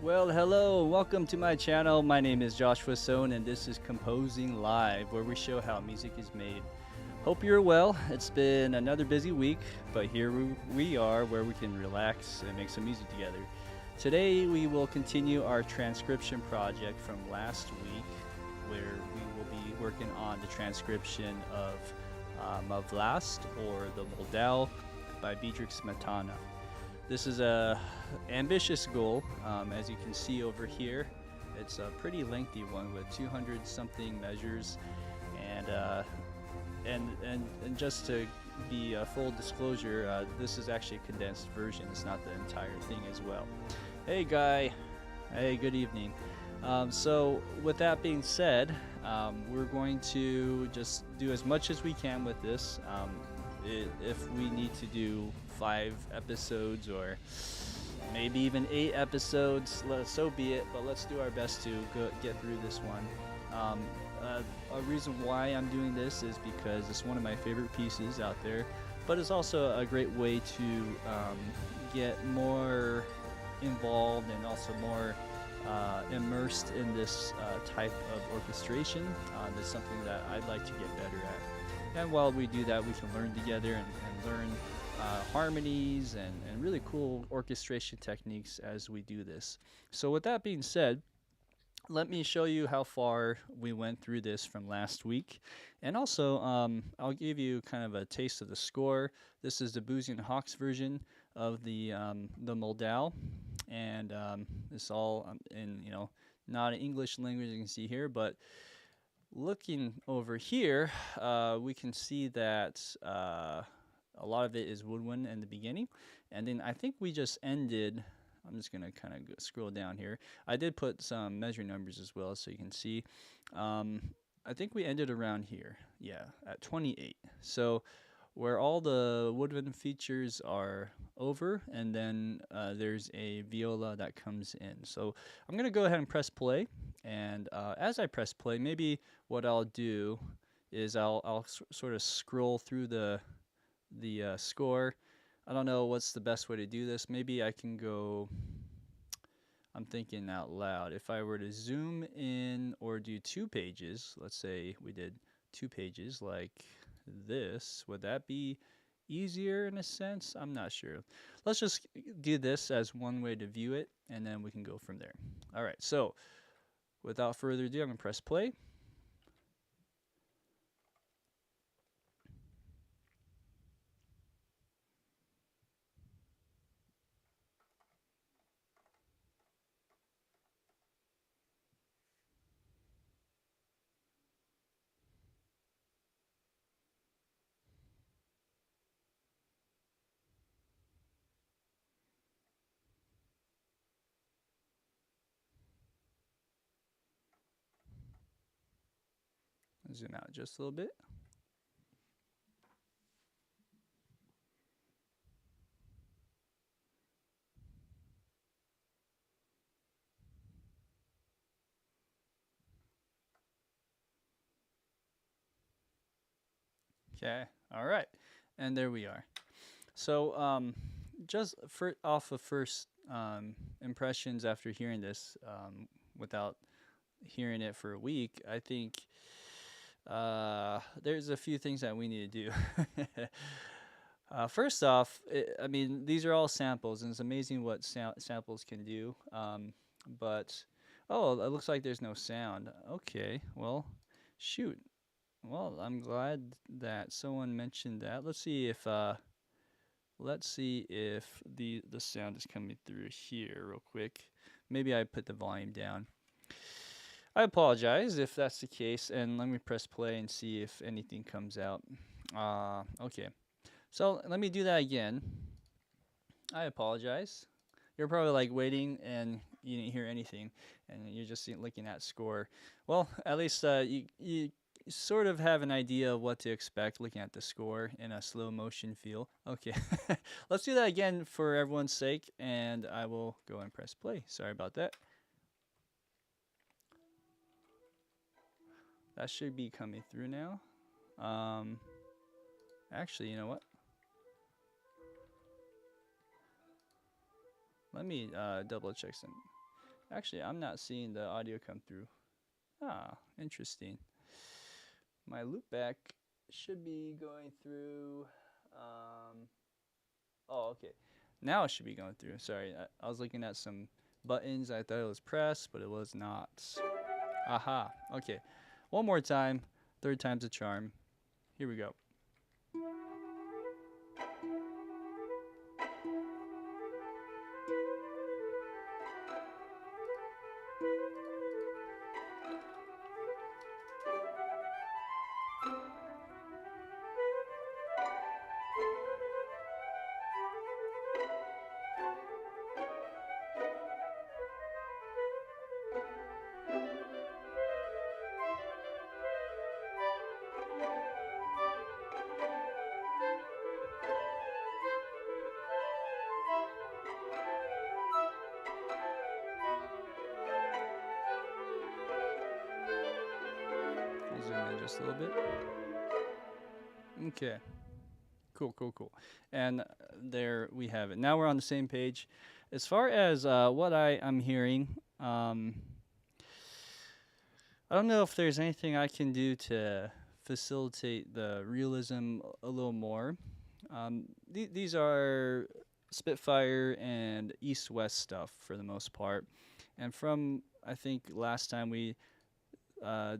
Well, hello, welcome to my channel. My name is Joshua Sohn, and this is Composing Live, where we show how music is made. Hope you're well. It's been another busy week, but here we are where we can relax and make some music together. Today we will continue our transcription project from last week, where we will be working on the transcription of Vlast, or the Moldau, by Smetana. This is a ambitious goal, as you can see over here. It's a pretty lengthy one with 200 something measures, and just to be full disclosure, this is actually a condensed version. It's not the entire thing as well. Hey Guy, hey, good evening. So with that being said, we're going to just do as much as we can with this. If we need to do 5 episodes or maybe even 8 episodes, so be it, but let's do our best to get through this one. A reason why I'm doing this is because it's one of my favorite pieces out there, but it's also a great way to get more involved and also more immersed in this type of orchestration. That's something that I'd like to get better at. And while we do that, we can learn together and learn harmonies and really cool orchestration techniques as we do this. So with that being said, let me show you how far we went through this from last week. And also, I'll give you kind of a taste of the score. This is the Boozy and Hawks version of the Moldau. And it's all in, not an English language, you can see here, but looking over here, we can see that a lot of it is woodwind in the beginning, and then I think we just ended. I'm just gonna kind of scroll down here. I did put some measure numbers as well, so you can see. I think we ended around here, yeah, at 28. So where all the woodwind features are over, and then there's a viola that comes in. So I'm gonna go ahead and press play, and as I press play, maybe what I'll do is I'll sort of scroll through the score. I don't know what's the best way to do this. Maybe I can go, I'm thinking out loud. If I were to zoom in or do 2 pages, let's say we did 2 pages like this, would that be easier in a sense? I'm not sure. Let's just do this as one way to view it, and then we can go from there. All right, so without further ado, I'm gonna press play. Zoom out just a little bit. Okay, all right, and there we are. So just off of first impressions after hearing this, without hearing it for a week, I think there's a few things that we need to do. First off, I mean, these are all samples, and it's amazing what samples can do. But, oh, it looks like there's no sound. Okay, well, shoot. Well, I'm glad that someone mentioned that. Let's see if the sound is coming through here real quick. Maybe I put the volume down. I apologize if that's the case, and let me press play and see if anything comes out. Okay. So let me do that again. I apologize. You're probably like waiting and you didn't hear anything, and you're just looking at score. Well, at least you sort of have an idea of what to expect looking at the score in a slow motion feel. Okay, let's do that again for everyone's sake, and I will go and press play. Sorry about that. That should be coming through now. Actually, you know what? Let me double check some. Actually, I'm not seeing the audio come through. Ah, interesting. My loopback should be going through. Oh, okay. Now it should be going through. Sorry, I was looking at some buttons. I thought it was pressed, but it was not. Aha. Okay. One more time. Third time's a charm. Here we go. I'll zoom in just a little bit. Okay. Cool, cool, cool. And there we have it. Now we're on the same page. As far as what I'm hearing, I don't know if there's anything I can do to facilitate the realism a little more. These are Spitfire and East-West stuff for the most part. And from, I think, last time uh,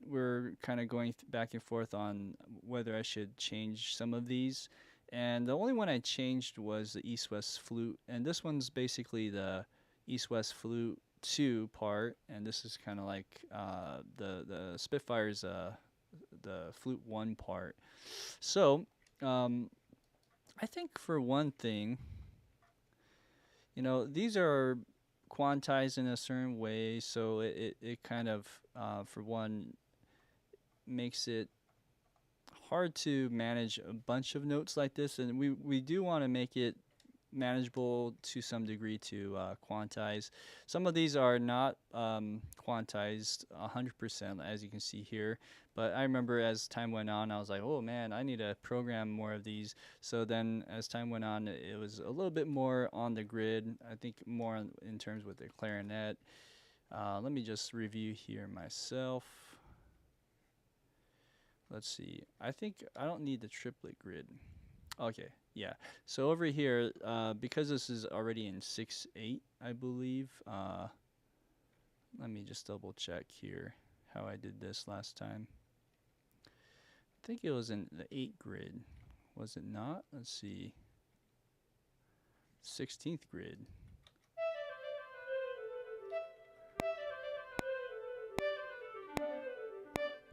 we're kind of going back and forth on whether I should change some of these. And the only one I changed was the East-West flute. And this one's basically the East-West flute 2 part, and this is kind of like the Spitfire's the flute 1 part. So I think for one thing, you know, these are quantized in a certain way, so it kind of for one makes it hard to manage a bunch of notes like this, and we do want to make it manageable to some degree to quantize. Some of these are not quantized 100%, as you can see here. But I remember as time went on, I was like, oh man, I need to program more of these. So then as time went on, it was a little bit more on the grid. I think more in terms with the clarinet. Let me just review here myself. Let's see. I think I don't need the triplet grid. Okay, yeah. So over here, because this is already in 6/8, I believe. Let me just double check here how I did this last time. I think it was in the 8 grid. Was it not? Let's see. 16th grid.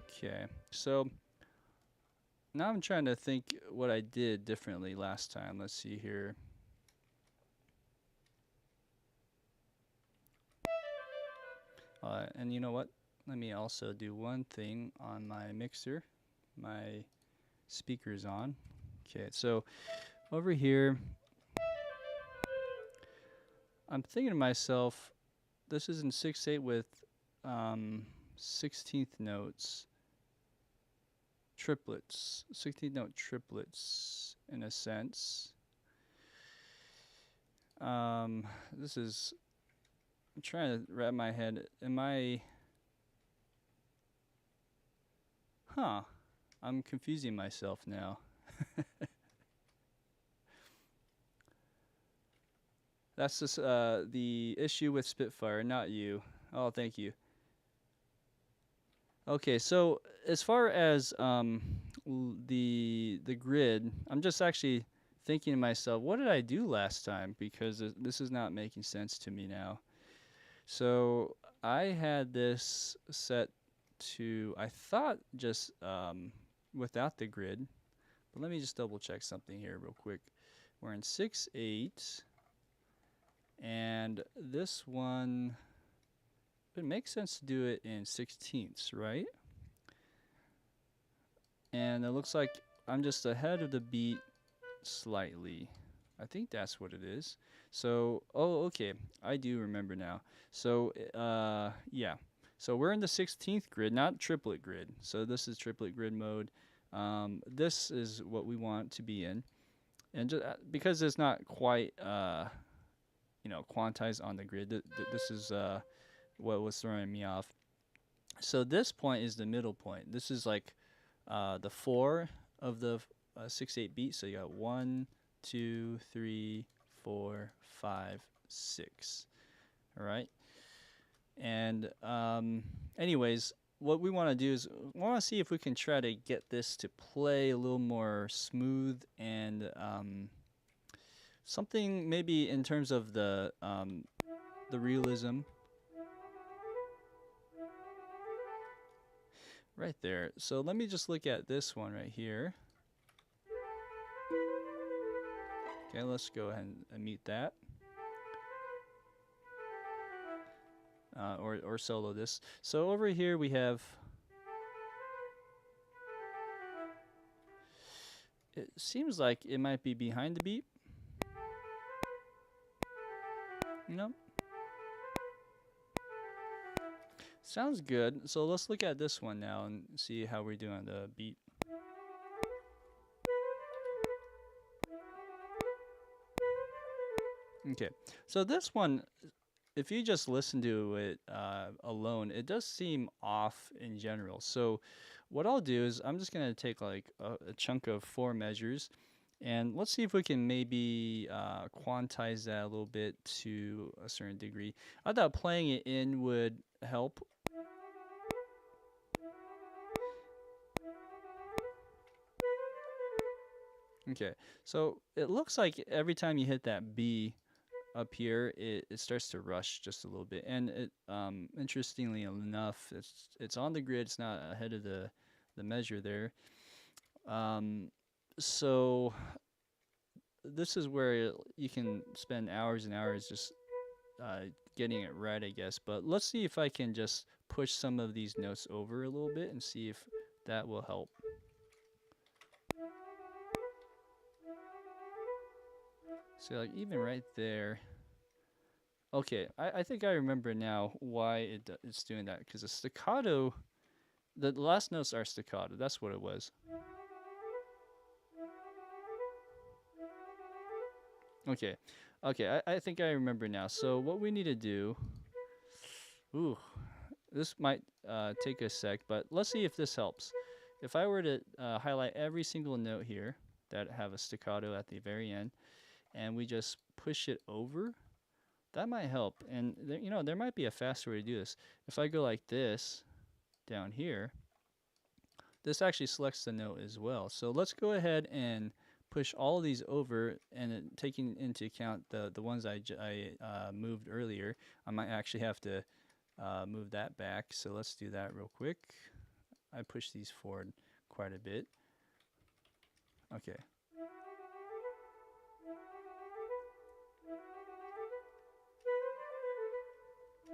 Okay, so now I'm trying to think what I did differently last time. Let's see here. And you know what? Let me also do one thing on my mixer. My speaker's on. Okay, so over here, I'm thinking to myself, this is in 6/8 with 16th notes. Triplets, 16th note triplets in a sense. This is, I'm trying to wrap my head. I'm confusing myself now. That's just the issue with Spitfire, not you. Oh, thank you. Okay, so as far as the grid, I'm just actually thinking to myself, what did I do last time? Because this is not making sense to me now. So I had this set to, I thought just without the grid, but let me just double check something here real quick. We're in 6/8, and this one, it makes sense to do it in 16ths, right? And it looks like I'm just ahead of the beat slightly. I think that's what it is. So, oh, okay, I do remember now. So, yeah. So we're in the 16th grid, not triplet grid. So this is triplet grid mode. This is what we want to be in. And just, because it's not quite you know, quantized on the grid. This is what was throwing me off. So this point is the middle point. This is like the 4 of the 6/8 beat. So you got 1, 2, 3, 4, 5, 6. All right. And anyways, what we want to do is we want to see if we can try to get this to play a little more smooth and something maybe in terms of the realism. Right there. So let me just look at this one right here. Okay, let's go ahead and mute that. Or solo this. So over here we have, it seems like it might be behind the beat. No. Sounds good. So let's look at this one now and see how we're doing on the beat. Okay, so this one, if you just listen to it alone, it does seem off in general. So what I'll do is I'm just going to take like a chunk of 4 measures, and let's see if we can maybe quantize that a little bit to a certain degree. I thought playing it in would help. Okay, so it looks like every time you hit that B up here, it starts to rush just a little bit. And it interestingly enough, it's on the grid, it's not ahead of the measure there. So this is where you can spend hours and hours just getting it right, I guess. But let's see if I can just push some of these notes over a little bit and see if that will help. So like even right there. Okay, I think I remember now why it's doing that, because the staccato, the last notes are staccato. That's what it was. Okay, okay, I think I remember now. So what we need to do, ooh, this might take a sec, but let's see if this helps. If I were to highlight every single note here that have a staccato at the very end, and we just push it over, that might help. And you know, there might be a faster way to do this. If I go like this down here, this actually selects the note as well. So let's go ahead and push all of these over, and taking into account the ones I moved earlier, I might actually have to move that back. So let's do that real quick. I push these forward quite a bit. Okay.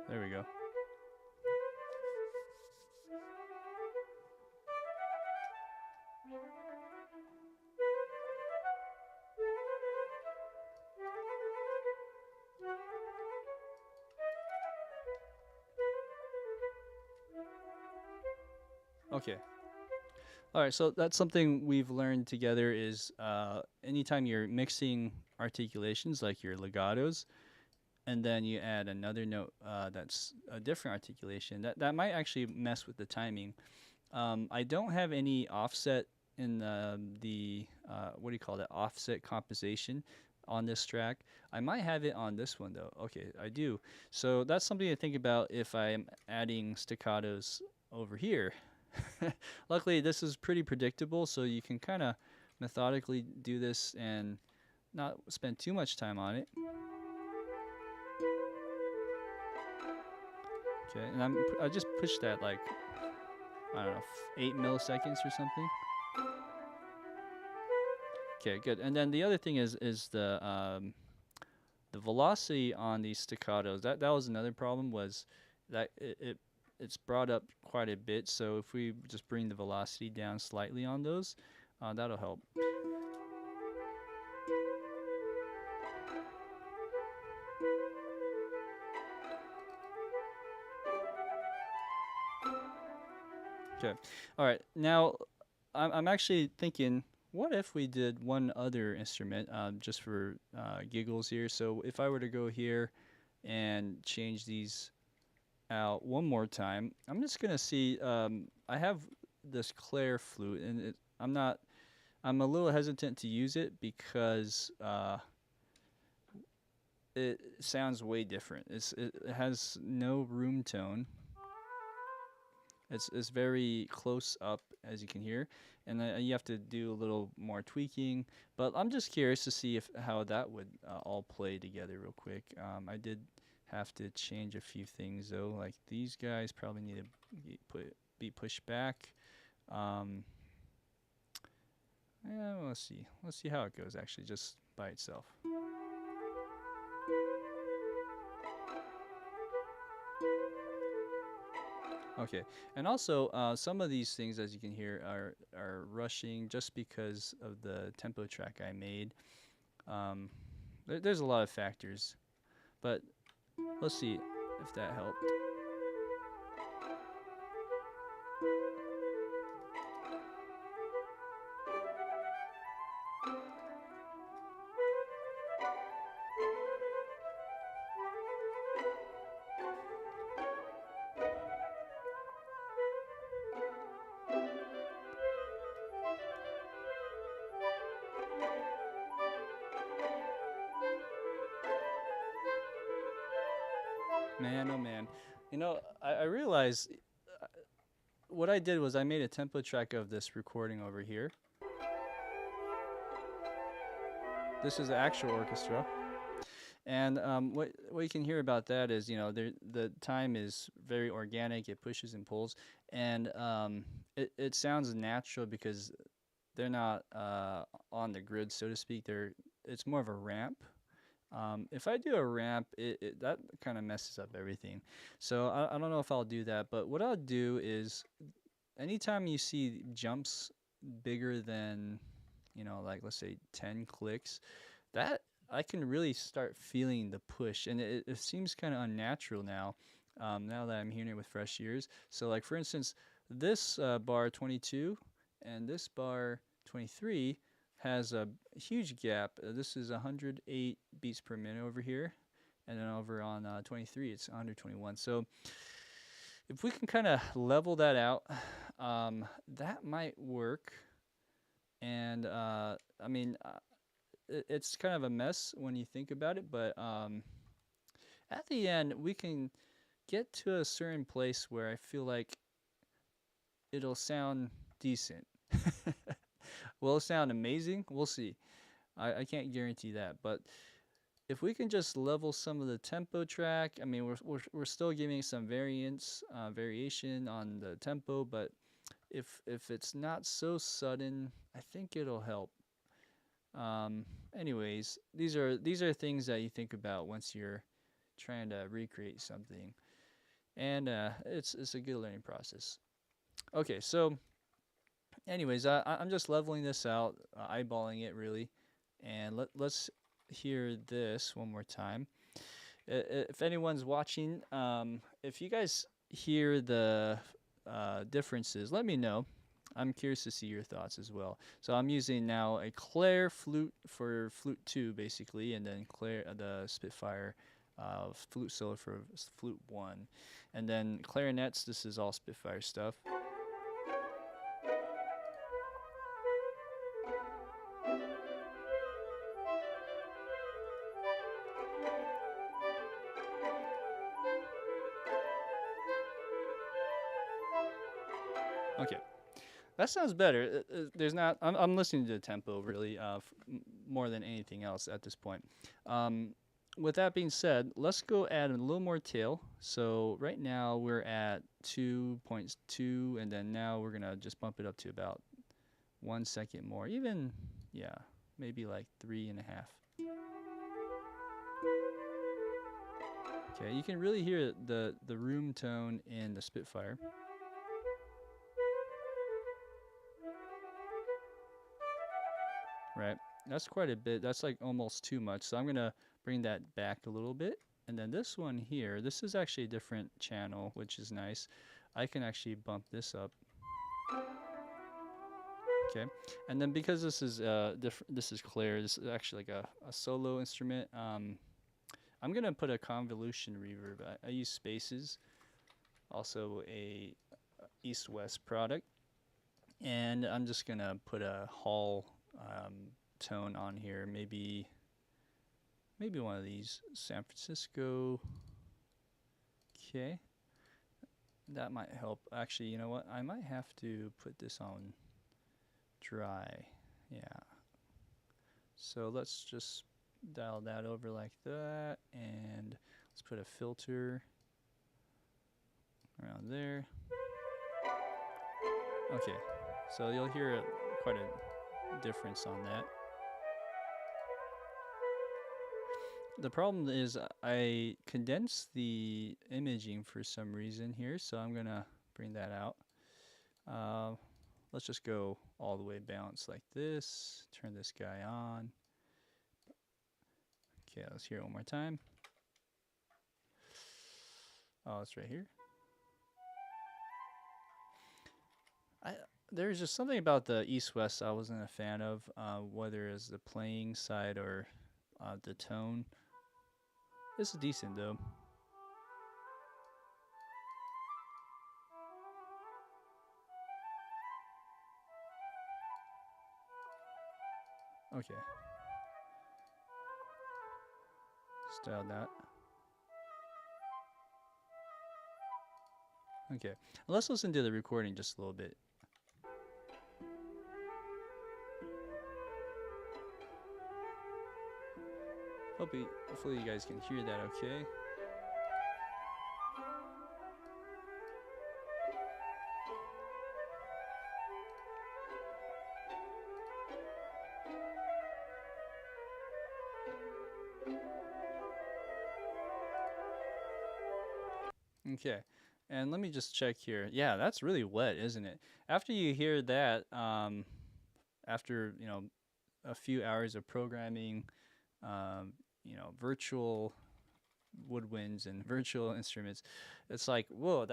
There we go. Okay. All right, so that's something we've learned together is anytime you're mixing articulations like your legatos, and then you add another note that's a different articulation, that might actually mess with the timing. I don't have any offset in the what do you call that, offset compensation on this track. I might have it on this one though. Okay, I do. So that's something to think about if I'm adding staccatos over here. Luckily, this is pretty predictable, so you can kind of methodically do this and not spend too much time on it. Okay, and I just pushed that like, I don't know, 8 milliseconds or something. Okay, good. And then the other thing is the velocity on these staccatos. That was another problem, was that it's brought up quite a bit. So if we just bring the velocity down slightly on those, that'll help. Okay. All right. Now, I'm actually thinking what if we did one other instrument just for giggles here? So if I were to go here and change these out one more time, I'm just gonna see. I have this Claire flute, and I'm a little hesitant to use it because it sounds way different. It has no room tone. It's very close up, as you can hear, and you have to do a little more tweaking. But I'm just curious to see if how that would all play together real quick. I did have to change a few things though, like these guys probably need to be pushed back. Um, yeah, let's see. Let's see how it goes actually, just by itself. Okay, and also some of these things, as you can hear, are rushing just because of the tempo track I made. There's a lot of factors, but let's see if that helped. Man, oh man. You know, I realized what I did was I made a tempo track of this recording over here. This is the actual orchestra. And what you can hear about that is, you know, the time is very organic. It pushes and pulls, and it sounds natural because they're not on the grid, so to speak. It's more of a ramp. If I do a ramp, that kind of messes up everything. So I don't know if I'll do that, but what I'll do is anytime you see jumps bigger than, you know, like let's say 10 clicks, that I can really start feeling the push, and it seems kind of unnatural now. Now that I'm hearing it with fresh ears. So like for instance, this bar 22 and this bar 23 has a huge gap. This is 108 beats per minute over here, and then over on 23 it's 121. So if we can kind of level that out, that might work. And I mean, it's kind of a mess when you think about it, but at the end we can get to a certain place where I feel like it'll sound decent. Will it sound amazing? We'll see. I can't guarantee that, but if we can just level some of the tempo track, I mean, we're still giving some variation on the tempo, but if it's not so sudden, I think it'll help. Anyways, these are things that you think about once you're trying to recreate something, and it's a good learning process. Okay, so anyways, I'm just leveling this out, eyeballing it really, and let's hear this one more time. If anyone's watching, if you guys hear the differences, let me know. I'm curious to see your thoughts as well. So I'm using now a Claire flute for flute 2 basically, and then Claire the Spitfire flute solo for flute 1. And then clarinets, this is all Spitfire stuff. Okay. That sounds better. There's not. I'm listening to the tempo really, more than anything else at this point. With that being said, let's go add a little more tail. So right now we're at 2.2, and then now we're gonna just bump it up to about 1 second more. Even, yeah, maybe like 3.5. Okay, you can really hear the room tone in the Spitfire. Right, that's quite a bit. That's like almost too much. So I'm gonna bring that back a little bit. And then this one here, this is actually a different channel, which is nice. I can actually bump this up. Okay, and then because this is this is clear, this is actually like a solo instrument. I'm gonna put a convolution reverb. I use spaces, also a east-west product, and I'm just gonna put a hall tone on here. Maybe one of these, San Francisco. Okay, that might help. Actually, you know what? I might have to put this on dry. Yeah. So let's just dial that over like that, and let's put a filter around there. Okay, so you'll hear quite a difference on that. The problem is I condensed the imaging for some reason here, so I'm gonna bring that out. Let's just go all the way balanced like this. Turn this guy on. Okay, let's hear it one more time. Oh, it's right here. There's just something about the East-West I wasn't a fan of, whether it's the playing side or the tone. This is decent though. Okay. Style that. Okay. Let's listen to the recording just a little bit. Hopefully you guys can hear that okay. Okay, and let me just check here. Yeah, that's really wet, isn't it? After you hear that, after a few hours of programming, virtual woodwinds and virtual instruments, it's like, whoa,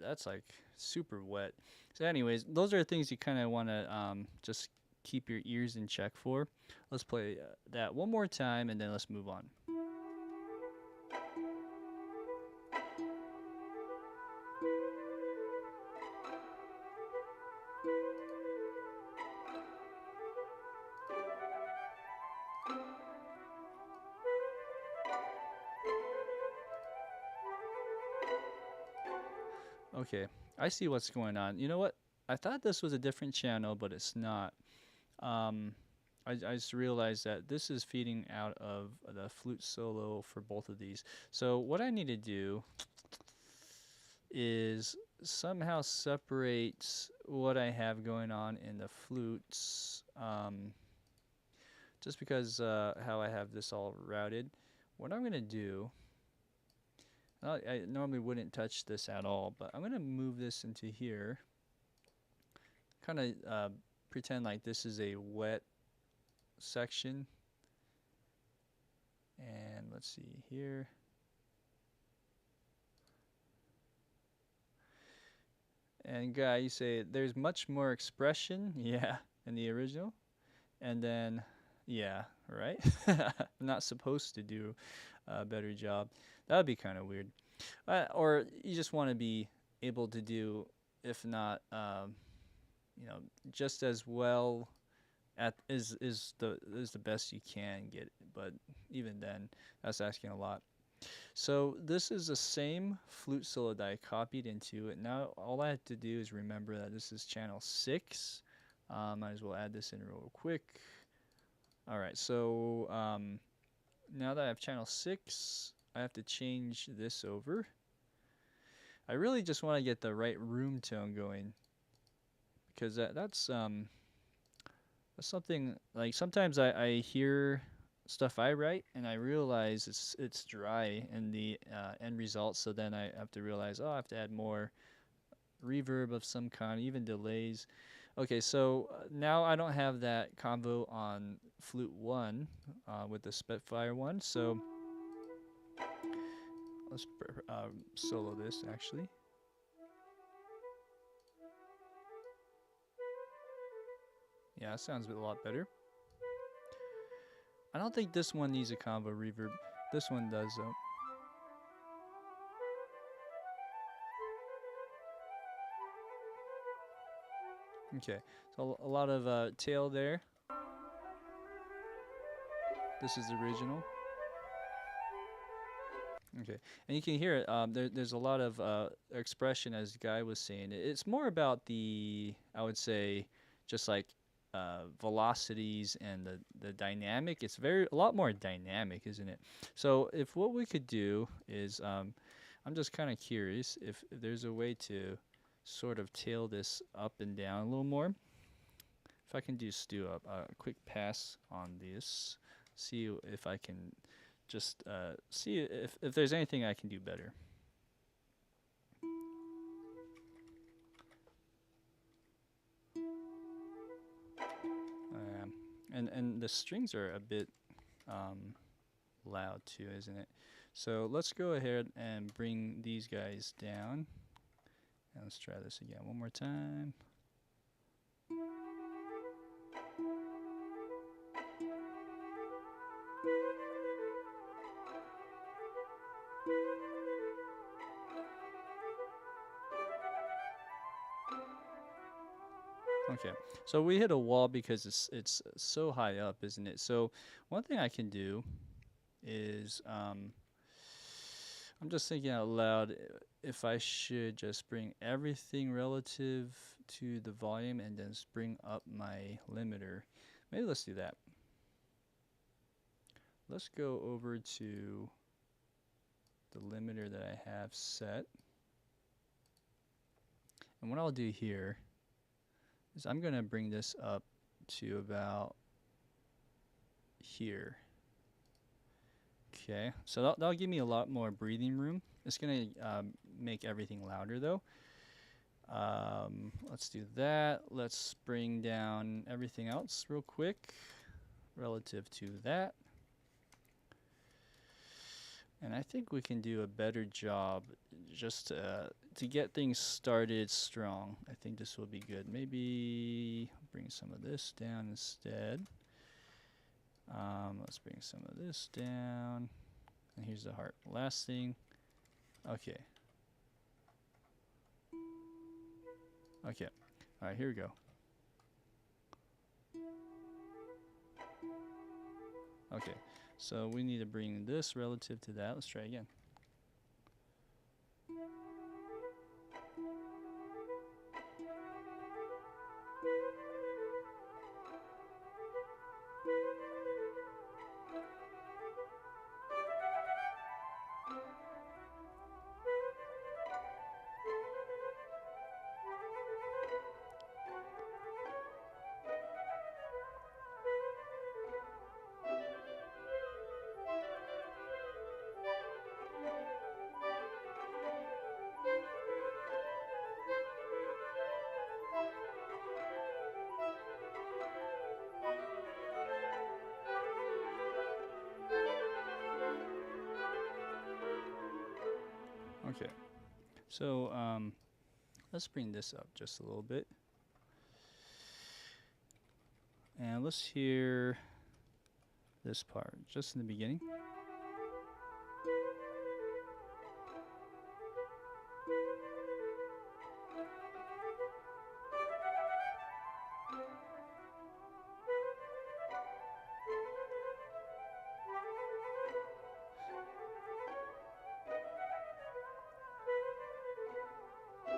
that's like super wet. So, anyways, those are things you kind of want to just keep your ears in check for. Let's play that one more time, and then let's move on. Okay, I see what's going on. You know what? I thought this was a different channel, but it's not. I just realized that this is feeding out of the flute solo for both of these. So what I need to do is somehow separate what I have going on in the flutes, just because how I have this all routed. What I'm going to do, I normally wouldn't touch this at all, but I'm going to move this into here. Kind of pretend like this is a wet section. And let's see here. And guy, you say there's much more expression, yeah, in the original. And then, yeah, right? I'm not supposed to do a better job. That would be kind of weird. Or you just want to be able to do, if not, just as well is the best you can get. But even then, that's asking a lot. So this is the same flute solo that I copied into it. Now all I have to do is remember that this is channel 6. Might as well add this in real quick. Alright, so now that I have channel 6, I have to change this over. I really just want to get the right room tone going, because that's something, like, sometimes I hear stuff I write and I realize it's dry in the end result, so then I have to realize, oh, I have to add more reverb of some kind, even delays. Okay, so now I don't have that combo on flute 1 with the Spitfire one, so let's solo this actually. Yeah, it sounds a lot better. I don't think this one needs a combo reverb. This one does though. Okay, so a lot of tail there. This is the original. Okay, and you can hear it. There's a lot of expression, as Guy was saying. It's more about the, I would say, just like velocities and the dynamic. It's a lot more dynamic, isn't it? So if what we could do is, I'm just kind of curious if there's a way to sort of tail this up and down a little more. If I can just do a quick pass on this, see if I can just see if there's anything I can do better. And the strings are a bit loud too, isn't it? So let's go ahead and bring these guys down. And let's try this again one more time. Okay, so we hit a wall because it's so high up, isn't it? So one thing I can do is I'm just thinking out loud if I should just bring everything relative to the volume and then just bring up my limiter. Maybe let's do that. Let's go over to the limiter that I have set. And what I'll do here is I'm going to bring this up to about here. Okay, so that'll give me a lot more breathing room. It's going to make everything louder though. Let's do that. Let's bring down everything else real quick relative to that. And I think we can do a better job just to get things started strong. I think this will be good. Maybe bring some of this down instead. Let's bring some of this down. And here's the heart. Last thing. Okay. Okay. All right, here we go. Okay. So we need to bring this relative to that. Let's try again. Okay, so let's bring this up just a little bit. And let's hear this part just in the beginning.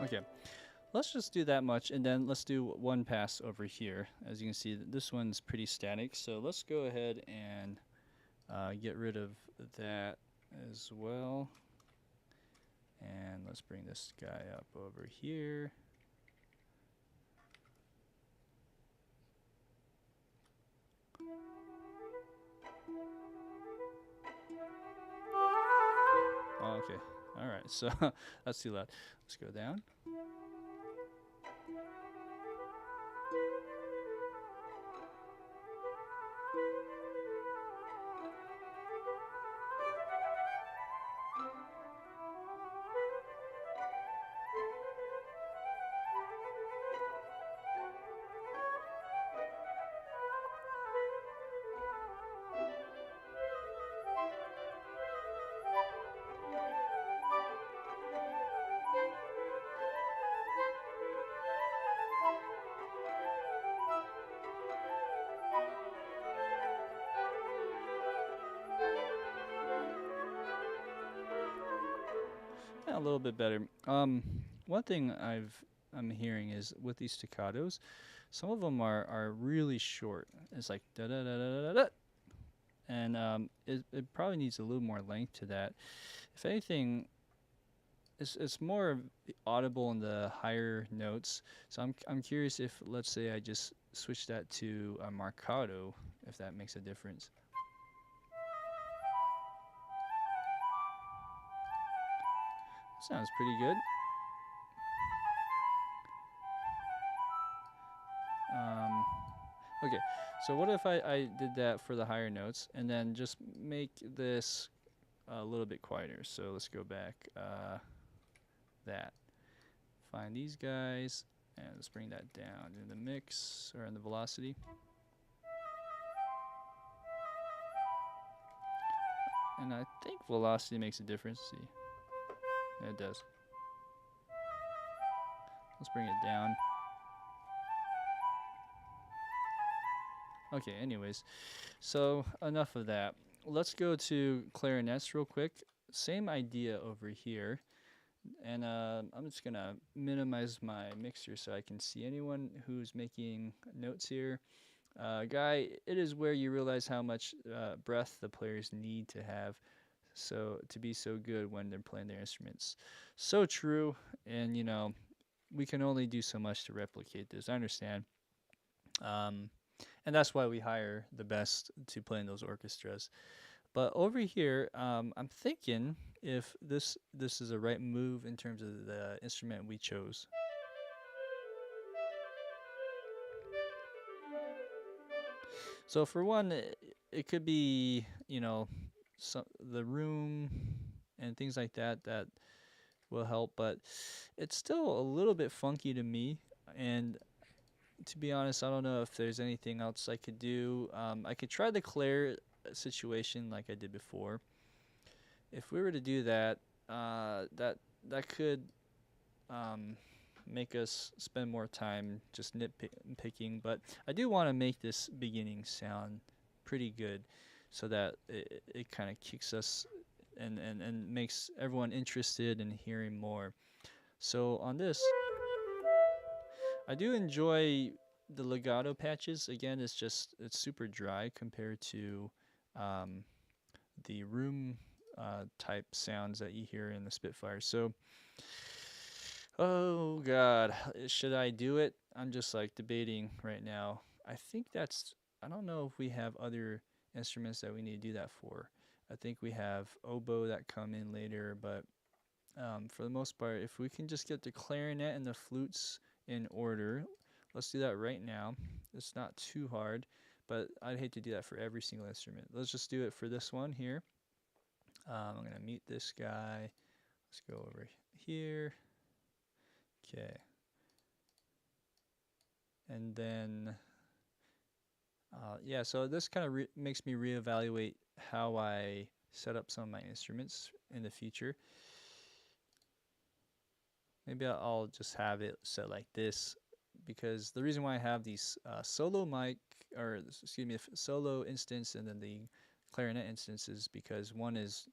Okay, let's just do that much, and then let's do one pass over here. As you can see, this one's pretty static, so let's go ahead and get rid of that as well. And let's bring this guy up over here. Oh, okay, all right, so that's too loud. Let's go down. Yeah, a little bit better. One thing I'm hearing is with these staccatos, some of them are really short. It's like da da da da da da, and it probably needs a little more length to that. If anything, it's more audible in the higher notes. So I'm curious if, let's say, I just switch that to a marcato, if that makes a difference. Sounds pretty good. Okay, so what if I did that for the higher notes and then just make this a little bit quieter? So let's go back. That. Find these guys and let's bring that down in the mix or in the velocity. And I think velocity makes a difference. See, yeah, it does. Let's bring it down. Okay, anyways, so enough of that. Let's go to clarinets real quick. Same idea over here. And I'm just going to minimize my mixer so I can see anyone who's making notes here. Guy, it is where you realize how much breath the players need to have so to be so good when they're playing their instruments. So true, and we can only do so much to replicate this. I understand. And that's why we hire the best to play in those orchestras. But over here, I'm thinking if this is a right move in terms of the instrument we chose. So for one, it could be the room and things like that will help, but it's still a little bit funky to me. And to be honest, I don't know if there's anything else I could do. I could try the Claire situation like I did before. If we were to do that, that could make us spend more time just nitpicking. But I do want to make this beginning sound pretty good, so that it kind of kicks us and makes everyone interested in hearing more. So on this, I do enjoy the legato patches. Again, it's super dry compared to um, the room type sounds that you hear in the Spitfire. So, oh god, should I do it? I'm just like debating right now. I think I don't know if we have other instruments that we need to do that for. I think we have oboe that come in later, but for the most part, if we can just get the clarinet and the flutes in order, let's do that right now. It's not too hard, but I'd hate to do that for every single instrument. Let's just do it for this one here. I'm going to mute this guy. Let's go over here. Okay. And then, yeah, so this kind of makes me reevaluate how I set up some of my instruments in the future. Maybe I'll just have it set like this, because the reason why I have these solo mic, or excuse me, solo instance and then the clarinet instance is because one is,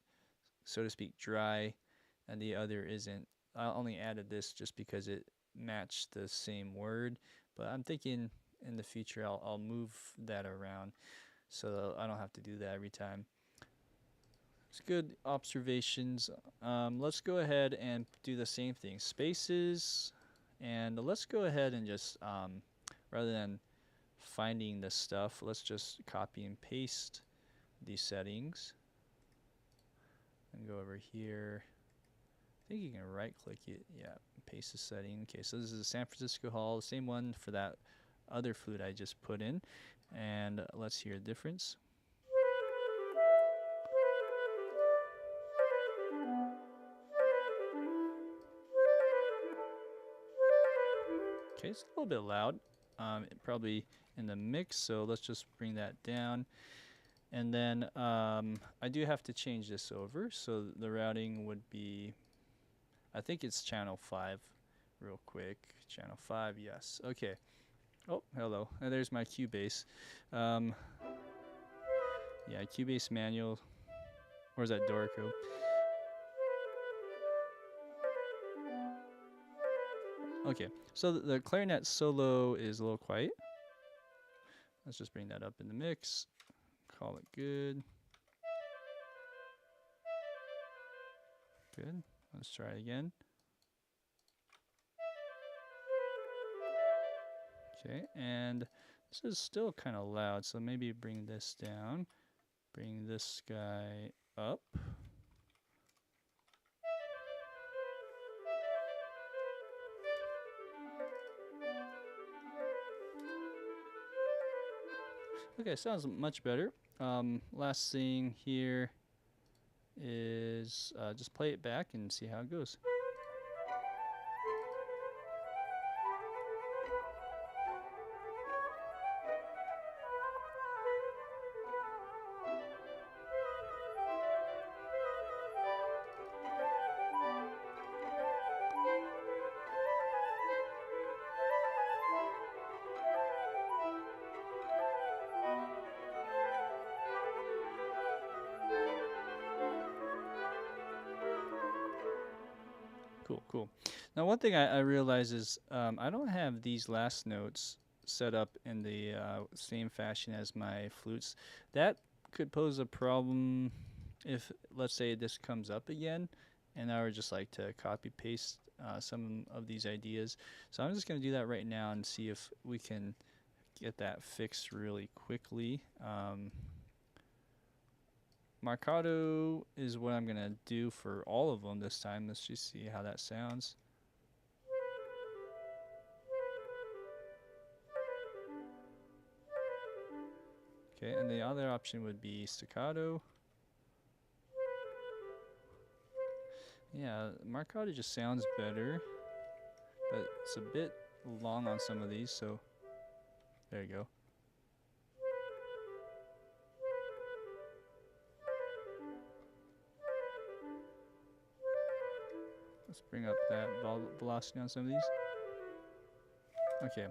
so to speak, dry and the other isn't. I only added this just because it matched the same word, but I'm thinking in the future I'll move that around so I don't have to do that every time. It's good observations. Let's go ahead and do the same thing. Spaces, and let's go ahead and just, rather than finding the stuff, let's just copy and paste these settings. And go over here. I think you can right click it. Yeah, paste the setting. Okay, so this is the San Francisco Hall, the same one for that other flute I just put in. And let's hear the difference. Okay, it's a little bit loud, probably in the mix, so let's just bring that down. And then I do have to change this over, so the routing would be, I think it's channel 5 real quick. Channel 5, yes. Okay. Oh, hello. And there's my Cubase. Yeah, Cubase manual. Where's that Dorico? Okay, so the clarinet solo is a little quiet. Let's just bring that up in the mix. Call it good. Good. Let's try it again. Okay, and this is still kind of loud, so maybe bring this down. Bring this guy up. Okay, sounds much better. Last thing here is just play it back and see how it goes. Cool, cool. Now, one thing I realize is I don't have these last notes set up in the same fashion as my flutes. That could pose a problem if, let's say, this comes up again, and I would just like to copy paste some of these ideas. So I'm just going to do that right now and see if we can get that fixed really quickly. Marcato is what I'm gonna do for all of them this time. Let's just see how that sounds. Okay, and the other option would be staccato. Yeah, Marcato just sounds better, but it's a bit long on some of these, so there you go. Let's bring up that velocity on some of these. Okay,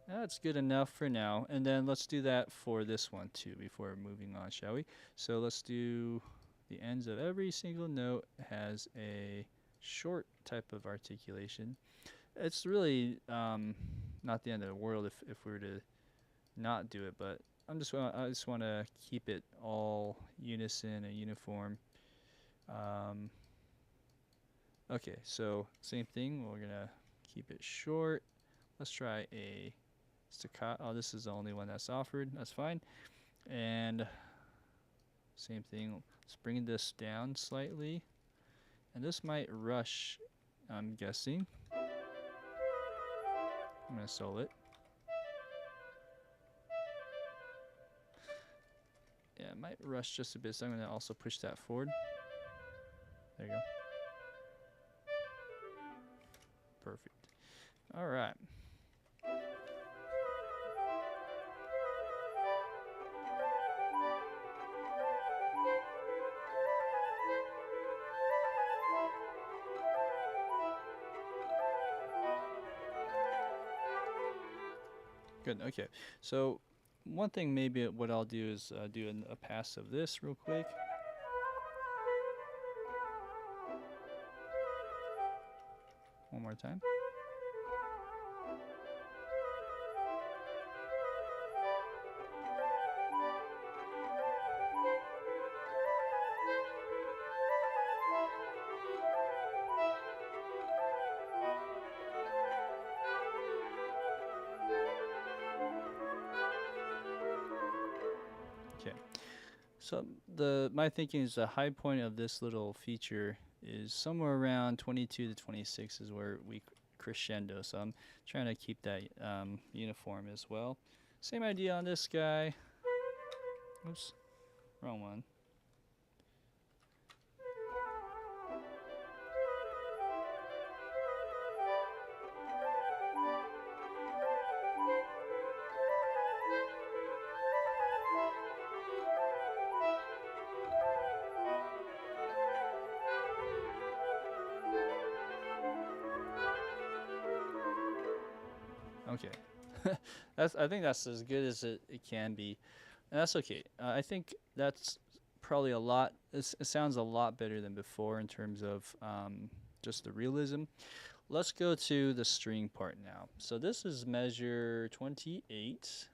that's good enough for now. And then let's do that for this one too before moving on, shall we? So let's do the ends of every single note has a short type of articulation. It's really not the end of the world if we were to not do it, but I just want to keep it all unison and uniform. Okay, so same thing. We're gonna keep it short. Let's try a staccato. Oh, this is the only one that's offered. That's fine. And same thing. Let's bring this down slightly. And this might rush, I'm guessing. I'm gonna solo it. Yeah, it might rush just a bit, so I'm gonna also push that forward. There you go. Perfect. All right. Good. Okay. So one thing maybe what I'll do is do a pass of this real quick. One more time. Okay. So my thinking is the high point of this little feature is somewhere around 22 to 26 is where we crescendo. So I'm trying to keep that uniform as well. Same idea on this guy. Oops, wrong one. Okay. I think that's as good as it can be. And that's okay. I think that's probably a lot. It sounds a lot better than before in terms of just the realism. let's go to the string part now. So this is measure 28,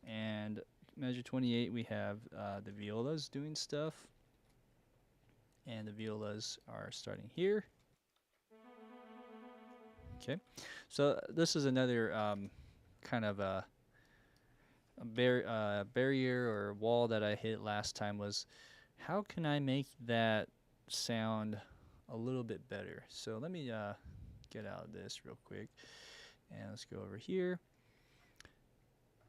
and measure 28 we have the violas doing stuff, and the violas are starting here. Okay, so this is another kind of a barrier or wall that I hit last time, was how can I make that sound a little bit better? So let me get out of this real quick, and let's go over here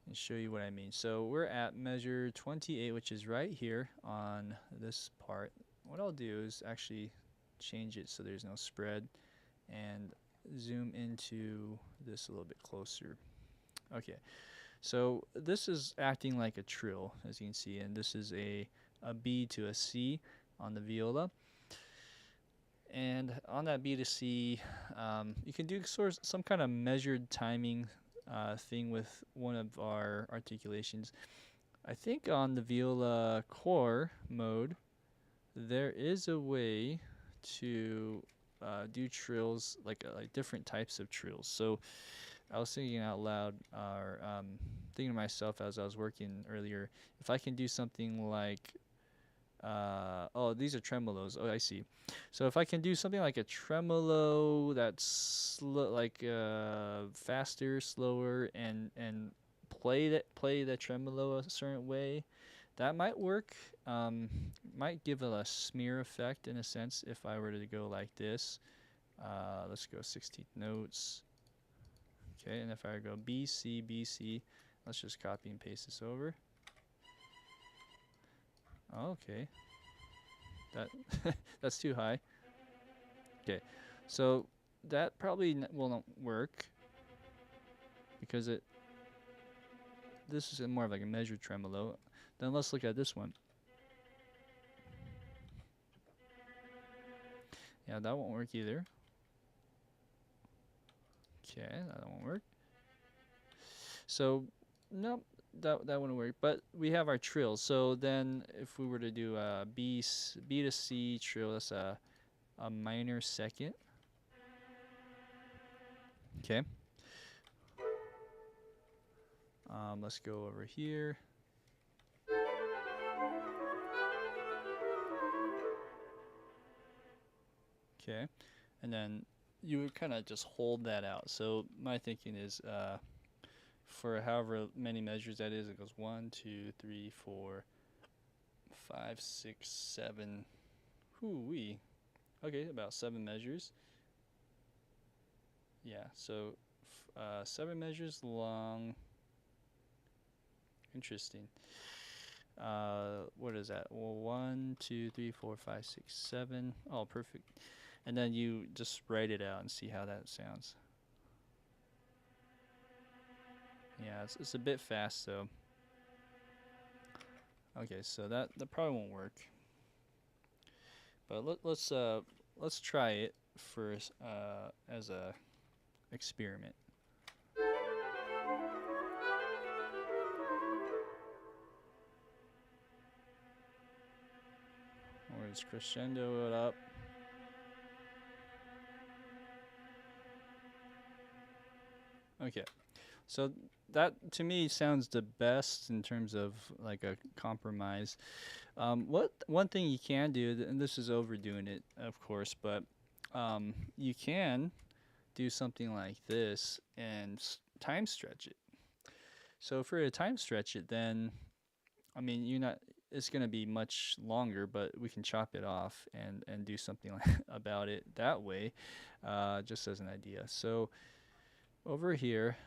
and show you what I mean. So we're at measure 28, which is right here on this part. What I'll do is actually change it so there's no spread and zoom into this a little bit closer. Okay, so this is acting like a trill, as you can see, and this is a B to a C on the viola. And on that B to C, you can do some kind of measured timing thing with one of our articulations. I think on the viola core mode, there is a way to do trills, like different types of trills. So I was thinking out loud, or thinking to myself as I was working earlier, if I can do something like, oh, these are tremolos. Oh, I see. So if I can do something like a tremolo that's like faster, slower, and play the tremolo a certain way, that might work. Might give it a smear effect in a sense if I were to go like this. Let's go 16th notes. Okay, and if I go B, C, B, C, let's just copy and paste this over. Okay, that that's too high. Okay, so that probably will not work because this is more of like a measured tremolo. Then let's look at this one. Yeah, that won't work either. Okay, that won't work. So, nope, that wouldn't work. But we have our trill. So then, if we were to do a B to C trill, that's a minor second. Okay. Let's go over here. Okay, and then you would kind of just hold that out. So my thinking is, for however many measures that is, it goes 1, 2, 3, 4, 5, 6, 7. Hoo-wee. Okay, about 7 measures. Yeah, so 7 measures long. Interesting. What is that? Well, 1, 2, 3, 4, 5, 6, 7. Oh, perfect. And then you just write it out and see how that sounds. Yeah, it's a bit fast though. Okay, so that probably won't work. But let's try it first as a experiment. Or just crescendo it up. Okay, so that to me sounds the best in terms of like a compromise. What one thing you can do, and this is overdoing it, of course, but you can do something like this and time stretch it. So if we're to time stretch it, then I mean you're not. It's gonna be much longer, but we can chop it off and do something like about it that way, just as an idea. So over here,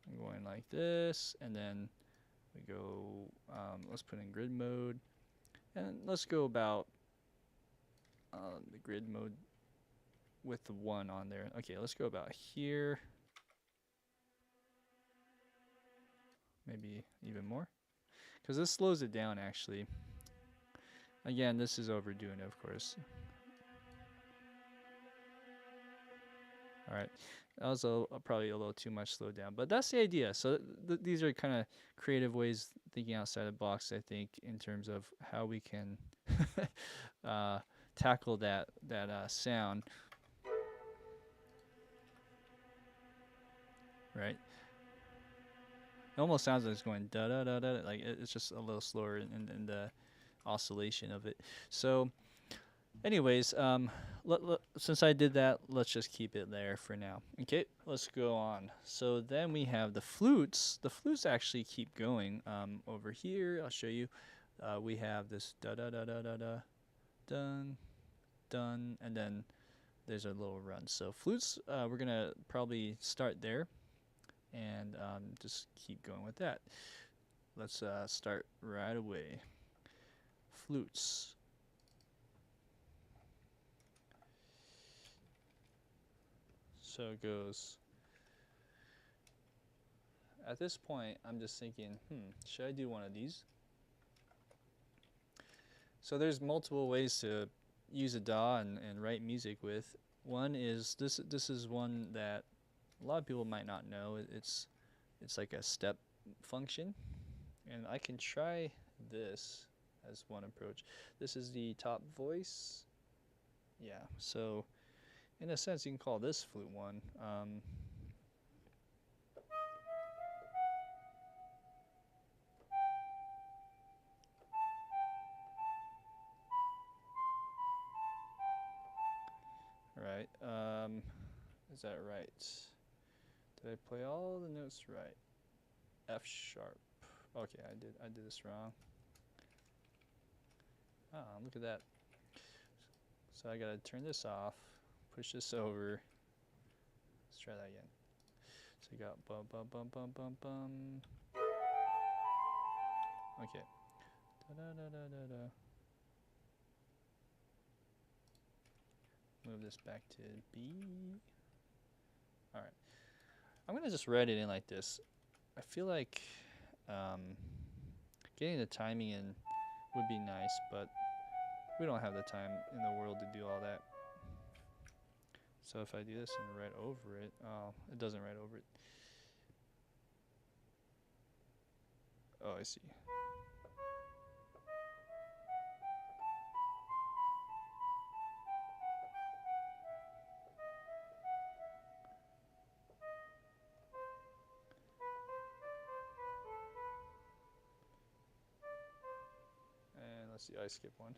I'm going like this, and then we go. Let's put in grid mode, and let's go about the grid mode with the 1 on there. Okay, let's go about here. Maybe even more, because this slows it down actually. Again, this is overdoing it, of course. All right, that was probably a little too much slowed down, but that's the idea. So these are kind of creative ways thinking outside the box, I think, in terms of how we can tackle that sound, right? It almost sounds like it's going da da da da. Like it's just a little slower in the oscillation of it. So, anyways, since I did that, let's just keep it there for now. Okay, let's go on. So then we have the flutes. The flutes actually keep going. Over here, I'll show you. We have this da da da da da da, dun dun, and then there's a little run. So flutes, we're gonna probably start there, and just keep going with that. Let's start right away. Flutes. So it goes. At this point, I'm just thinking, should I do one of these? So there's multiple ways to use a DAW and write music with. One is this is one that a lot of people might not know. It's like a step function, and I can try this as one approach. This is the top voice. Yeah, so in a sense you can call this flute one. Right, is that right? Did I play all the notes right? F sharp. Okay, I did this wrong. Look at that. So I gotta turn this off, push this over. Let's try that again. So you got bum bum bum bum bum bum. Okay. Da da da da da da. Move this back to B. All right. I'm gonna just write it in like this. I feel like getting the timing in would be nice, but we don't have the time in the world to do all that. So if I do this and write over it, oh, it doesn't write over it. Oh, I see. And let's see, I skipped one.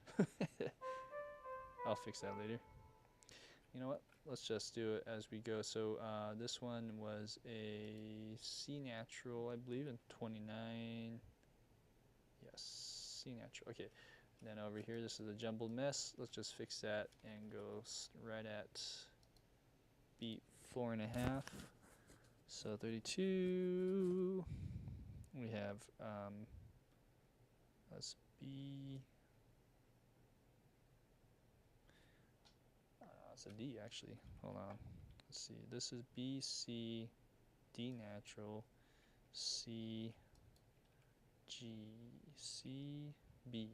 I'll fix that later. You know what? Let's just do it as we go. So this one was a C natural, I believe, in 29. Yes, C natural. Okay. And then over here, this is a jumbled mess. Let's just fix that and go right at beat 4.5. So 32. We have let's B. It's a D actually. Hold on. Let's see. This is B, C, D natural, C, G, C, B,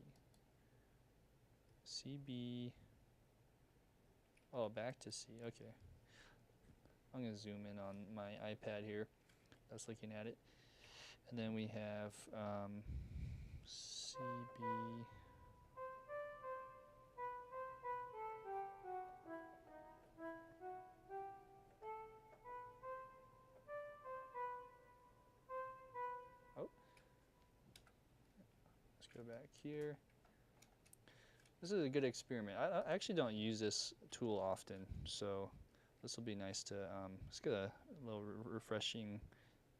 C, B. Oh, back to C. Okay. I'm going to zoom in on my iPad here. That's looking at it. And then we have C, B. Oh. Let's go back here. This is a good experiment. I actually don't use this tool often, so this will be nice to let's get a little refreshing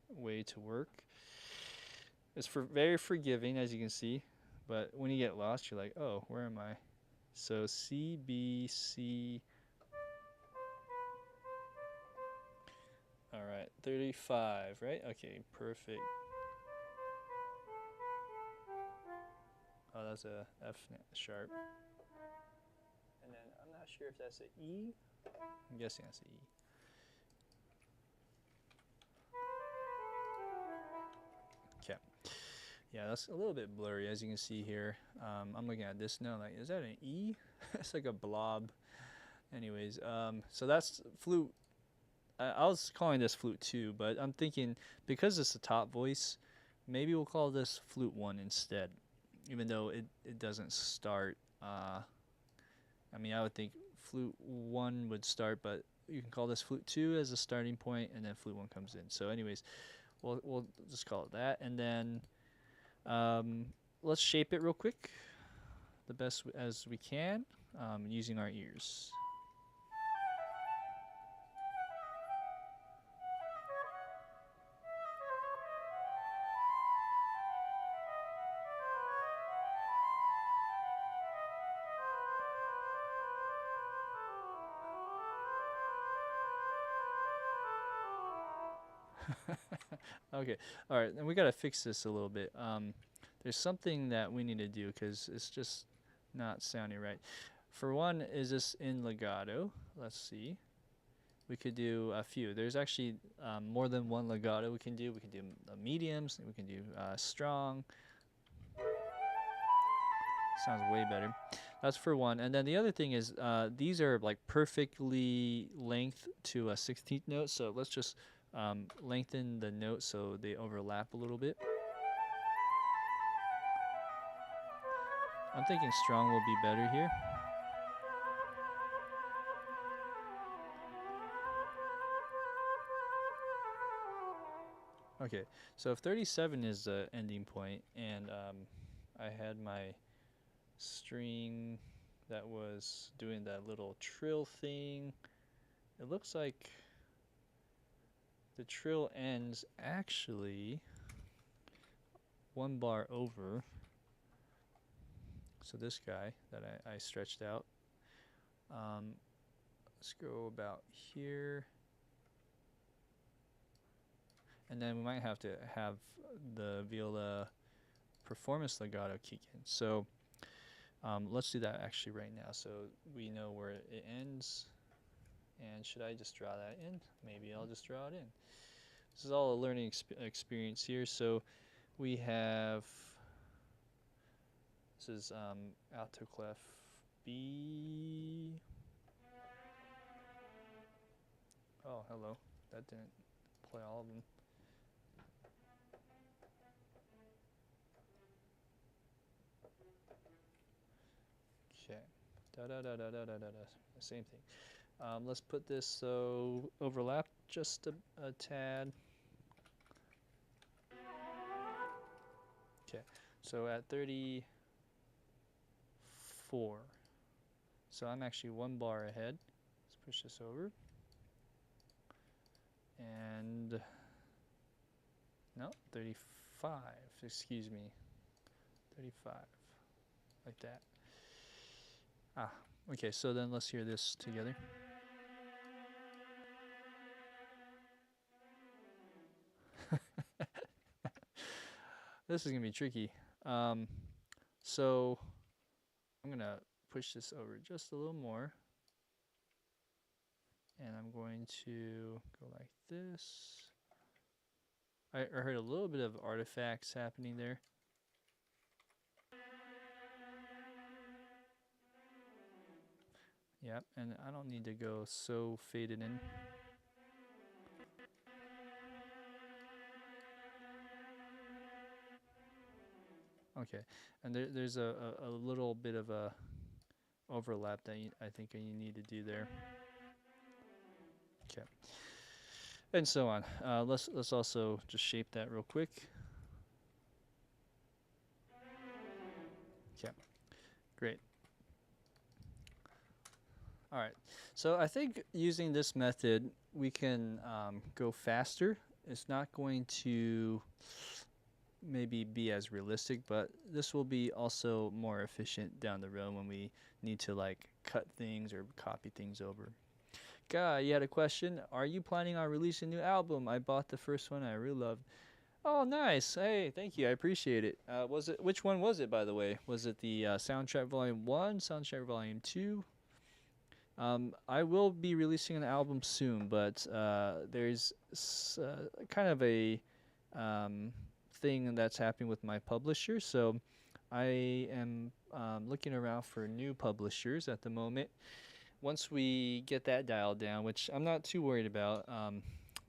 way to work. It's very forgiving, as you can see, but when you get lost, you're like, oh, where am I? So C, B, C. All right, 35, right? Okay, perfect. Oh, that's a F sharp. And then I'm not sure if that's an E. I'm guessing that's an E. Okay. Yeah, that's a little bit blurry, as you can see here. I'm looking at this now, like, is that an E? It's like a blob. Anyways, so that's flute. I was calling this flute 2, but I'm thinking because it's a top voice, maybe we'll call this flute 1 instead, even though it doesn't start I mean, I would think flute 1 would start, but you can call this flute 2 as a starting point, and then flute 1 comes in. So anyways, we'll just call it that, and then let's shape it real quick, the best as we can, using our ears. Okay, all right, and we gotta fix this a little bit. There's something that we need to do because it's just not sounding right. For one, is this in legato? Let's see. We could do a few. There's actually more than one legato we can do. We can do mediums. We can do strong. Sounds way better. That's for one. And then the other thing is these are like perfectly length to a 16th note. So let's just lengthen the notes so they overlap a little bit. I'm thinking strong will be better here. Okay, so if 37 is the ending point, and I had my string that was doing that little trill thing, it looks like the trill ends actually 1 bar over. So this guy that I stretched out. Let's go about here. And then we might have to have the viola performance legato kick in. So let's do that actually right now so we know where it ends. And should I just draw that in? Maybe I'll just draw it in. This is all a learning experience here. So we have, this is alto clef B. Oh, hello. That didn't play all of them. Okay. Da da da da da da da da. Same thing. Let's put this so overlap just a tad. Okay. So at 34. So I'm actually 1 bar ahead. Let's push this over. And no, 35. Excuse me. 35. Like that. Ah, okay, so then let's hear this together. This is gonna be tricky. So I'm gonna push this over just a little more. And I'm going to go like this. I heard a little bit of artifacts happening there. Yep, and I don't need to go so faded in. Okay, and there's a little bit of a overlap that I think you need to do there. Okay, and so on. Let's also just shape that real quick. Okay, great. All right, so I think using this method we can go faster. It's not going to maybe be as realistic, but this will be also more efficient down the road when we need to like cut things or copy things over. Guy, you had a question. Are you planning on releasing a new album? I bought the first one. I really loved. Oh, nice. Hey, thank you. I appreciate it. Was it, which one was it, by the way? Was it the Soundtrack Volume 1, Soundtrack Volume 2? I will be releasing an album soon, but there's kind of a thing that's happening with my publisher. So I am looking around for new publishers at the moment. Once we get that dialed down, which I'm not too worried about,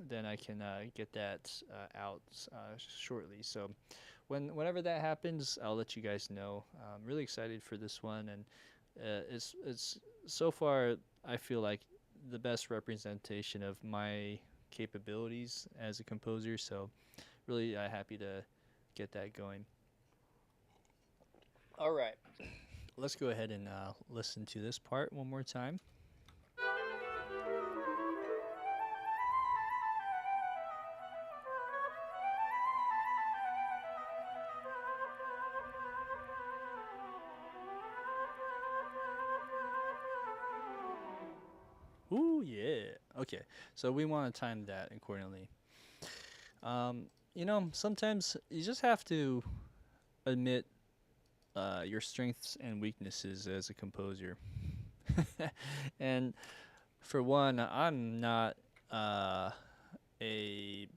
then I can get that out shortly. So whenever that happens, I'll let you guys know. I'm really excited for this one, and It's so far I feel like the best representation of my capabilities as a composer. So really happy to get that going. All right, let's go ahead and listen to this part one more time. Ooh, yeah. Okay, so we want to time that accordingly. Sometimes you just have to admit your strengths and weaknesses as a composer. And for one, I'm not uh, a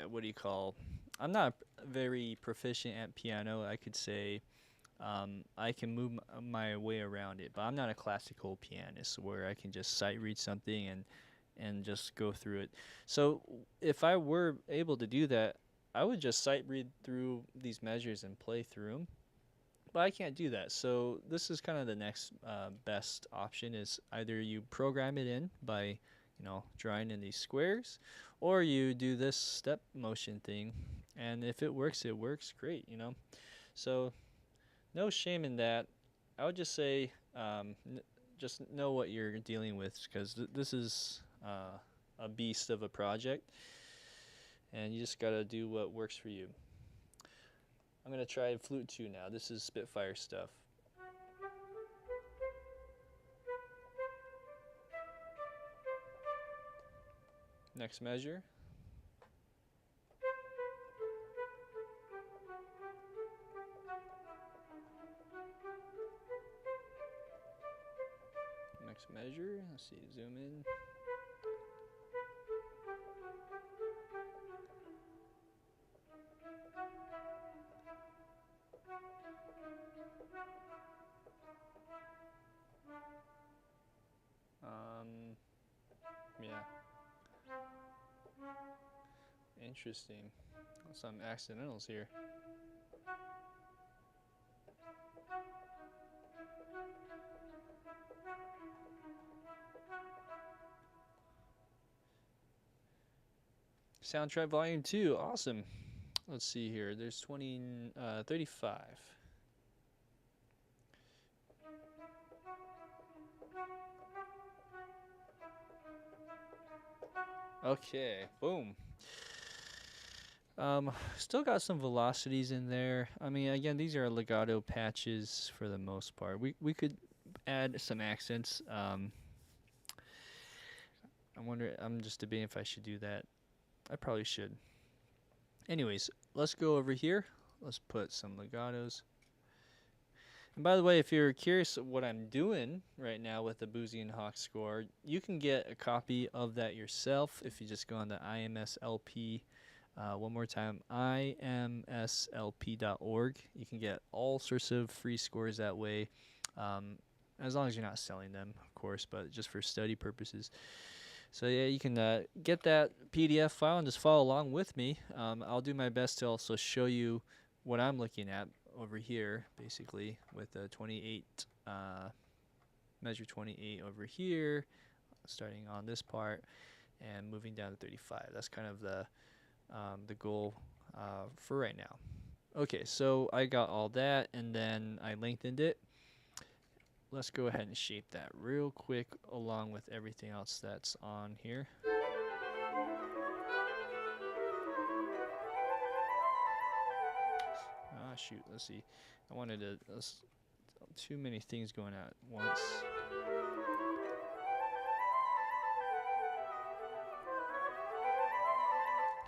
what do you call? I'm not very proficient at piano. I could say I can move my way around it, but I'm not a classical pianist where I can just sight read something and just go through it. So if I were able to do that, I would just sight read through these measures and play through them. But I can't do that. So this is kind of the next best option is either you program it in by, drawing in these squares, or you do this step motion thing. And if it works, great. So no shame in that. I would just say just know what you're dealing with because this is a beast of a project, and you just gotta do what works for you. I'm gonna try Flute 2 now. This is Spitfire stuff. Next measure. Next measure. Let's see, zoom in. Yeah. Interesting. Some accidentals here. Soundtrack Volume 2. Awesome. Let's see here. There's 35. Okay, boom. Still got some velocities in there. I mean, again, these are legato patches for the most part. We could add some accents. I'm just debating if I should do that. I probably should. Anyways, let's go over here. Let's put some legatos. And by the way, if you're curious what I'm doing right now with the Boozy and Hawk score, you can get a copy of that yourself if you just go on the IMSLP. One more time, imslp.org. You can get all sorts of free scores that way, as long as you're not selling them, of course, but just for study purposes. So yeah, you can get that PDF file and just follow along with me. I'll do my best to also show you what I'm looking at over here, basically, with the 28, measure 28 over here, starting on this part, and moving down to 35. That's kind of the goal for right now. Okay, so I got all that, and then I lengthened it. Let's go ahead and shape that real quick along with everything else that's on here. Ah, shoot, let's see. I wanted to, too many things going at once.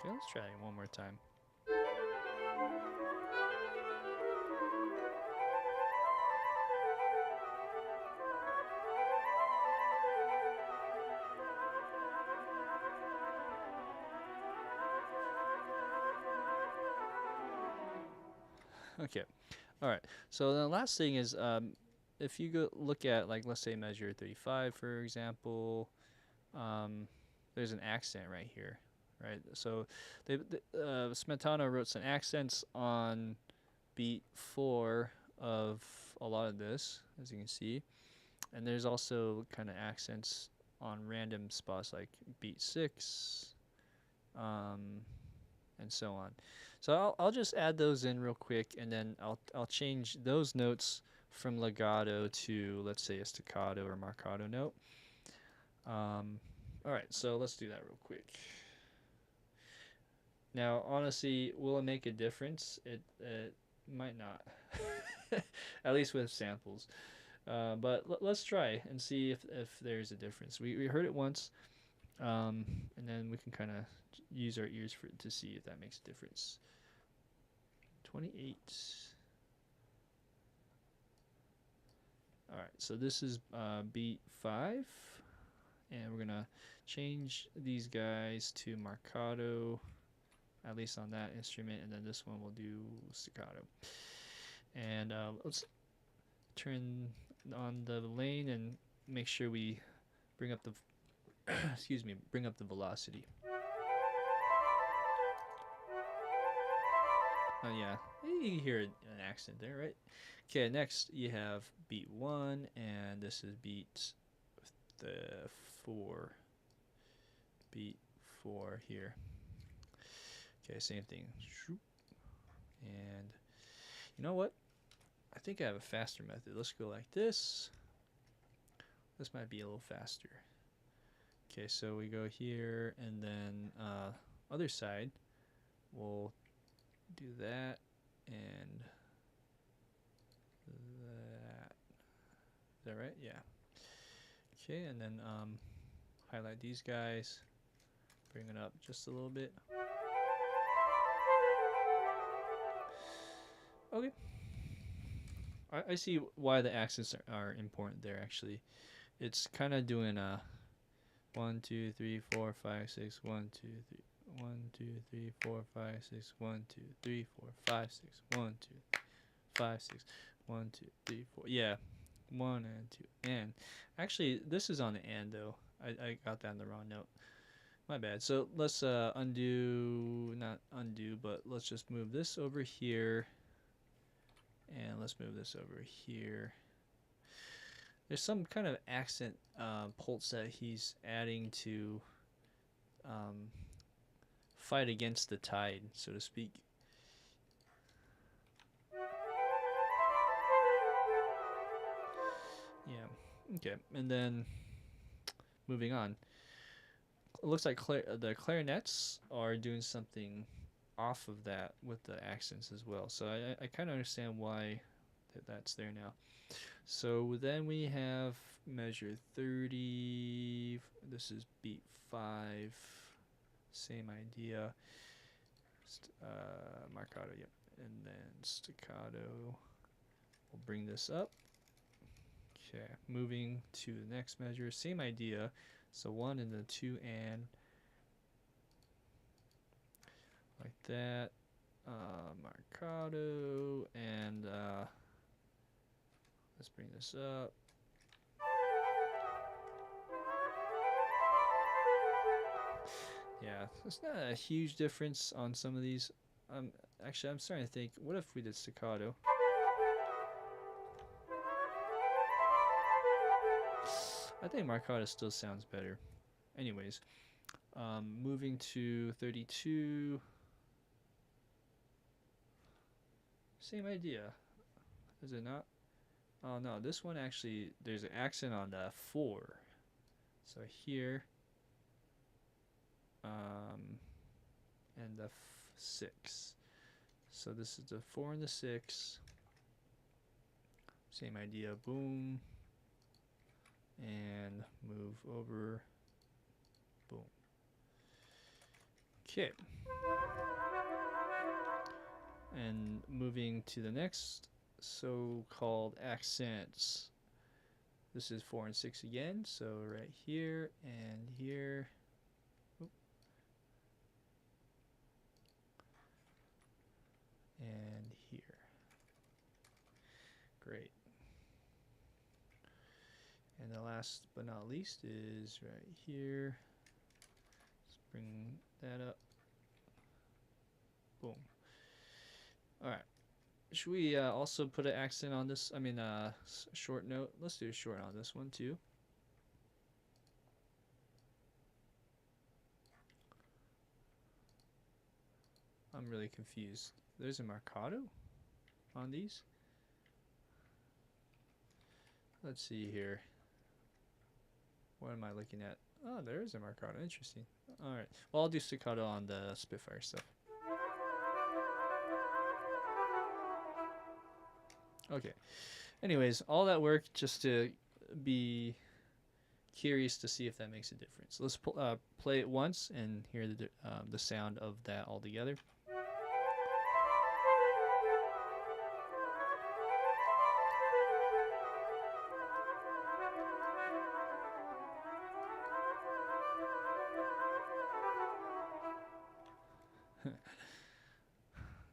Okay, let's try it one more time. Okay, all right. So the last thing is, if you go look at, like, let's say measure 35, for example, there's an accent right here, right? So Smetana wrote some accents on beat 4 of a lot of this, as you can see. And there's also kind of accents on random spots like beat 6, and so on. So I'll just add those in real quick, and then I'll change those notes from legato to, let's say, a staccato or marcato note. All right, so let's do that real quick. Now, honestly, will it make a difference? It might not, at least with samples. But let's try and see if there's a difference. We heard it once, and then we can kind of use our ears to see if that makes a difference. 28. All right, so this is beat 5, and we're gonna change these guys to marcato, at least on that instrument, and then this one will do staccato. And let's turn on the lane and make sure we bring up the excuse me, bring up the velocity. Oh yeah, you hear an accent there, right? Okay, next you have beat 1, and this is beat the 4. Beat 4 here. Okay, same thing. And you know what? I think I have a faster method. Let's go like this. This might be a little faster. Okay, so we go here, and then other side, we'll do that and that. Is that right? Yeah. Okay, and then highlight these guys, bring it up just a little bit. Okay. I see why the accents are important there, actually. It's kind of doing a 1, 2, 3, 4, 5, 6, 1, 2, 3, 1, 2, 3, 4, 5, 6, 1, 2, 3, 4, 5, 6, 1, 2, 5, 6, 1, 2, 3, 4. Yeah, 1 and 2 and. Actually, this is on the and though. I got that in the wrong note. My bad. So let's undo, not undo, but let's just move this over here, and let's move this over here. There's some kind of accent pulse that he's adding to fight against the tide, so to speak. Yeah. Okay. And then moving on. It looks like the clarinets are doing something off of that with the accents as well. So I kind of understand why that's there now. So then we have measure 30. This is beat 5. Same idea. Marcato, yep. And then staccato. We'll bring this up. Okay, moving to the next measure. Same idea. So 1 and the 2 and. Like that. Marcato. And let's bring this up. Yeah, it's not a huge difference on some of these. Actually, I'm starting to think, what if we did staccato? I think marcato still sounds better. Anyways, moving to 32. Same idea. Is it not? Oh no, this one actually, there's an accent on the 4. So here, and the 6. So this is the 4 and the 6. Same idea, boom. And move over, boom. Okay. And moving to the next so-called accents. This is 4 and 6 again, so right here and here. Oop. And here. Great. And the last but not least is right here. Let's bring that up. Boom. Alright. Should we also put an accent on this? I mean, short note. Let's do a short on this one too. I'm really confused. There's a marcato on these. Let's see here. What am I looking at? Oh, there is a marcato. Interesting. All right. Well, I'll do staccato on the Spitfire stuff. Okay. Anyways, all that work just to be curious to see if that makes a difference. Let's play it once and hear the sound of that all together.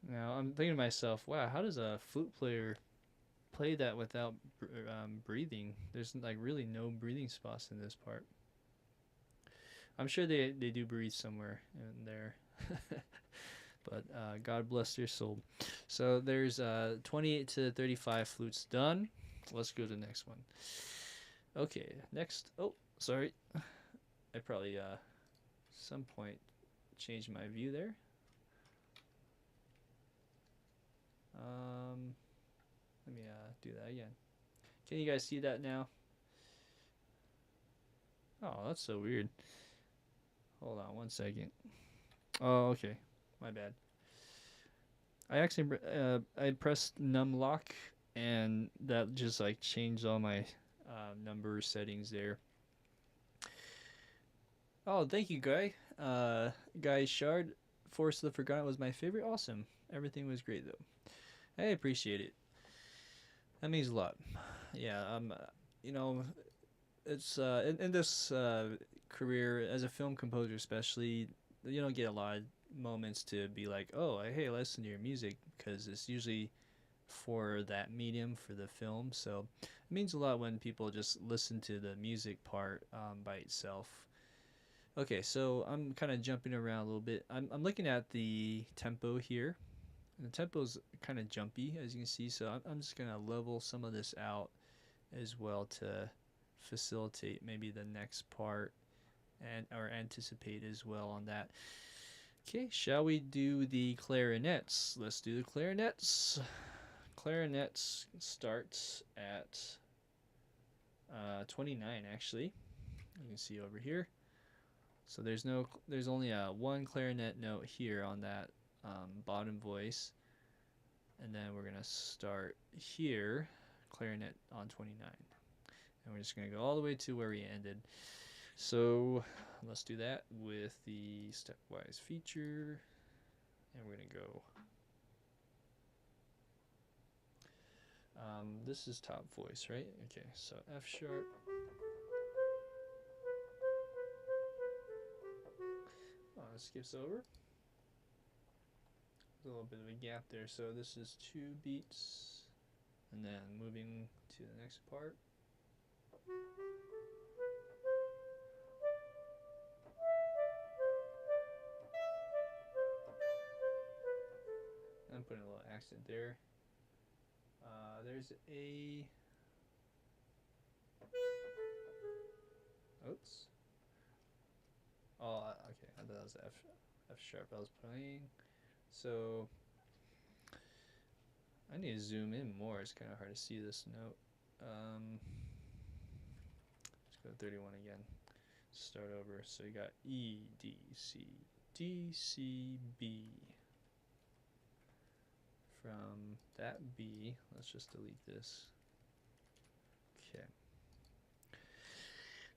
Now I'm thinking to myself, wow, how does a flute player play that without breathing? There's like really no breathing spots in this part. I'm sure they do breathe somewhere in there. But God bless their soul. So there's 28 to 35 flutes done. Let's go to the next one. Okay, next. Oh, sorry. I probably some point changed my view there. Let me do that again. Can you guys see that now? Oh, that's so weird. Hold on one second. Oh, okay. My bad. I actually I pressed num lock and that just like changed all my number settings there. Oh, thank you, Guy. Guy Shard, Force of the Forgotten was my favorite. Awesome. Everything was great though. I appreciate it. That means a lot. Yeah. You know, it's in this career as a film composer, especially, you don't get a lot of moments to be like, oh, hey, listen to your music, because it's usually for that medium, for the film. So it means a lot when people just listen to the music part by itself. Okay, so I'm kind of jumping around a little bit. I'm looking at the tempo here. And the tempo is kind of jumpy, as you can see, so I'm just going to level some of this out as well to facilitate maybe the next part and or anticipate as well on that. Okay, shall we do the clarinets? Let's do the clarinets. Clarinets starts at 29 actually. You can see over here. So there's only one clarinet note here on that bottom voice, and then we're gonna start here, clarinet on 29, and we're just gonna go all the way to where we ended. So let's do that with the stepwise feature, and we're gonna go. This is top voice, right? Okay, so F sharp. Oh, it skips over. There's a little bit of a gap there, so this is 2 beats, and then moving to the next part. I'm putting a little accent there. There's a. Oops. Oh, okay. I thought that was F sharp I was playing. So I need to zoom in more. It's kind of hard to see this note. Let's go to 31 again. Start over. So you got E, D, C, D, C, B. From that B, let's just delete this. Okay.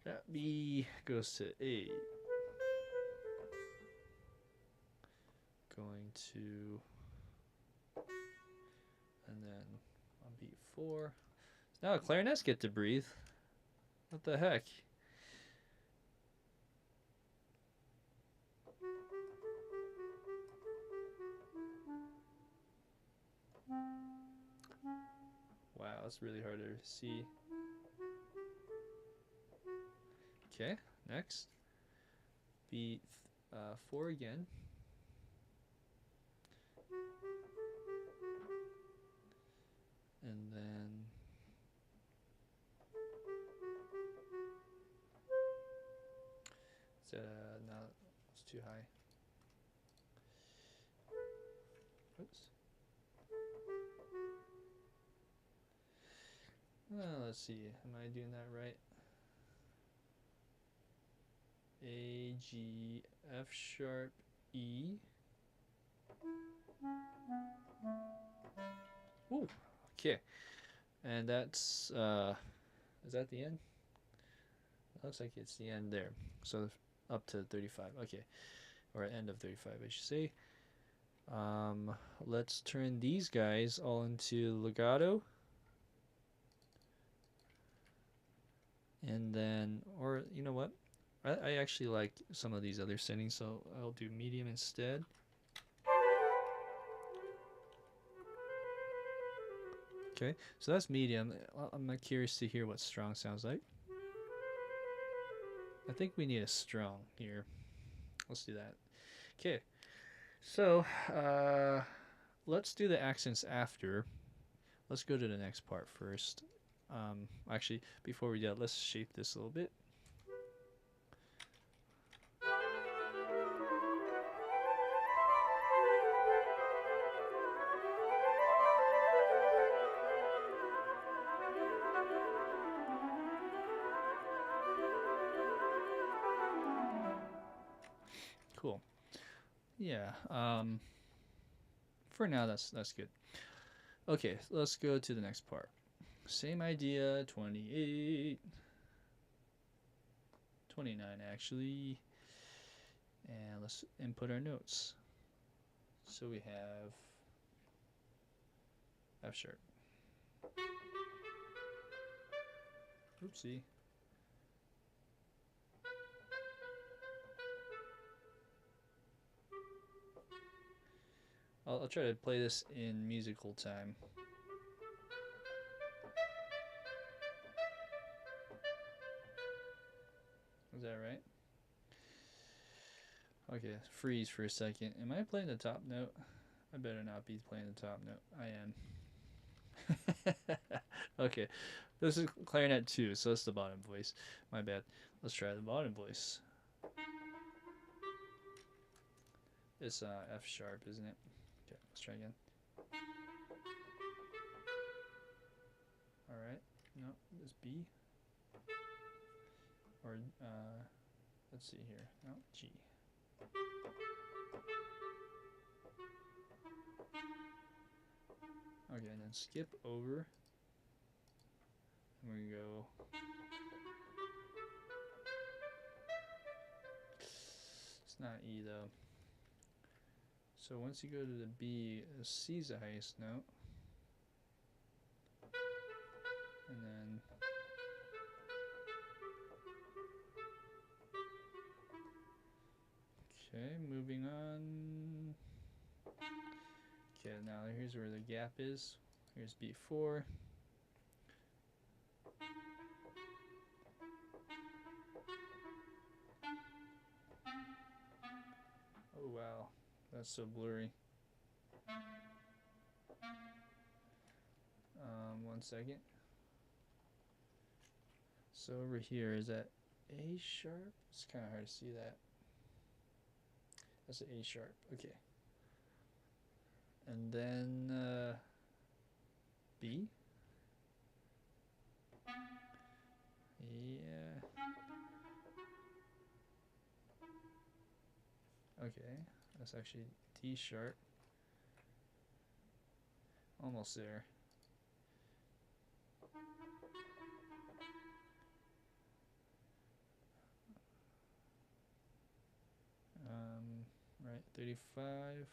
That B goes to A. Going to, and then on beat 4. Now clarinets get to breathe. What the heck? Wow, that's really hard to see. Okay, next. Beat 4 again. No, it's too high. Oops. Well, let's see. Am I doing that right? A, G, F sharp, E. Ooh, okay. And that's, is that the end? It looks like it's the end there. So up to 35, okay. Or end of 35, I should say. Let's turn these guys all into legato. And then, or you know what? I actually like some of these other settings, so I'll do medium instead. Okay, so that's medium. I'm curious to hear what strong sounds like. I think we need a strong here. Let's do that. Okay, so let's do the accents after. Let's go to the next part first. Actually, before we do that, let's shape this a little bit. Cool. Yeah. For now, that's good. Okay, let's go to the next part. Same idea. 28, 29 actually, and let's input our notes. So we have F sharp. Oopsie. I'll try to play this in musical time. Is that right? Okay, freeze for a second. Am I playing the top note? I better not be playing the top note. I am. Okay, this is clarinet 2, so that's the bottom voice. My bad. Let's try the bottom voice. It's F sharp, isn't it? Okay, let's try again. Alright, no, it's B. Or, let's see here. No, G. Okay, and then skip over. And we go. It's not E though. So once you go to the B, C is the highest note. And then okay, moving on. Okay, now here's where the gap is. Here's B4. Oh wow, that's so blurry. 1 second. So over here, is that A sharp? It's kind of hard to see that. That's an A sharp, okay. And then B. Yeah. Okay, that's actually D sharp. Almost there. Right, 35.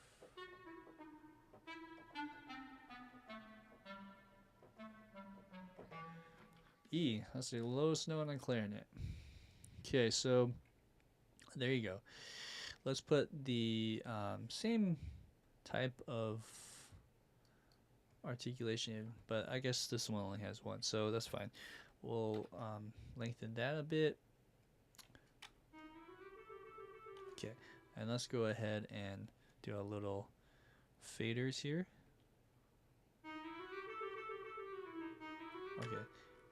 E, that's the lowest note on clarinet. Okay, so there you go. Let's put the same type of articulation in, but I guess this one only has one, so that's fine. We'll lengthen that a bit. Okay, and let's go ahead and do a little faders here. Okay,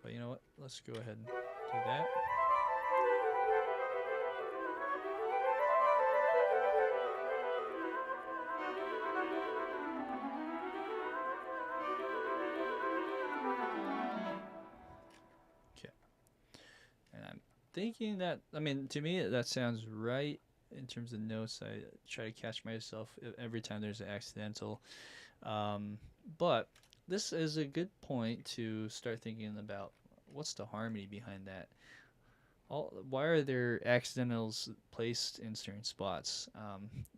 but you know what? Let's go ahead and do that. thinking that, I mean, to me, that sounds right in terms of notes. I try to catch myself every time there's an accidental. Um, but this is a good point to start thinking about what's the harmony behind that. Why are there accidentals placed in certain spots?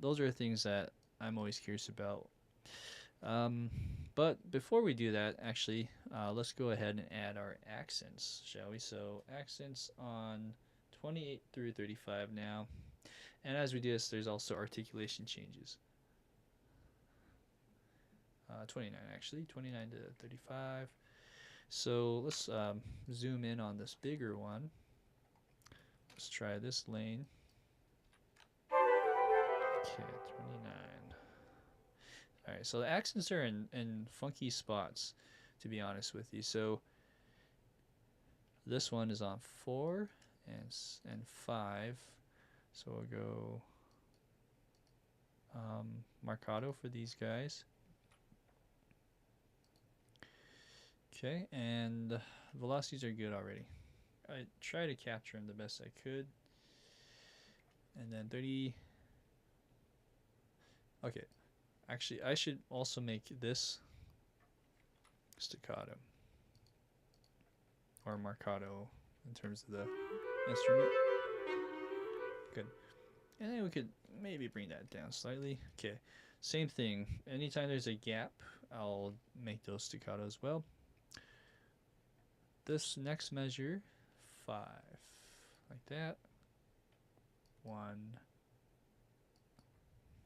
Those are things that I'm always curious about. Um, but before we do that, actually, let's go ahead and add our accents, shall we? So accents on 28 through 35 now. And as we do this, there's also articulation changes. 29 actually, 29 to 35. So let's zoom in on this bigger one. Let's try this lane. Okay, 29. Alright, so the accents are in funky spots, to be honest with you. So this one is on 4 and 5. So we'll go marcato for these guys. Okay, and velocities are good already. I try to capture them the best I could. And then 30. Okay, actually, I should also make this staccato or marcato in terms of the instrument. Good. And then we could maybe bring that down slightly. Okay, same thing. Anytime there's a gap, I'll make those staccato as well. This next measure, 5, like that. 1,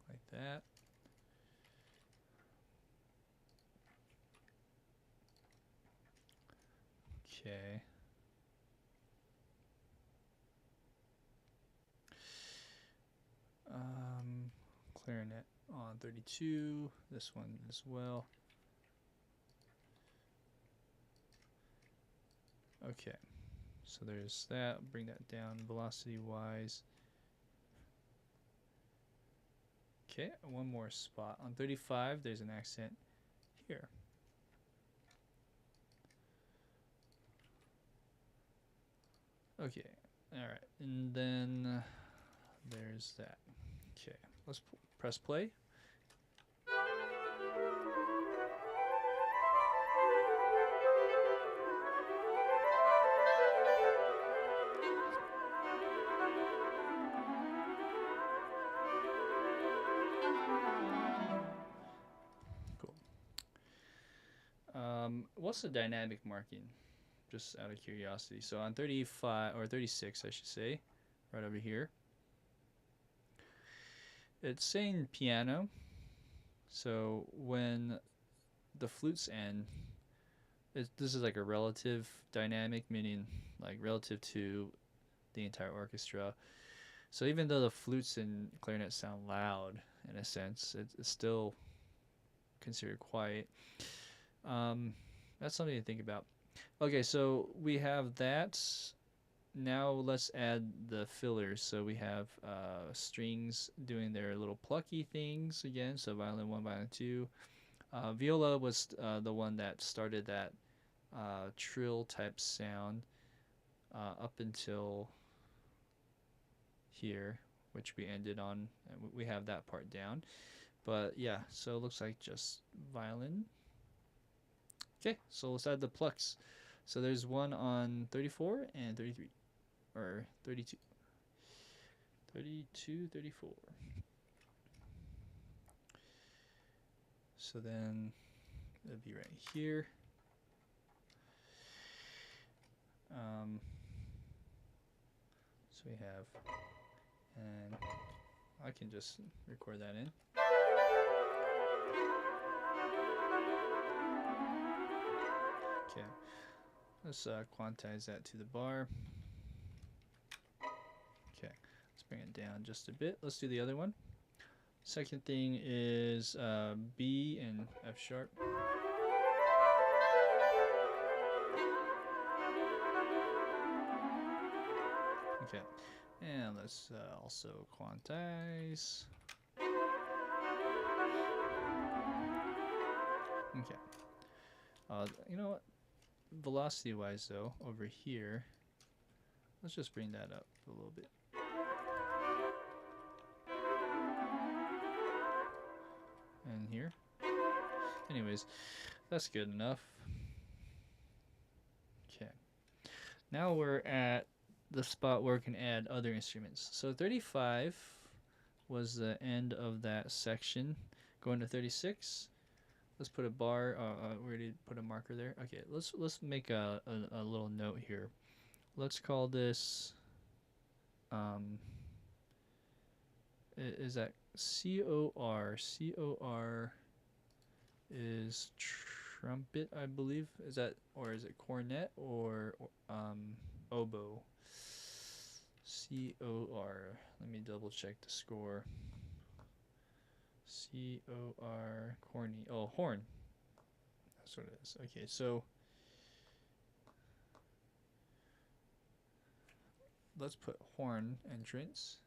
like that. Okay. Clarinet on 32. This one as well. Okay. So there's that. Bring that down velocity wise. Okay, one more spot. On 35, there's an accent here. Okay, alright. And then there's that. Okay, let's press play. Cool. What's the dynamic marking? Just out of curiosity. So on 35 or 36, I should say, right over here, it's saying piano. So when the flutes end, this is like a relative dynamic, meaning like relative to the entire orchestra. So even though the flutes and clarinets sound loud in a sense, it's still considered quiet. That's something to think about. Okay, so we have that. Now let's add the fillers. So we have strings doing their little plucky things again. So violin 1, violin 2. Viola was the one that started that trill type sound up until here, which we ended on. We have that part down. But yeah, so it looks like just violin. Okay, so let's add the plucks. So there's one on 34 and 33, or 32. 32, 34. So then it'll be right here. So we have, and I can just record that in. Okay, let's quantize that to the bar. Okay, let's bring it down just a bit. Let's do the other one. Second thing is B and F sharp. Okay, and let's also quantize. Okay. You know what? Velocity wise though, over here, Let's just bring that up a little bit. And here. Anyways, that's good enough. Okay. Now we're at the spot where we can add other instruments. So 35 was the end of that section. Going to 36. Let's put a bar. We already put a marker there. Okay, let's make a little note here. Let's call this. Is that COR? COR is trumpet, I believe. Is that, or is it cornet or oboe? COR. Let me double check the score. COR, corny. Oh, horn. That's what it is. Okay, so let's put horn entrance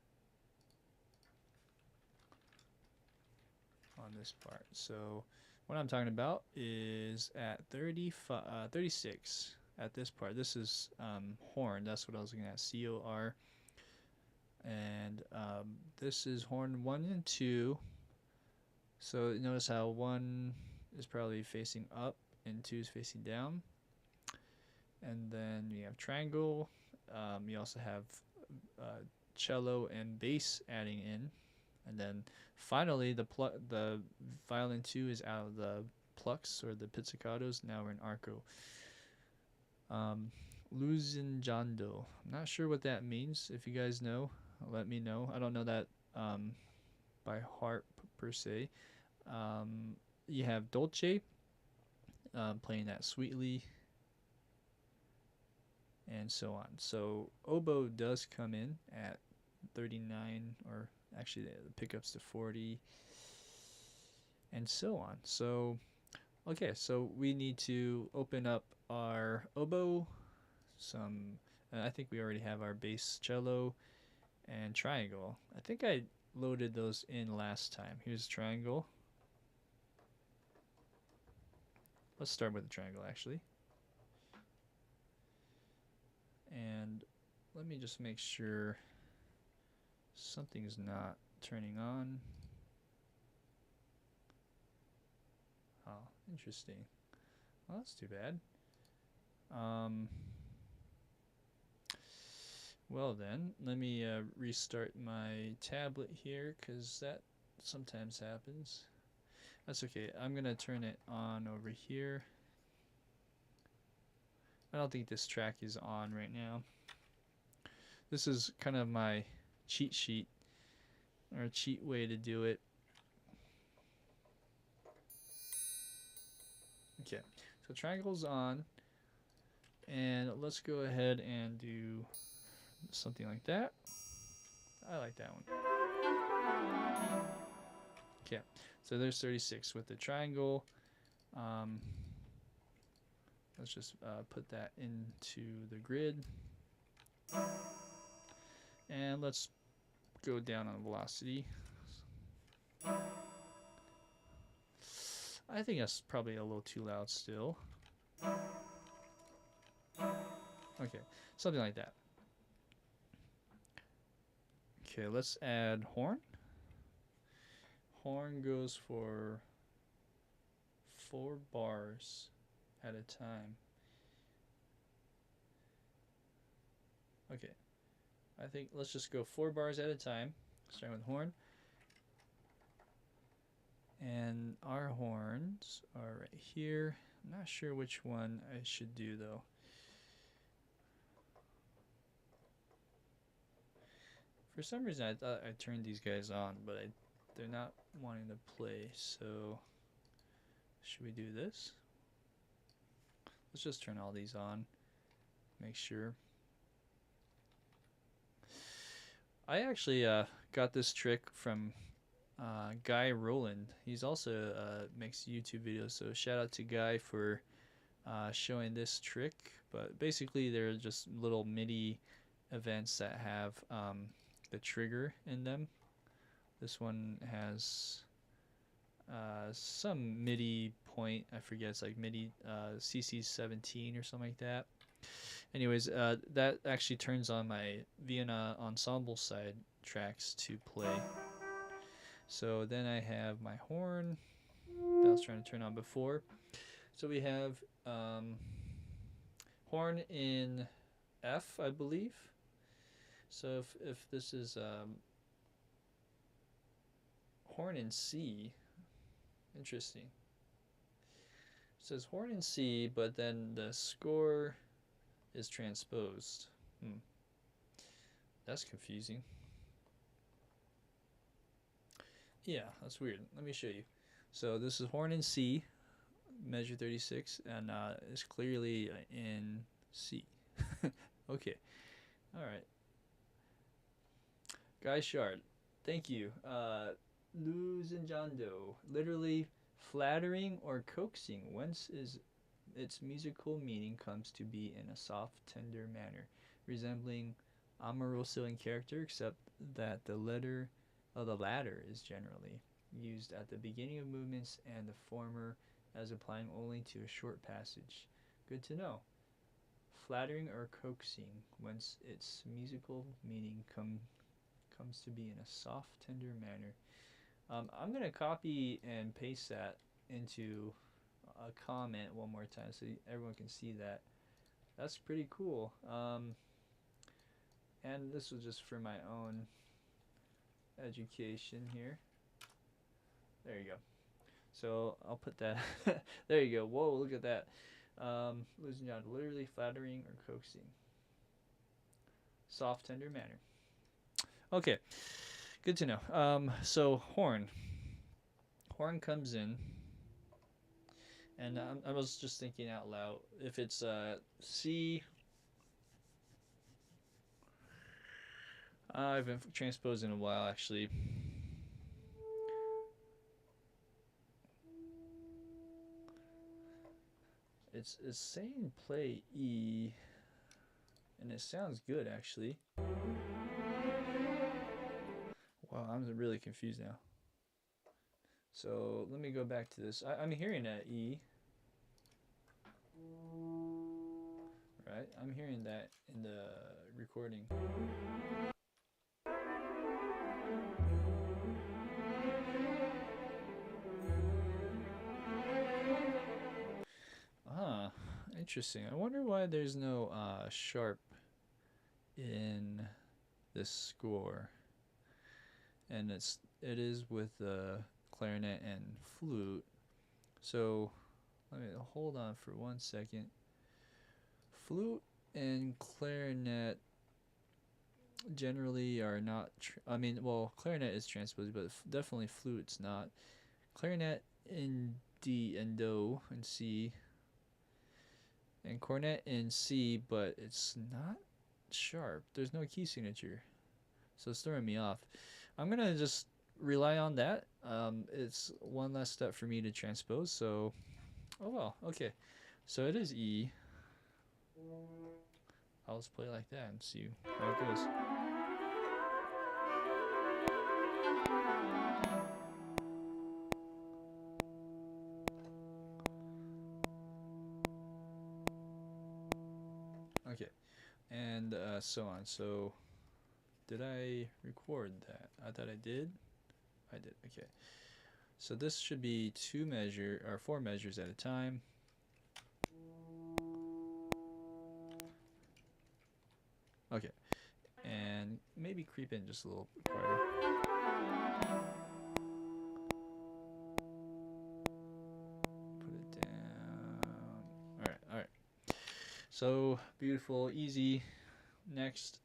on this part. So what I'm talking about is at 36 at this part. This is horn. That's what I was looking at. COR. And this is horn 1 and 2. So notice how 1 is probably facing up and 2 is facing down. And then you have triangle. You also have cello and bass adding in. And then finally the violin 2 is out of the plucks or the pizzicatos. Now we're in arco. Luzinjando. I'm not sure what that means. If you guys know, let me know. I don't know that by heart per se. You have Dolce playing that sweetly, and so on. So oboe does come in at 39, or actually the pickups to 40, and so on. So okay, so we need to open up our oboe. I think we already have our bass, cello, and triangle. I think I loaded those in last time. Here's triangle. Let's start with the triangle actually. And let me just make sure something's not turning on. Oh, interesting. Well, that's too bad. Well then, let me restart my tablet here, because that sometimes happens. That's okay. I'm gonna turn it on over here. I don't think this track is on right now. This is kind of my cheat sheet, or cheat way to do it. Okay, so triangle's on, and let's go ahead and do something like that. I like that one. Okay, so there's 36 with the triangle. Let's just put that into the grid. And let's go down on velocity. I think that's probably a little too loud still. Okay, something like that. Okay, let's add horn. Horn goes for 4 bars at a time. Okay, I think let's just go 4 bars at a time, starting with horn. And our horns are right here. I'm not sure which one I should do though. For some reason I thought I turned these guys on, but they're not wanting to play, so should we do this? Let's just turn all these on, make sure. I actually got this trick from Guy Roland. He's also makes YouTube videos, so shout out to Guy for showing this trick. But basically they're just little MIDI events that have the trigger in them. This one has some MIDI point, I forget, it's like MIDI CC17 or something like that. Anyways, that actually turns on my Vienna ensemble side tracks to play. So then I have my horn that I was trying to turn on before. So we have horn in F, I believe. So if this is horn in C, interesting. It says horn in C, but then the score is transposed. That's confusing. Yeah, that's weird. Let me show you. So this is horn in C, measure 36, and it's clearly in C. Okay, all right. Guy Shard, thank you. Luzinjando, literally flattering or coaxing, whence is its musical meaning comes to be in a soft, tender manner, resembling amoroso in character, except that the latter is generally used at the beginning of movements and the former as applying only to a short passage. Good to know. Flattering or coaxing, whence its musical meaning comes to be in a soft, tender manner. I'm going to copy and paste that into a comment one more time so everyone can see that. That's pretty cool. And this was just for my own education here. There you go. So I'll put that. There you go. Whoa, look at that. Losing down, literally flattering or coaxing. Soft, tender manner. Okay, good to know. So horn. Horn comes in, and I was just thinking out loud. If it's C, I haven't transposed in a while actually. It's saying play E, and it sounds good actually. Wow, I'm really confused now. So let me go back to this. I'm hearing that E. Right? I'm hearing that in the recording. Ah, interesting. I wonder why there's no sharp in this score. And it is with the clarinet and flute. So let me hold on for 1 second. Flute and clarinet generally are not. I mean, well, clarinet is transposed, but definitely flute's not. Clarinet in D and Do and C, and cornet in C, but it's not sharp. There's no key signature, so it's throwing me off. I'm gonna just rely on that. It's one less step for me to transpose. So, oh well, okay. So it is E. I'll just play like that and see how it goes. Okay, and so on. So, did I record that? I thought I did. I did. Okay. So this should be 4 measures at a time. Okay, and maybe creep in just a little quieter. Put it down. All right. So beautiful, easy. Next,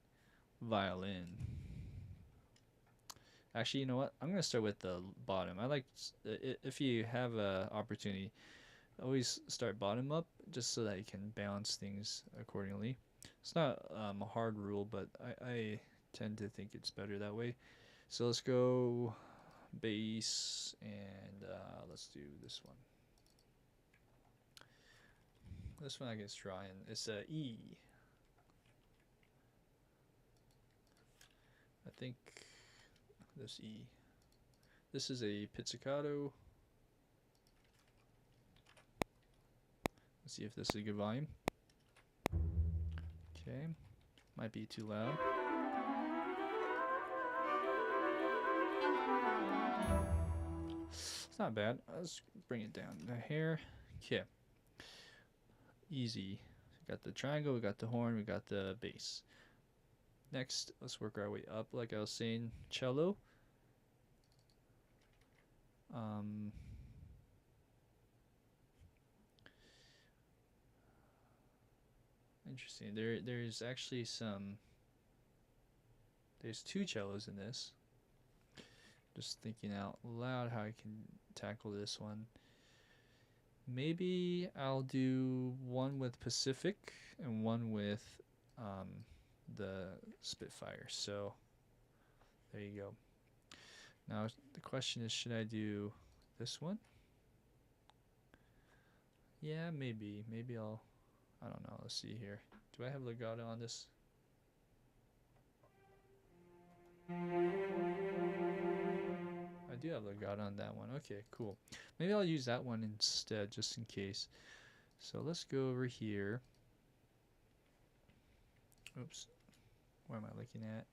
violin. Actually, you know what? I'm gonna start with the bottom. I like if you have a opportunity, always start bottom up, just so that you can balance things accordingly. It's not a hard rule, but I tend to think it's better that way. So let's go bass, and let's do this one. This one I guess trying. It's a E. I think this E. This is a pizzicato. Let's see if this is a good volume. Okay, might be too loud. It's not bad. Let's bring it down here. Okay, easy. We got the triangle, we got the horn, we got the bass. Next, let's work our way up. Like I was saying, cello. Interesting. There's actually there's two cellos in this. Just thinking out loud how I can tackle this one. Maybe I'll do one with Pacific and one with the Spitfire. So there you go. Now the question is, should I do this one? Yeah, maybe. Maybe I don't know. Let's see here. Do I have legato on this? I do have legato on that one. Okay, cool. Maybe I'll use that one instead, just in case. So let's go over here. Oops. Where am I looking at?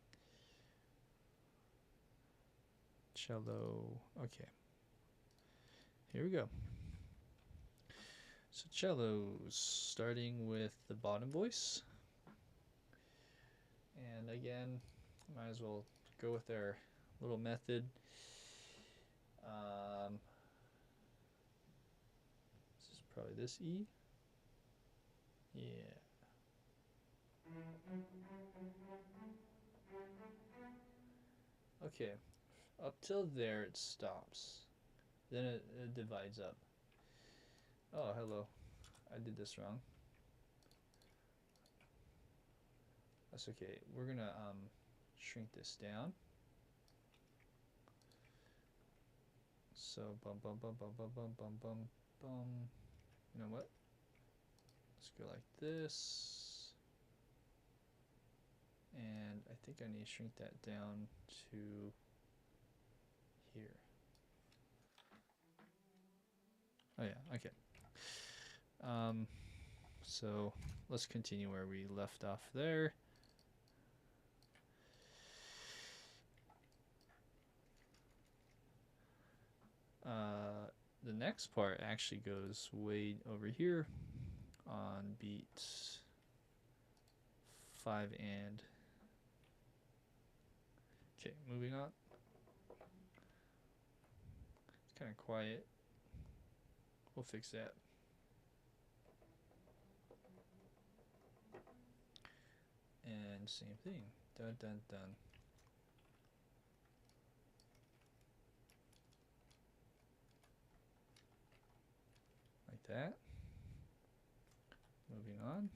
Cello. Okay. Here we go. So cellos, starting with the bottom voice. And again, might as well go with our little method. This is probably this E. Yeah. Okay, up till there it stops. Then it divides up. Oh, hello. I did this wrong. That's okay. We're gonna shrink this down. So bum bum bum bum bum bum bum bum bum. You know what? Let's go like this. And I think I need to shrink that down to here. Oh yeah, okay. So let's continue where we left off there. The next part actually goes way over here on beat 5 and. Okay, moving on. It's kind of quiet. We'll fix that. And same thing. Dun dun dun. Like that. Moving on.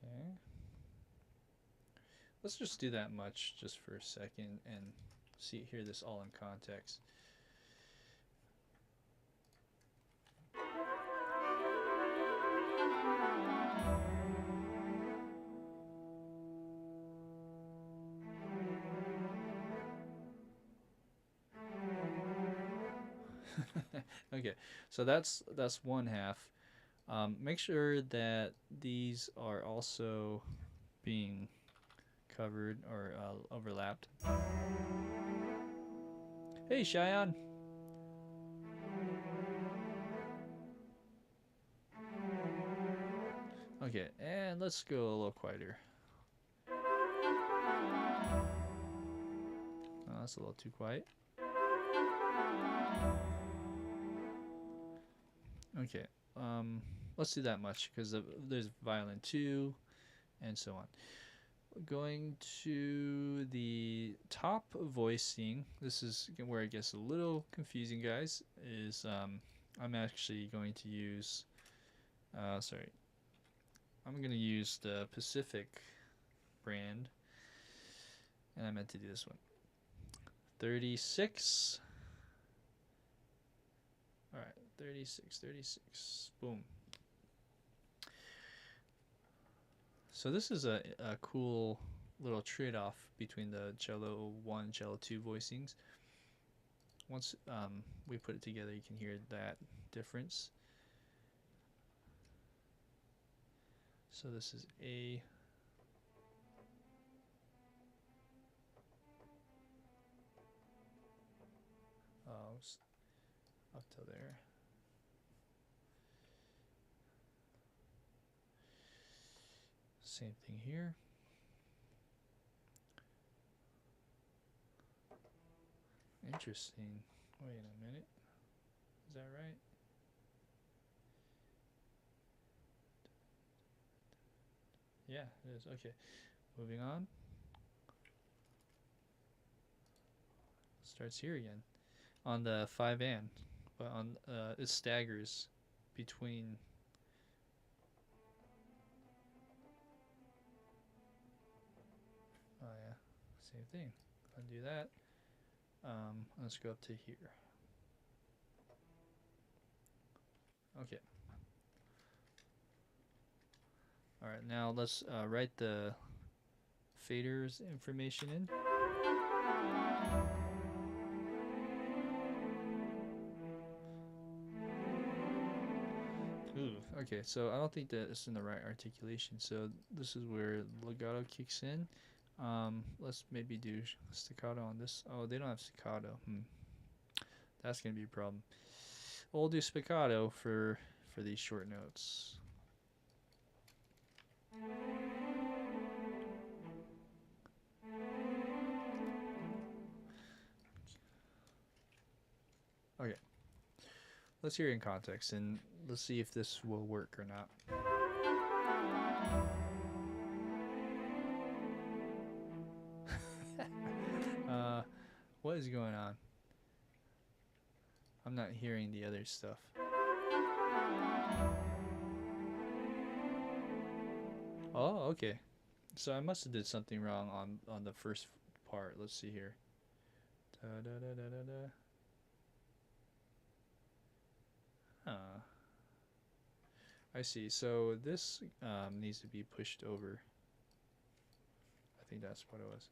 Okay. Let's just do that much just for a second and hear this all in context. Okay, so that's one half. Make sure that these are also being covered or overlapped. Hey, Cheyenne. Okay, and let's go a little quieter. Oh, that's a little too quiet. Okay, let's do that much because there's violin 2 and so on. Going to the top voicing, this is where it gets a little confusing, guys, is I'm actually going to use, I'm going to use the Pacific brand, and I meant to do this one. 36. All right, 36, boom. So this is a cool little trade-off between the cello 1, cello 2 voicings. once we put it together, you can hear that difference. So this is A. Up to there. Same thing here. Interesting. Wait a minute. Is that right? Yeah, it is. Okay. Moving on. Starts here again. On the 5 and. But on it staggers between. Oh yeah. Same thing. Undo that. Let's go up to here. Okay. Alright, now let's write the faders information in. Ooh, okay, so I don't think that it's in the right articulation, so this is where legato kicks in. Let's maybe do staccato on this. Oh, they don't have staccato. That's gonna be a problem. We'll do spiccato for these short notes. Okay. Let's hear it in context and let's see if this will work or not. What is going on? I'm not hearing the other stuff. Oh, okay. So I must have did something wrong on the first part. Let's see here. Da, da, da, da, da, da. Huh. I see. So this needs to be pushed over. I think that's what it was.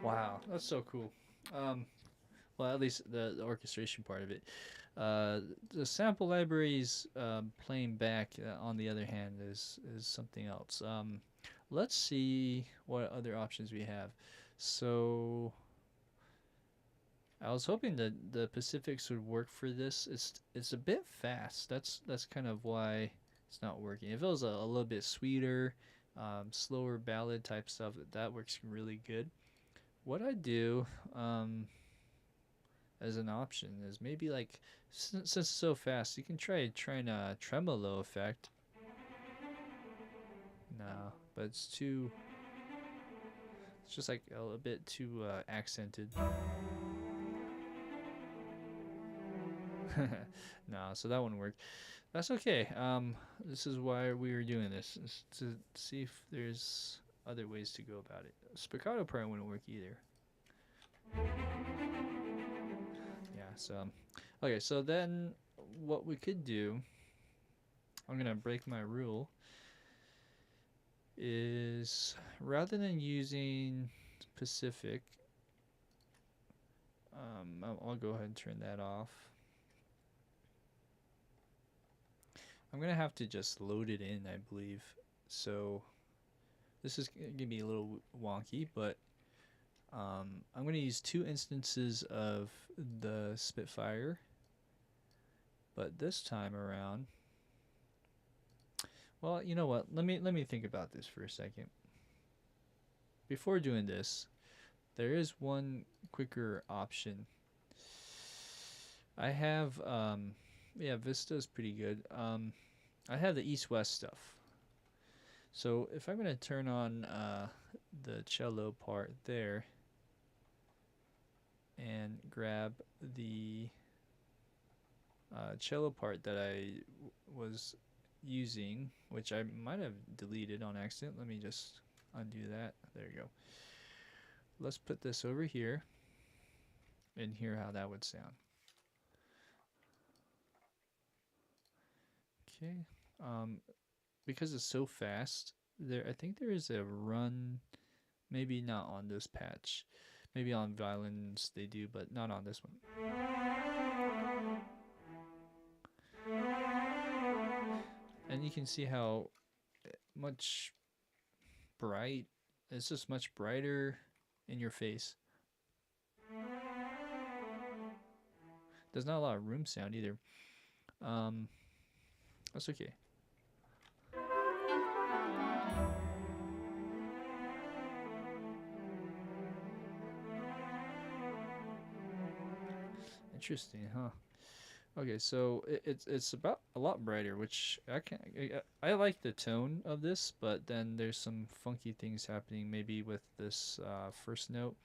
Wow, that's so cool. Well, at least the orchestration part of it. The sample libraries playing back, on the other hand, is something else. Let's see what other options we have. So I was hoping that the Pacifics would work for this. It's a bit fast. That's kind of why it's not working. If it was a little bit sweeter, slower ballad type stuff, that works really good. What I do as an option is maybe like since it's so fast, you can trying a tremolo effect. No, but it's too. It's just like a little bit too accented. No, so that wouldn't work. That's okay. This is why we were doing this, is to see if there's other ways to go about it. Spiccato probably wouldn't work either. Yeah, so okay, so then what we could do, I'm gonna break my rule, is rather than using Pacific, I'll go ahead and turn that off. I'm gonna have to just load it in, I believe. So this is gonna be a little wonky, but I'm gonna use 2 instances of the Spitfire, but this time around, well, you know what? Let me think about this for a second. Before doing this, there is one quicker option. I have yeah, Vista is pretty good. I have the east-west stuff. So if I'm gonna turn on the cello part there and grab the cello part that I was using, which I might have deleted on accident. Let me just undo that. There you go. Let's put this over here and hear how that would sound. Okay. because it's so fast, I think there is a run, maybe not on this patch. Maybe on violins they do, but not on this one. And you can see how much bright, it's just much brighter in your face. There's not a lot of room sound either. That's okay. Interesting, huh? Okay, so it's about a lot brighter, which I like the tone of this, but then there's some funky things happening. Maybe with this first note,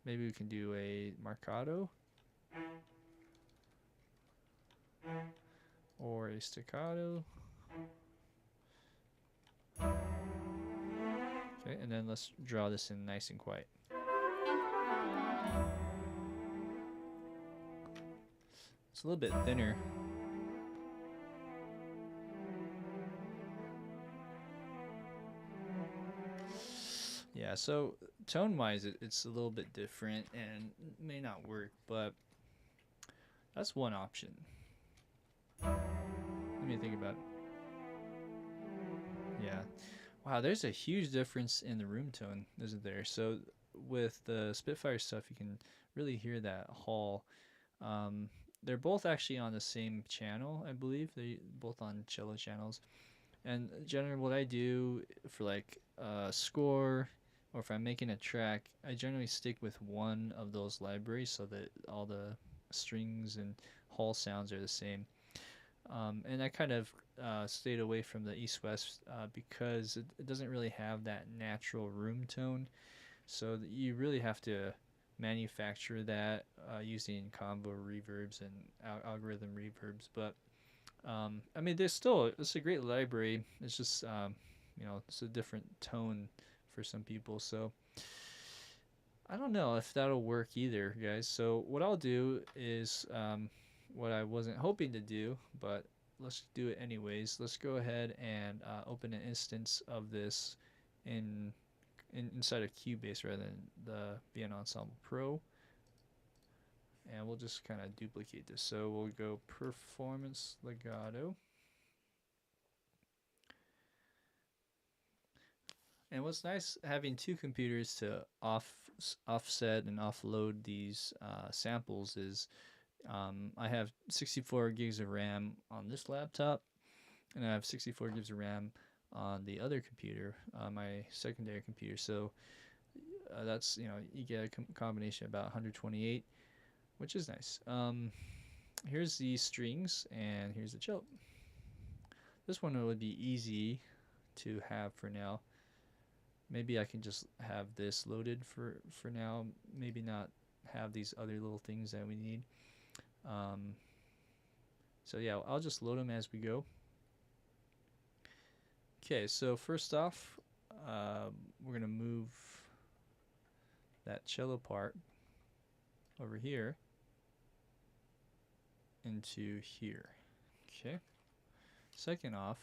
maybe we can do a marcato or a staccato. Okay, and then let's draw this in nice and quiet. It's a little bit thinner. Yeah, so tone-wise, it's a little bit different and may not work, but that's one option. Let me think about it. Yeah. Wow, there's a huge difference in the room tone, isn't there? So with the Spitfire stuff, you can really hear that hall. They're both actually on the same channel, I believe. They both on cello channels. And generally, what I do for like a score, or if I'm making a track, I generally stick with one of those libraries so that all the strings and hall sounds are the same. And I kind of stayed away from the East-West because it doesn't really have that natural room tone. So you really have to manufacture that using combo reverbs and algorithm reverbs. But I mean, it's a great library. It's just it's a different tone for some people. So I don't know if that'll work either, guys. So what I'll do is what I wasn't hoping to do, but let's do it anyways. Let's go ahead and open an instance of this inside of Cubase rather than the Vienna Ensemble Pro. And we'll just kind of duplicate this. So we'll go Performance Legato. And what's nice having two computers to offset and offload these samples is I have 64 gigs of RAM on this laptop, and I have 64 gigs of RAM on the other computer, my secondary computer. So that's, you get a combination of about 128, which is nice. Here's the strings, and here's the cello. This one would be easy to have for now. Maybe I can just have this loaded for now. Maybe not have these other little things that we need. So yeah, I'll just load them as we go. Okay, so first off, we're gonna move that cello part over here into here. Okay. Second off,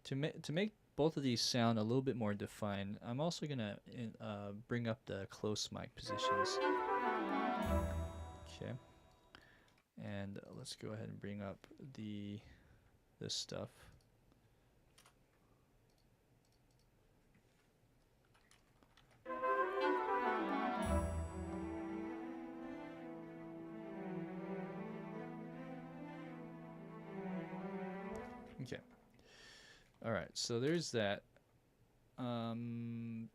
to make both of these sound a little bit more defined, I'm also gonna bring up the close mic positions. Okay. And let's go ahead and bring up this stuff. Okay. All right, so there's that.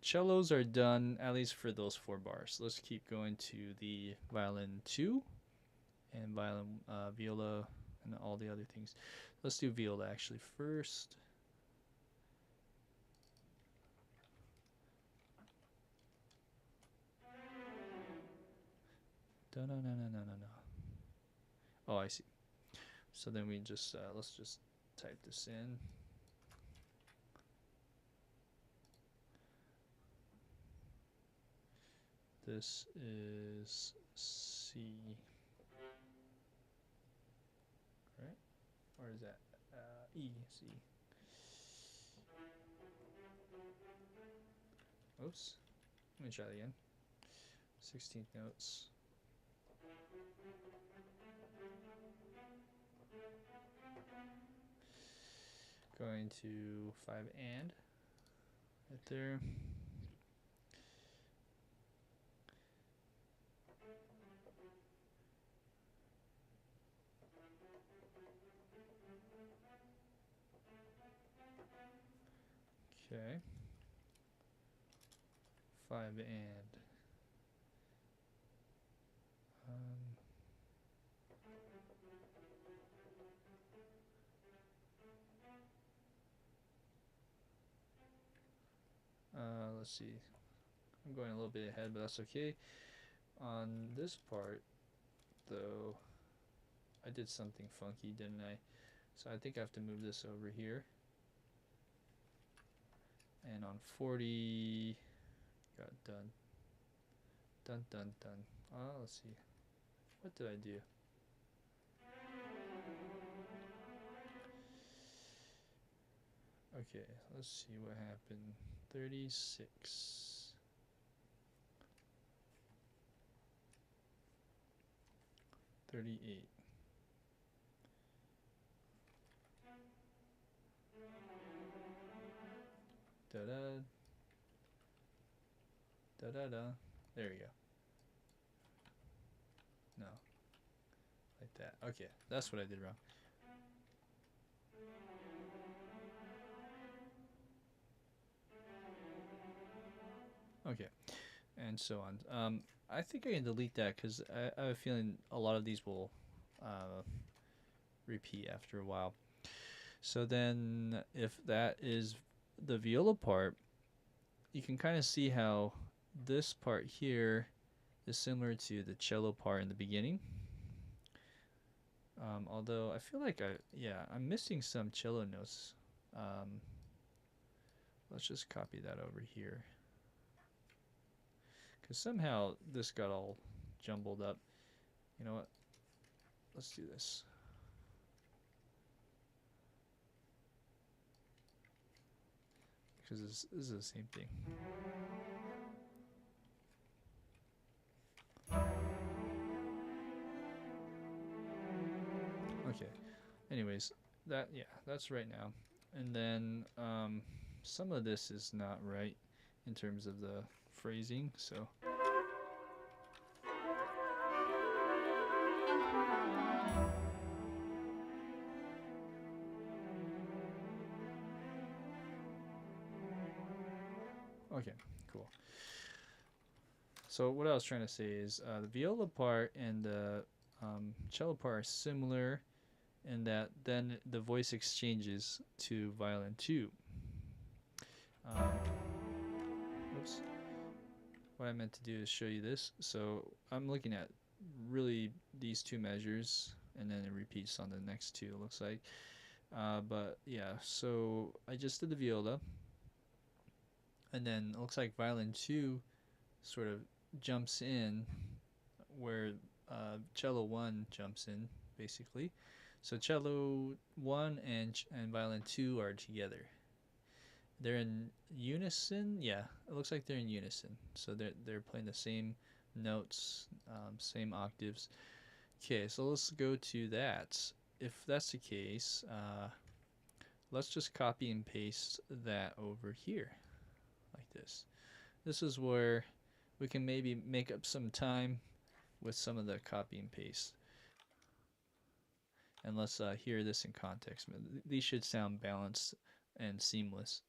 Cellos are done, at least for those 4 bars. Let's keep going to the Violin 2 and Viola and all the other things. Let's do Viola actually first. No. Oh, I see. So then we just let's just type this in. This is C, right? Or is that E, C. Oops. Let me try that again. 16th notes. Going to 5 and right there. Okay. 5 and. Let's see. I'm going a little bit ahead, but that's okay. On this part, though, I did something funky, didn't I? So I think I have to move this over here. And on 40, got done. Dun dun dun. Let's see. What did I do? Okay, let's see what happened. 36. 38. Da da. Da da da. There we go. No. Like that. Okay, that's what I did wrong. Okay, and so on. I think I can delete that because I have a feeling a lot of these will repeat after a while. So then, if that is the viola part, you can kind of see how this part here is similar to the cello part in the beginning. Although I feel like I'm missing some cello notes. Let's just copy that over here. Because somehow this got all jumbled up. You know what? Let's do this. Because this is the same thing. Okay. Anyways, that's right now. And then some of this is not right in terms of the phrasing, so okay, cool. So what I was trying to say is the viola part and the cello part are similar in that then the voice exchanges to violin 2. Oops. What I meant to do is show you this. So I'm looking at really these two measures, and then it repeats on the next two, it looks like. But yeah, so I just did the viola, and then it looks like violin 2 sort of jumps in where cello 1 jumps in, basically. So cello 1 and violin 2 are together. They're in unison. Yeah, it looks like they're in unison. So they're playing the same notes, same octaves. Okay, so let's go to that. If that's the case, let's just copy and paste that over here, like this. This is where we can maybe make up some time with some of the copy and paste. And let's hear this in context. These should sound balanced and seamless.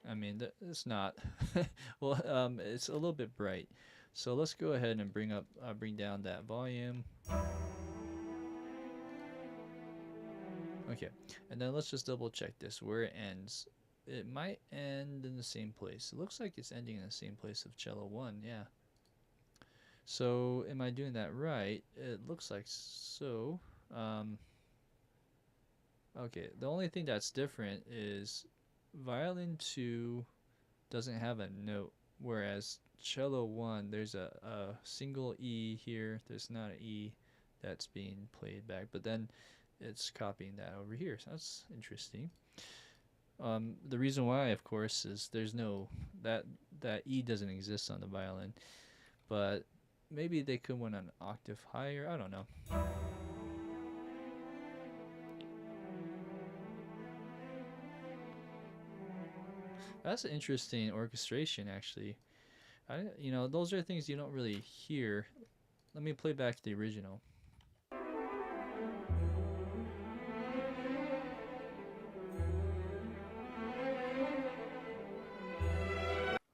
I mean, it's not. Well, it's a little bit bright. So let's go ahead and bring down that volume. Okay, and then let's just double check this where it ends. It might end in the same place. It looks like it's ending in the same place of cello 1, yeah. So am I doing that right? It looks like so. Okay, the only thing that's different is violin 2 doesn't have a note, whereas cello 1, there's a single E here. There's not an E that's being played back, but then it's copying that over here. So that's interesting. The reason why, of course, is there's no that E doesn't exist on the violin, but maybe they could went an octave higher. I don't know. That's an interesting orchestration, actually. You know, those are things you don't really hear. Let me play back the original.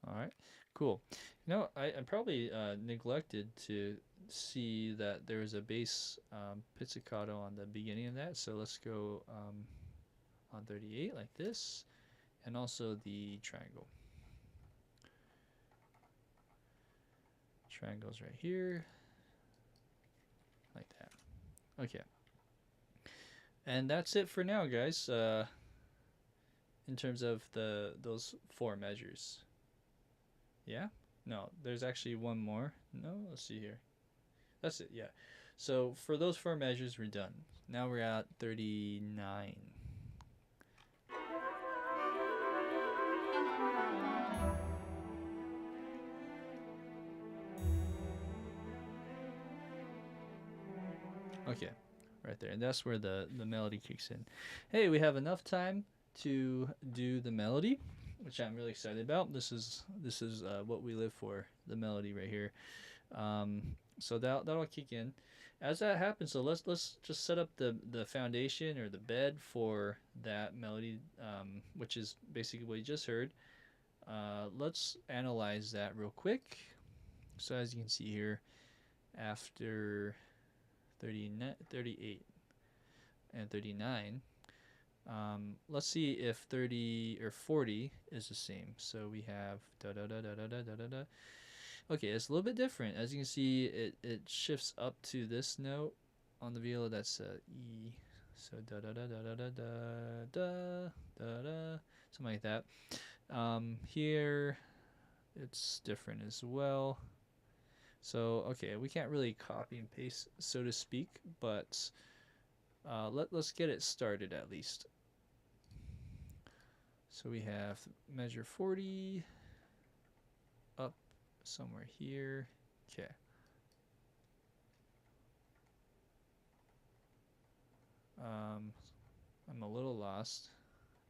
All right, cool. You know, I probably neglected to see that there was a bass pizzicato on the beginning of that. So let's go on 38 like this, and also the triangle. Triangles right here, like that. Okay. And that's it for now, guys. In terms of those 4 measures. Yeah? No, there's actually one more. No, let's see here. That's it, yeah. So for those 4 measures, we're done. Now we're at 39. Okay, right there. And that's where the melody kicks in. Hey, we have enough time to do the melody, which I'm really excited about. This is what we live for, the melody right here. So that'll kick in. As that happens, so let's just set up the foundation or the bed for that melody, which is basically what you just heard. Let's analyze that real quick. So as you can see here, after 38 and 39, let's see if 30 or 40 is the same. So we have da da da da da da da da. Okay, it's a little bit different. As you can see, it shifts up to this note on the viola. That's E. So da da da da da da da da da, something like that. Here, it's different as well. So okay, we can't really copy and paste, so to speak, but let's get it started at least. So we have measure 40 up somewhere here. Okay. I'm a little lost.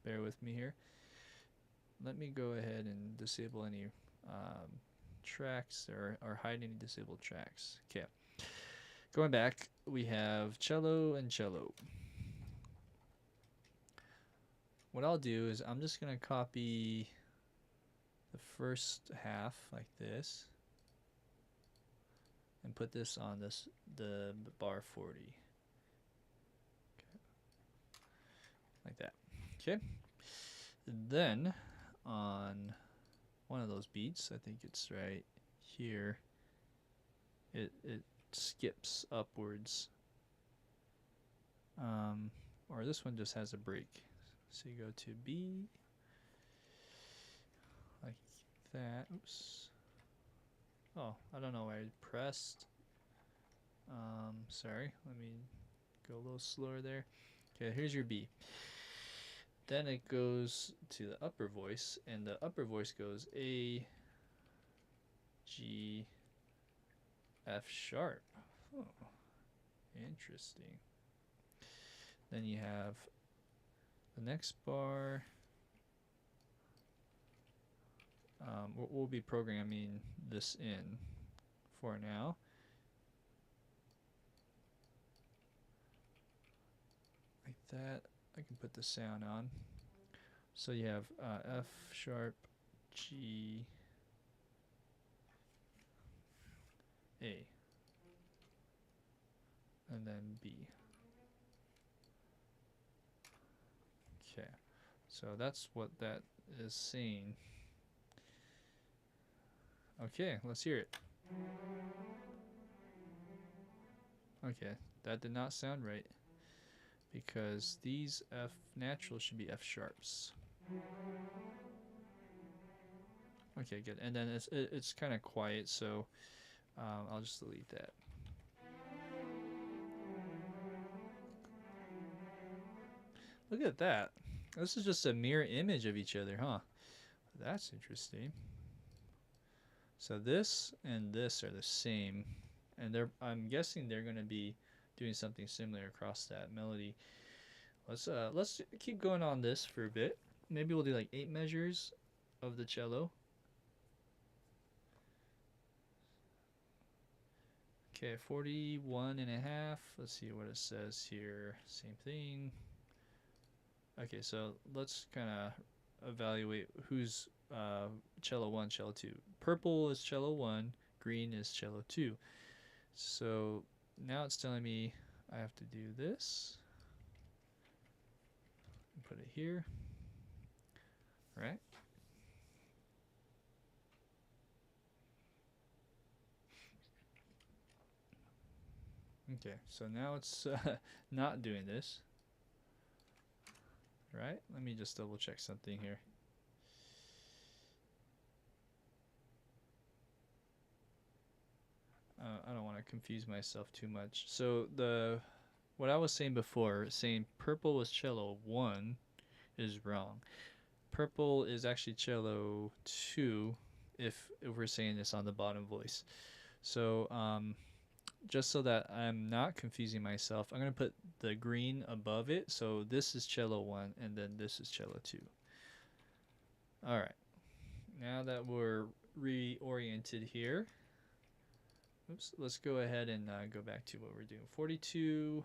Bear with me here. Let me go ahead and disable any tracks or hide any disabled tracks. Okay. Going back, we have cello and cello. What I'll do is I'm just going to copy the first half like this and put this on the bar 40. Okay. Like that. Okay. Then on one of those beats, I think it's right here, it skips upwards. Or this one just has a break. So you go to B, like that. Oops. Oh, I don't know why I pressed. Sorry. Let me go a little slower there. Okay, here's your B. Then it goes to the upper voice, and the upper voice goes A, G, F sharp. Oh, interesting. Then you have the next bar. We'll be programming this in for now. Like that. I can put the sound on. So you have F sharp, G, A, and then B. Okay, so that's what that is saying. Okay, let's hear it. Okay, that did not sound right because these F natural should be F sharps. Okay, good. And then it's kind of quiet, so I'll just delete that. Look at that. This is just a mirror image of each other, huh? That's interesting. So this and this are the same, and I'm guessing they're going to be doing something similar across that melody. Let's keep going on this for a bit. Maybe we'll do like 8 measures of the cello. Okay, 41 and a half. Let's see what it says here. Same thing. Okay, so let's kind of evaluate who's cello 1, cello 2. Purple is cello 1, green is cello 2. So now it's telling me I have to do this. Put it here. Right? Okay, so now it's not doing this. Right? Let me just double check something here. I don't want to confuse myself too much. So what I was saying before, saying purple was cello 1 is wrong. Purple is actually cello 2 if we're saying this on the bottom voice. So just so that I'm not confusing myself, I'm going to put the green above it. So this is cello 1 and then this is cello 2. All right. Now that we're reoriented here, oops, let's go ahead and go back to what we're doing. 42,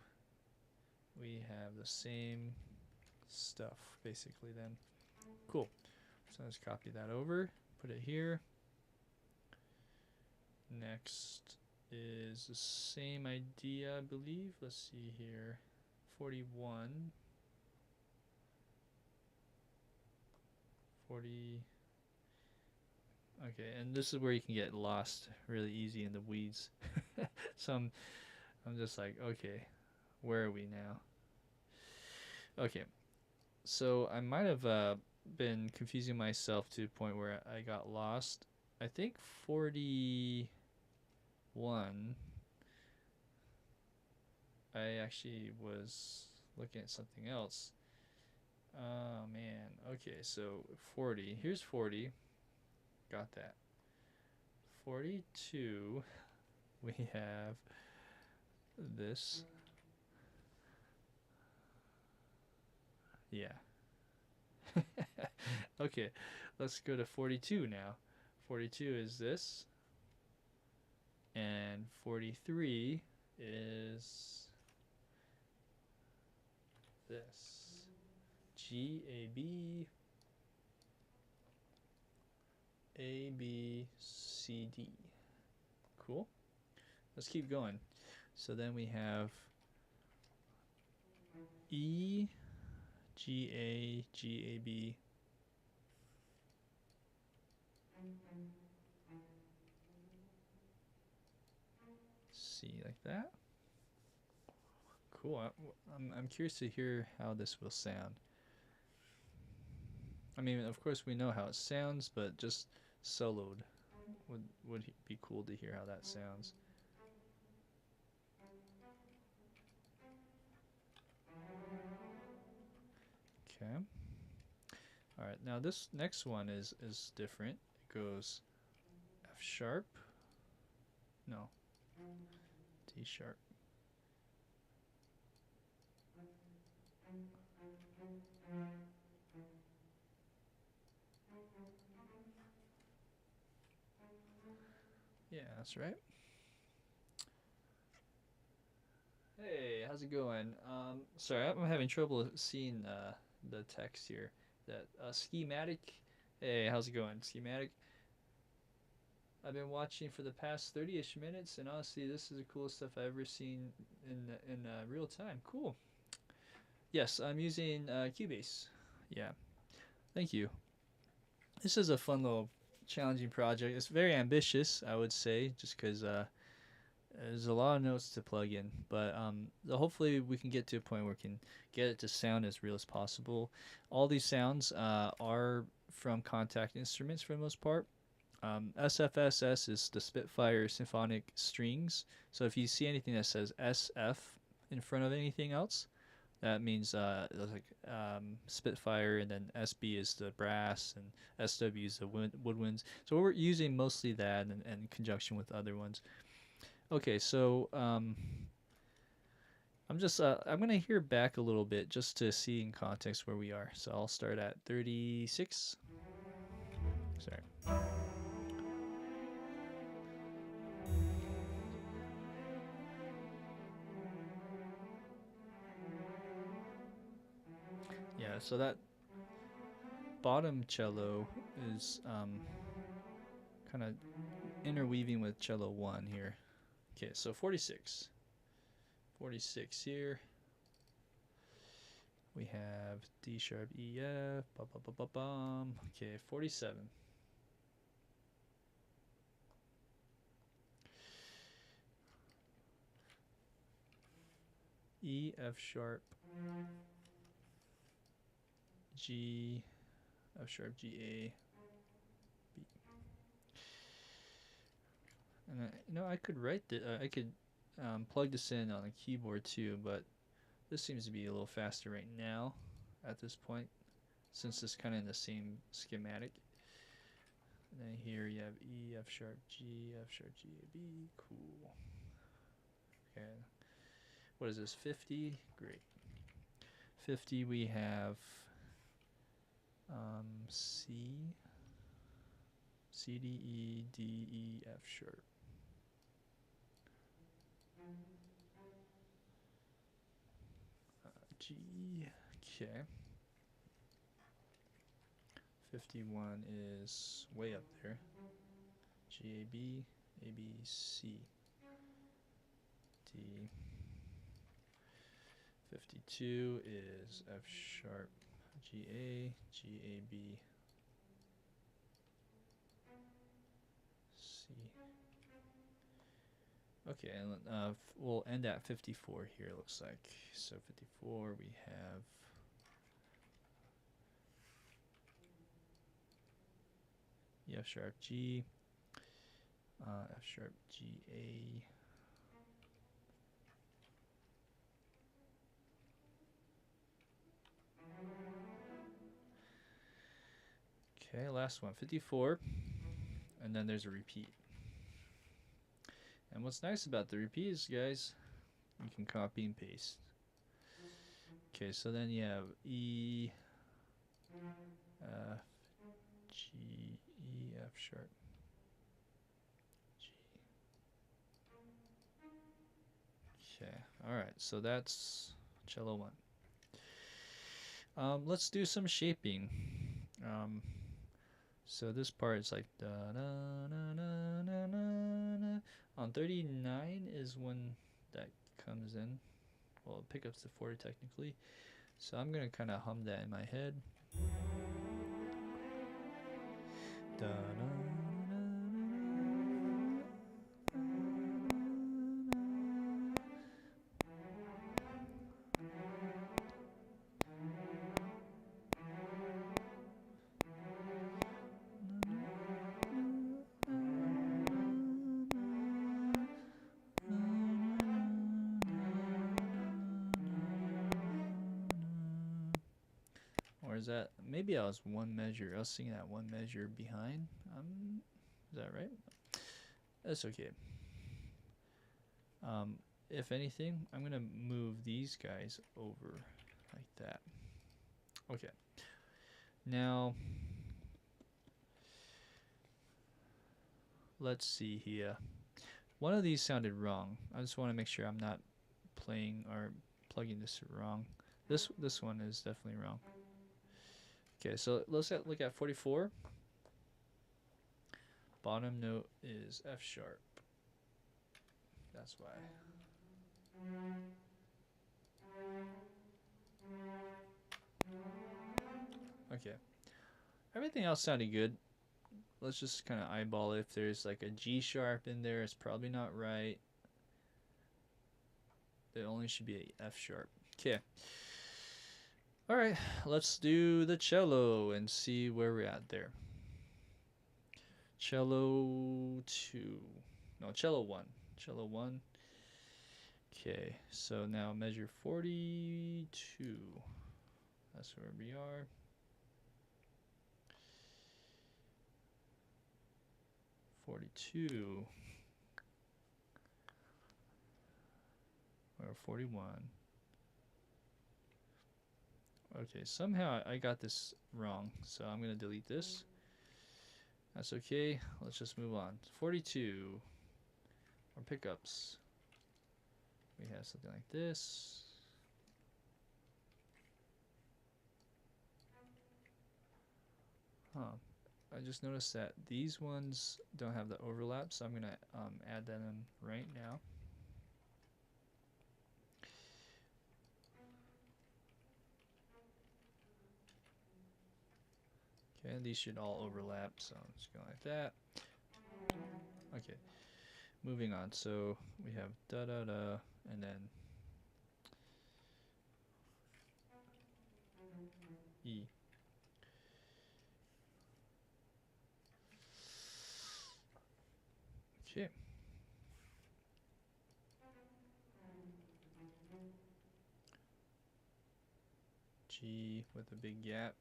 we have the same stuff basically then. Cool. So let's copy that over, put it here. Next is the same idea, I believe. Let's see here. 41. 40. Okay, and this is where you can get lost really easy in the weeds. So I'm just like, okay, where are we now? Okay, so I might have been confusing myself to the point where I got lost. I think 41, I actually was looking at something else. Oh man, okay, so 40, here's 40, got that. 42, we have this. Yeah. Okay, let's go to 42 now. 42 is this, and 43 is this. G, A, B, A, B, C, D. Cool. Let's keep going. So then we have E, G, A, G, A, B. C, like that. Cool. I'm curious to hear how this will sound. I mean, of course we know how it sounds, but just soloed would be cool to hear how that sounds. Okay. All right. Now this next one is different. It goes F sharp. No. D sharp. Yeah, that's right. Hey, how's it going? Sorry, I'm having trouble seeing the text here. That schematic. Hey, how's it going? Schematic. I've been watching for the past 30-ish minutes, and honestly, this is the coolest stuff I've ever seen in real time. Cool. Yes, I'm using Cubase. Yeah, thank you. This is a fun little challenging project. It's very ambitious, I would say, just because there's a lot of notes to plug in. But hopefully we can get to a point where we can get it to sound as real as possible. All these sounds are from contact instruments for the most part. SFSS is the Spitfire Symphonic Strings. So if you see anything that says SF in front of anything else, that means like Spitfire, and then SB is the brass, and SW is the woodwinds. So we're using mostly that in conjunction with other ones. Okay, so I'm gonna hear back a little bit just to see in context where we are. So I'll start at 36. Sorry. Yeah, so that bottom cello is kind of interweaving with cello 1 here. Okay, so 46. 46 here. We have D sharp E F, ba ba ba ba bum. Okay, 47. E F sharp G F sharp G A B. And I could write I could plug this in on a keyboard too, but this seems to be a little faster right now at this point, since it's kind of in the same schematic. And then here you have E F sharp G F sharp G A B. Cool. Okay. What is this? 50. Great. 50. We have C D E D E F sharp. G. Okay. 51 is way up there. G A B A B C D. 52 is F sharp G A G A B C. Okay, and we'll end at 54 here, it looks like. So 54, we have E F sharp G, F sharp G A. Okay, last one, 54, and then there's a repeat. And what's nice about the repeat is, guys, you can copy and paste. Okay, so then you have E, F, G, E, F sharp, G. Okay, alright, so that's cello 1. Let's do some shaping. So this part is like da na na na na na na. On 39 is when that comes in. Well, it pickups the 40 technically. So I'm gonna kind of hum that in my head. Da na na Or is that, maybe I was one measure, I was singing that one measure behind. Is that right? That's okay. If anything, I'm gonna move these guys over like that. Okay. Now, let's see here. One of these sounded wrong. I just want to make sure I'm not playing or plugging this wrong. This one is definitely wrong. Okay, so let's look at 44. Bottom note is F sharp. That's why. Okay. Everything else sounded good. Let's just kind of eyeball it. If there's like a G sharp in there, it's probably not right. There only should be a F sharp. Okay. Alright, let's do the cello and see where we're at there. cello 2. No, cello 1. Cello 1. Okay, so now measure 42. That's where we are. 42. Or 41. Okay, somehow I got this wrong, so I'm going to delete this. That's okay. Let's just move on. 42. Our pickups. We have something like this. Huh. I just noticed that these ones don't have the overlap, so I'm going to add that in right now. Okay, these should all overlap, so I'm just going like that. Okay, moving on. So we have da da da, and then E. Okay. G with a big gap.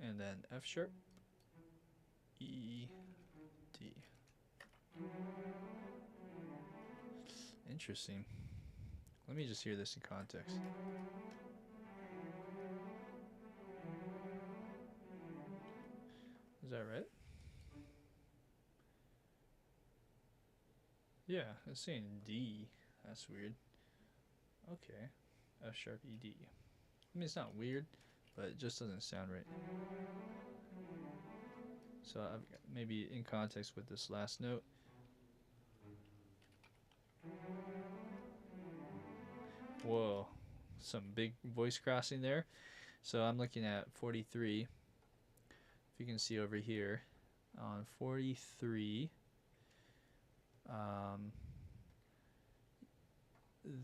And then F sharp, E, D. Interesting. Let me just hear this in context. Is that right? Yeah, it's saying D. That's weird. Okay. F sharp, E, D. I mean, it's not weird, but it just doesn't sound right. So I've maybe in context with this last note. Whoa, some big voice crossing there. So I'm looking at 43. If you can see over here on 43,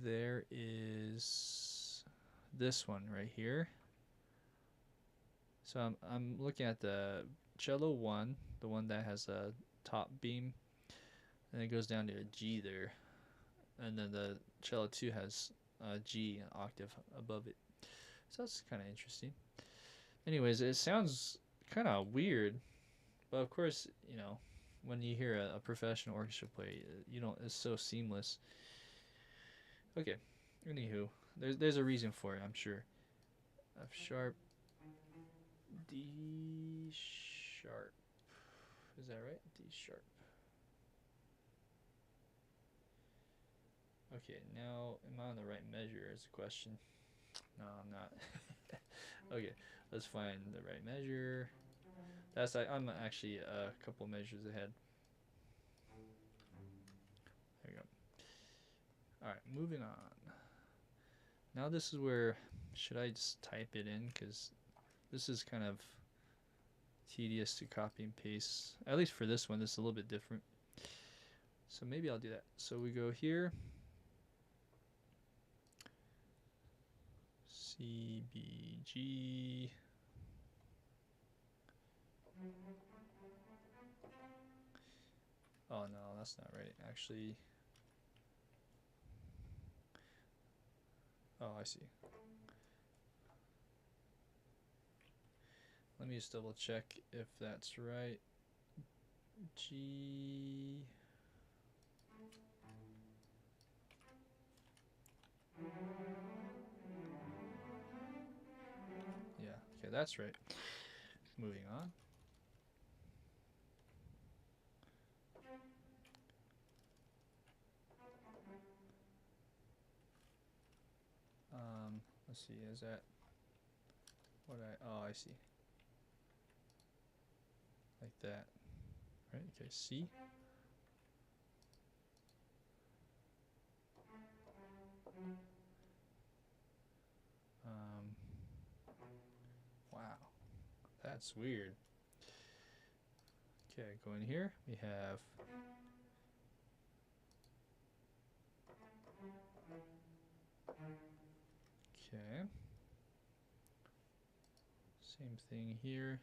there is this one right here. So I'm looking at the cello 1, the one that has a top beam, and it goes down to a G there, and then the cello 2 has a G, an octave above it. So that's kind of interesting. Anyways, it sounds kind of weird, but of course, you know, when you hear a professional orchestra play, you don't. It's so seamless. Okay. Anywho, there's a reason for it, I'm sure. F sharp, D sharp. Is that right? D sharp. Okay, now am I on the right measure is the question. No, I'm not. Okay, let's find the right measure. I'm actually a couple measures ahead. There you go. Alright, moving on. Now this is where, should I just type it in? Because this is kind of tedious to copy and paste. At least for this one, this is a little bit different. So maybe I'll do that. So we go here. C, B, G. Oh no, that's not right. Actually, oh, I see. Let me just double check if that's right. G. Yeah, okay, that's right. Moving on. Let's see, is that what I see. Like that. Right, okay, C. Wow, that's weird. Okay, go in here. We have okay. Same thing here.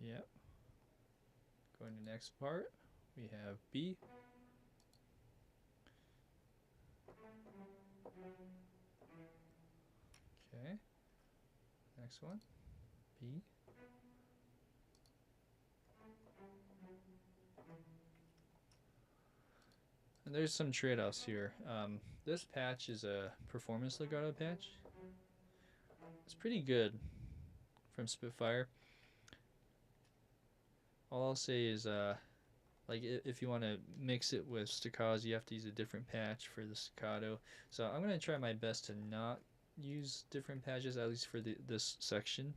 Yep. Going to next part, we have B. Okay. Next one, B. And there's some trade-offs here. This patch is a performance legato patch. It's pretty good from Spitfire. All I'll say is, like if you want to mix it with staccatos, you have to use a different patch for the staccato. So I'm gonna try my best to not use different patches, at least for this section.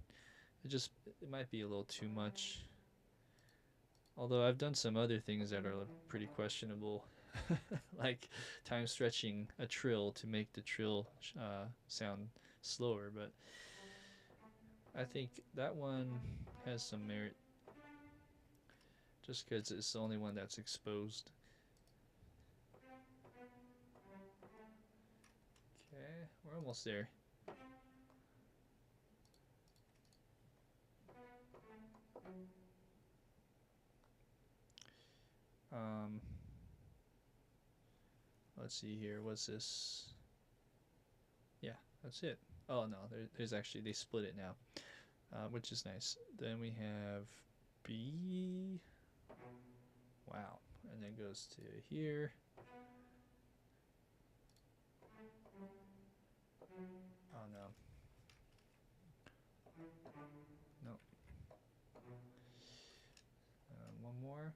It might be a little too much. Although I've done some other things that are pretty questionable, like time stretching a trill to make the trill sound slower. But I think that one has some merit, just because it's the only one that's exposed. Okay, we're almost there. Let's see here. What's this? Yeah, that's it. Oh no, there's actually, they split it now, which is nice. Then we have B. Wow, and then goes to here. Oh no. Nope. One more.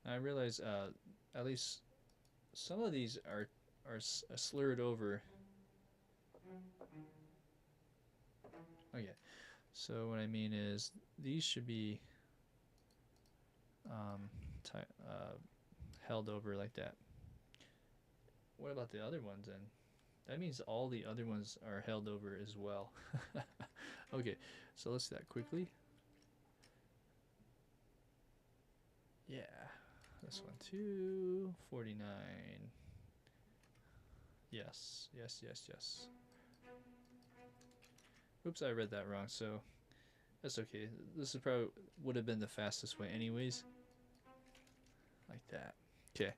I realize at least some of these are slurred over. Okay, so what I mean is these should be held over like that. What about the other ones then? That means all the other ones are held over as well. Okay, so let's do that quickly. Yeah, this one too. 49. Yes, yes, yes, yes. Oops, I read that wrong, so that's okay. This is probably would have been the fastest way anyways. Like that. Okay.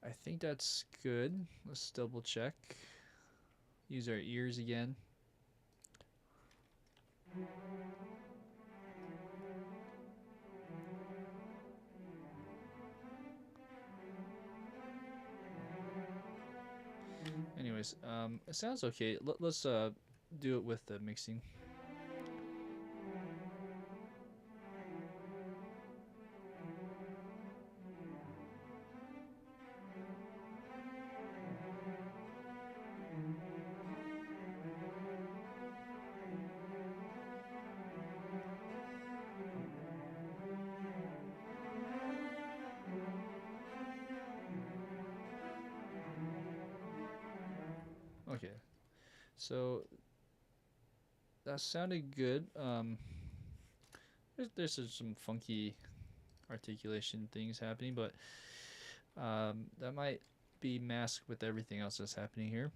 I think that's good. Let's double check. Use our ears again. Anyways, it sounds okay. Let's do it with the mixing. Okay, so that sounded good. There's some funky articulation things happening, but that might be masked with everything else that's happening here.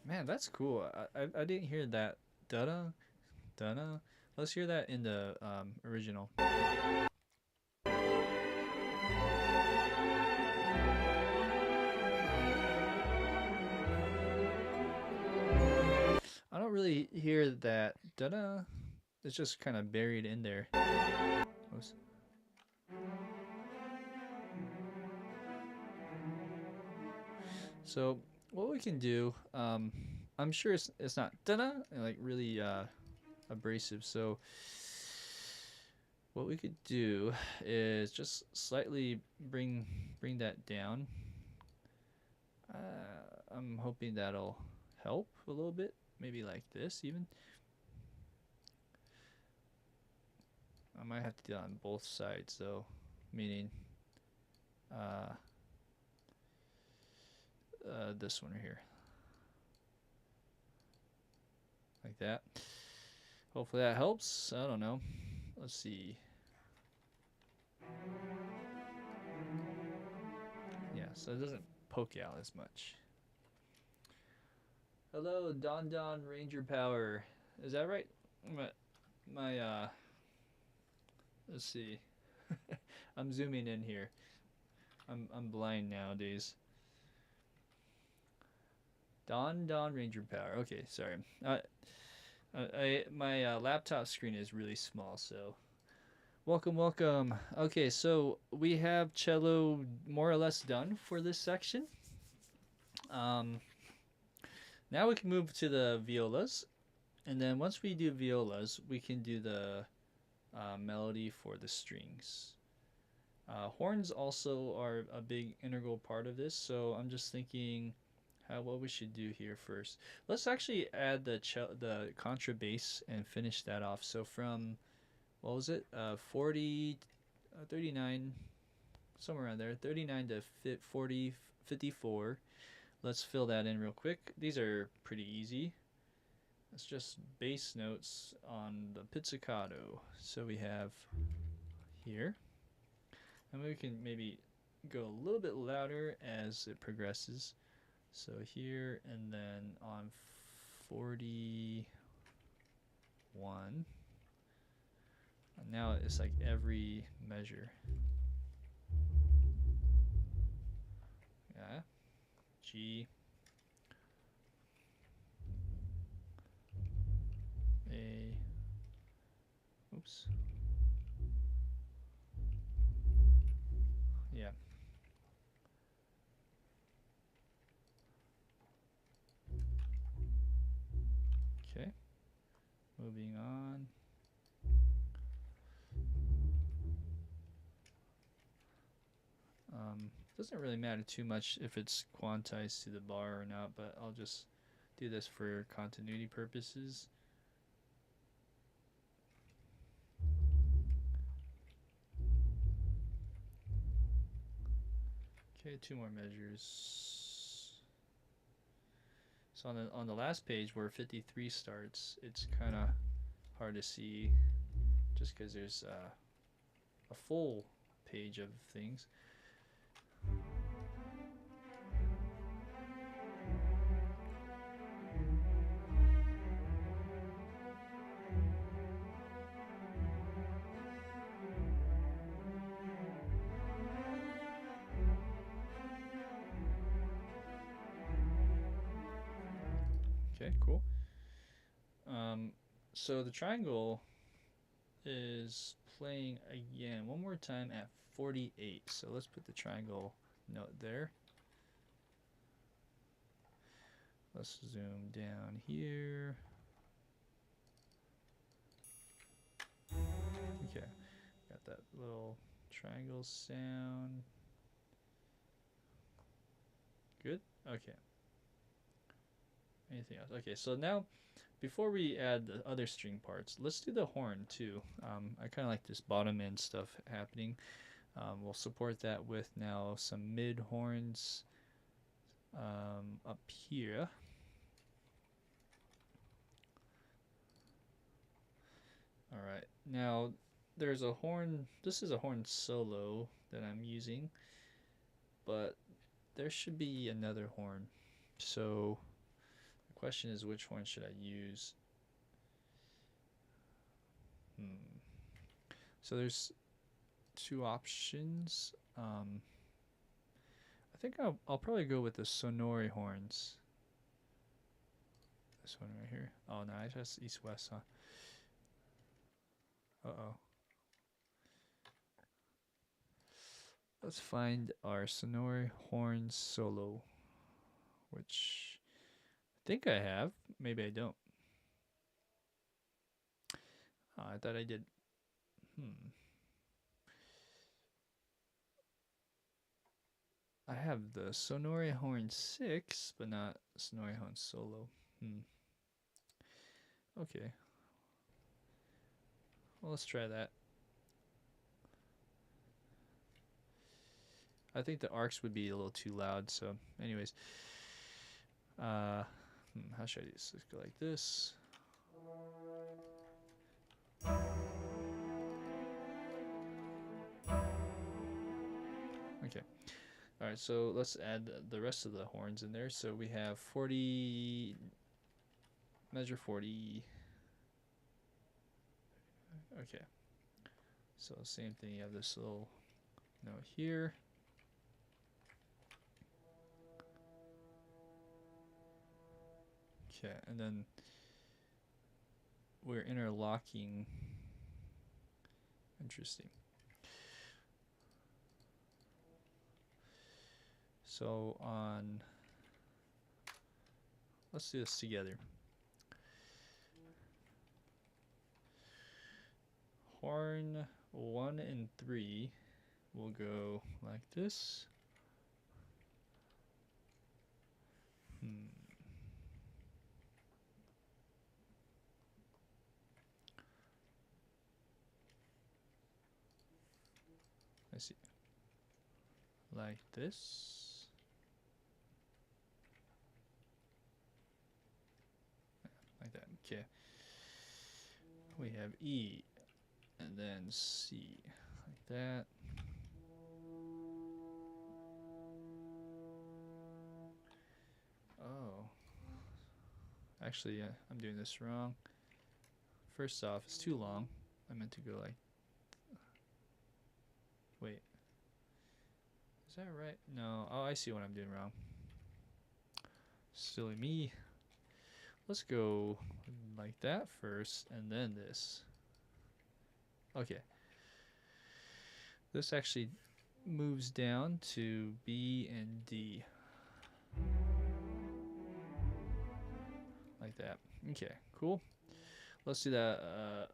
Man, that's cool. I didn't hear that. Da-da, da-da. Let's hear that in the original. I don't really hear that da-da. It's just kind of buried in there. Oops. So what we can do, I'm sure it's not da-da, like really abrasive. So what we could do is just slightly bring that down. I'm hoping that'll help a little bit. Maybe like this even. I might have to do it on both sides though, meaning this one right here. that. Hopefully that helps. I don't know. Let's see. Yeah, so it doesn't poke out as much. Hello, Don Don Ranger Power. Is that right? My let's see. I'm zooming in here. I'm blind nowadays. Don Don Ranger Power. Okay, sorry. My laptop screen is really small, so welcome, welcome. Okay, so we have cello more or less done for this section. Now we can move to the violas, and then once we do violas, we can do the melody for the strings. Horns also are a big integral part of this, so I'm just thinking what we should do here first. Let's actually add the contrabass and finish that off. So from, what was it, 40, 39, somewhere around there, 39 to 40, 54. Let's fill that in real quick. These are pretty easy. It's just bass notes on the pizzicato. So we have here, and we can maybe go a little bit louder as it progresses. So here, and then on 41. And now it's like every measure. Yeah. G. A. Oops. Yeah. Okay. Moving on. Doesn't really matter too much if it's quantized to the bar or not, but I'll just do this for continuity purposes. Okay, 2 more measures. So on the last page where 53 starts, it's kind of hard to see just because there's a full page of things. Okay, cool. So the triangle is playing again one more time at 48. So let's put the triangle note there. Let's zoom down here. Okay, got that little triangle sound. Good? Okay. Anything else? Okay, so now before we add the other string parts, let's do the horn too. I kind of like this bottom end stuff happening. We'll support that with now some mid horns up here. Alright, now there's a horn, this is a horn solo that I'm using, but there should be another horn. So the question is, which horn should I use? So there's 2 options. I think I'll probably go with the sonori horns. This one right here. Oh no, it's just east-west, huh? Uh-oh. Let's find our sonori horn solo, which I think I have. Maybe I don't. I thought I did. I have the sonori horn 6, but not sonori horn solo. Okay. Well, let's try that. I think the arcs would be a little too loud, so anyways. How should I do this? Let's go like this. Okay. All right, so let's add the rest of the horns in there. So we have 40, measure 40. Okay. So same thing, you have this little note here. Okay, and then we're interlocking. Interesting. So on, let's do this together. Horn 1 and 3 will go like this. I see. Like this. Like that. Okay. We have E and then C. Like that. Oh. Actually, yeah, I'm doing this wrong. First off, it's too long. I meant to go like... Wait. Is that right? No. Oh, I see what I'm doing wrong. Silly me. Let's go like that first, and then this. Okay. This actually moves down to B and D. Like that. Okay, cool. Let's do that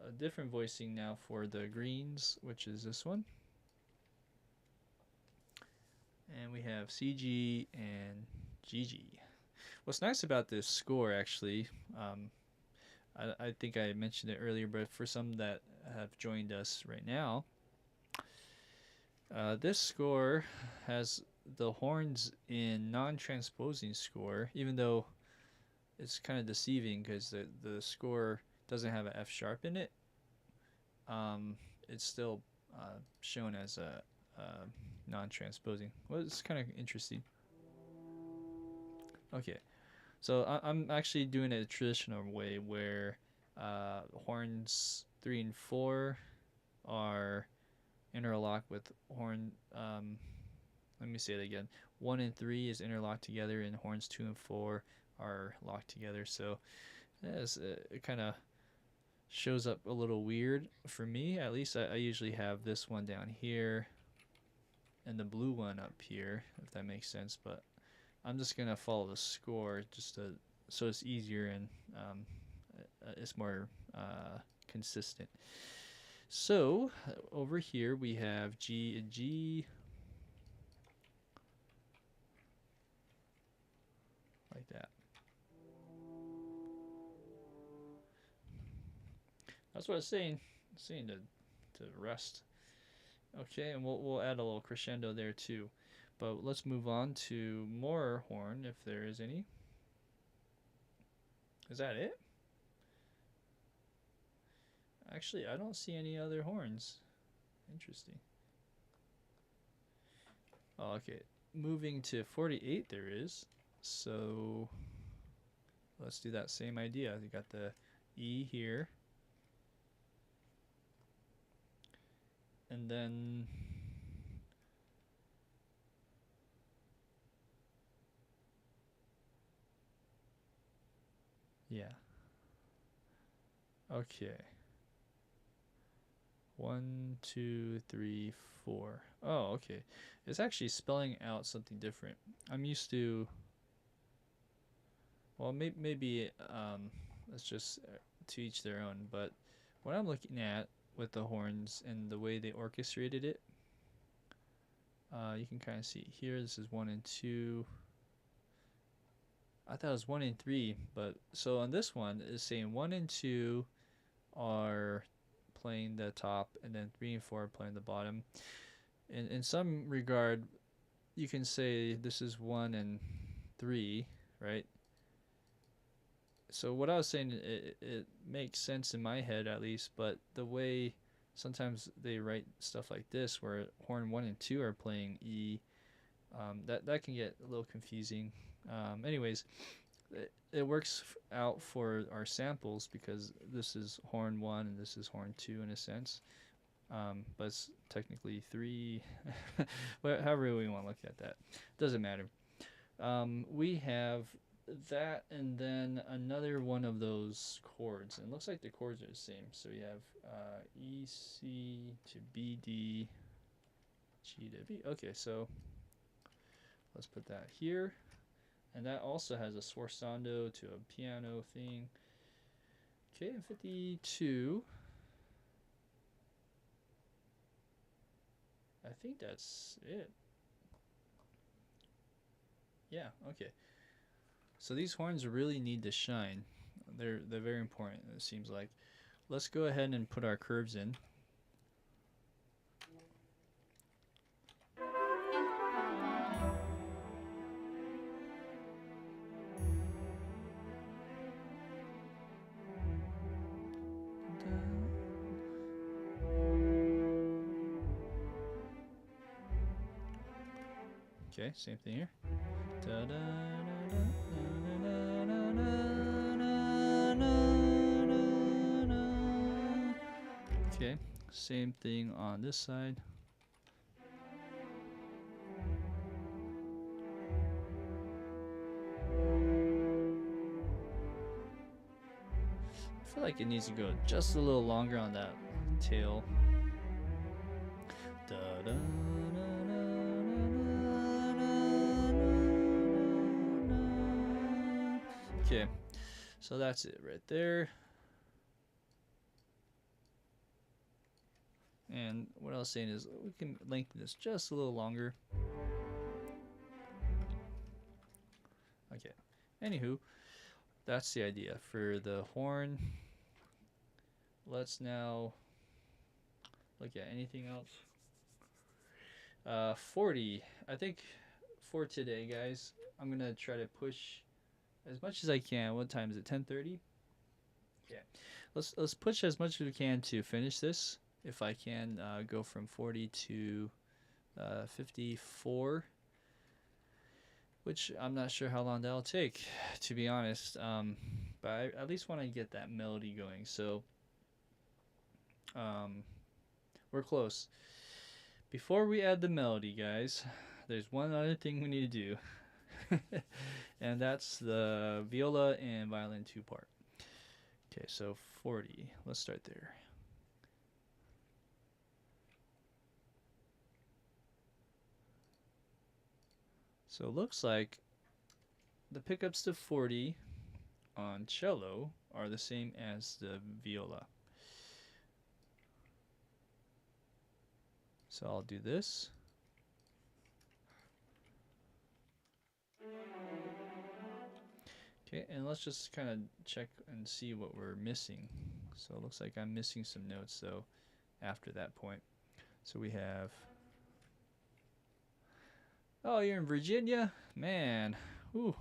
a different voicing now for the greens, which is this one. And we have CG and GG. What's nice about this score, actually, I think I mentioned it earlier, but for some that have joined us right now, this score has the horns in non-transposing score, even though it's kind of deceiving because the score doesn't have an F sharp in it. It's still shown as a non-transposing. Well, it's kind of interesting. Okay, so I'm actually doing it a traditional way where horns 3 and 4 are interlocked with horn. Let me say it again. 1 and 3 is interlocked together, and horns 2 and 4 are locked together. So it kind of shows up a little weird for me. At least I usually have this one down here and the blue one up here, if that makes sense. But I'm just gonna follow the score just to, so it's easier and it's more consistent. So over here we have G and G, like that. That's what it's saying. It's saying to rest. Okay, and we'll add a little crescendo there too. But let's move on to more horn, if there is any. Is that it? Actually, I don't see any other horns. Interesting. Oh, okay. Moving to 48 there is. So let's do that same idea. You got the E here. And then yeah. Okay. 1, 2, 3, 4. Oh, okay. It's actually spelling out something different. I'm used to. Well, maybe let's just to each their own. But what I'm looking at with the horns and the way they orchestrated it, you can kind of see here. This is 1 and 2. I thought it was 1 and 3, but so on this one it's saying 1 and 2 are playing the top, and then 3 and 4 are playing the bottom. In some regard, you can say this is 1 and 3, right? so what I was saying, it makes sense in my head at least, but the way sometimes they write stuff like this, where horn 1 and 2 are playing E, that can get a little confusing. Anyways, it works out for our samples because this is horn 1 and this is horn 2 in a sense. But it's technically 3, however we want to look at that. Doesn't matter. We have that and then another one of those chords. And it looks like the chords are the same. So we have E, C to B, D, G to B. Okay, so let's put that here. And that also has a sforzando to a piano thing. Okay, and 52. I think that's it. Yeah, okay. So these horns really need to shine. They're very important, it seems like. Let's go ahead and put our curves in. Okay, same thing here. Okay, same thing on this side. I feel like it needs to go just a little longer on that tail. Okay, so that's it right there. And what I was saying is we can lengthen this just a little longer. Okay, anywho, that's the idea for the horn. Let's now look at anything else. 40. I think for today, guys, I'm gonna try to push as much as I can. What time is it? 10:30. Yeah. Let's push as much as we can to finish this. If I can go from 40 to 54, which I'm not sure how long that'll take, to be honest. But I at least want to get that melody going. So we're close. Before we add the melody, guys, there's one other thing we need to do. And that's the viola and violin 2-part. Okay, so 40. Let's start there. So it looks like the pickups to 40 on cello are the same as the viola. So I'll do this. Okay, and let's just kind of check and see what we're missing. So it looks like I'm missing some notes though after that point. So we have, oh, you're in Virginia? Man, whew.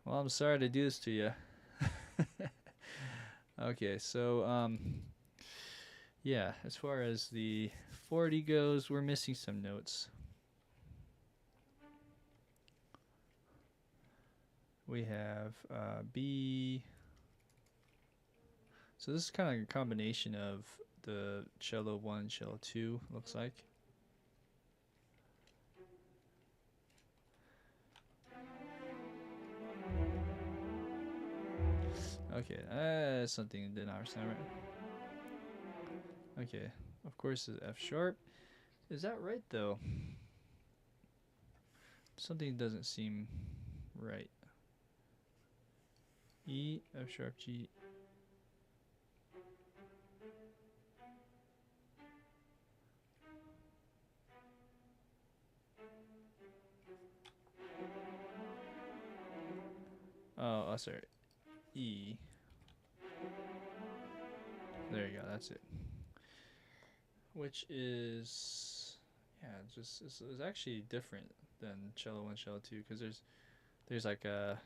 Well, I'm sorry to do this to you. Okay, so yeah, as far as the 40 goes, we're missing some notes. We have B. So this is kind of a combination of the cello 1, cello 2, looks like. Okay, something did not sound right. Okay, of course it's F sharp. Is that right though? Something doesn't seem right. E, F sharp, G. Oh, sorry. E. There you go, that's it. Which is, yeah, it's actually different than cello 1, cello 2, because there's like a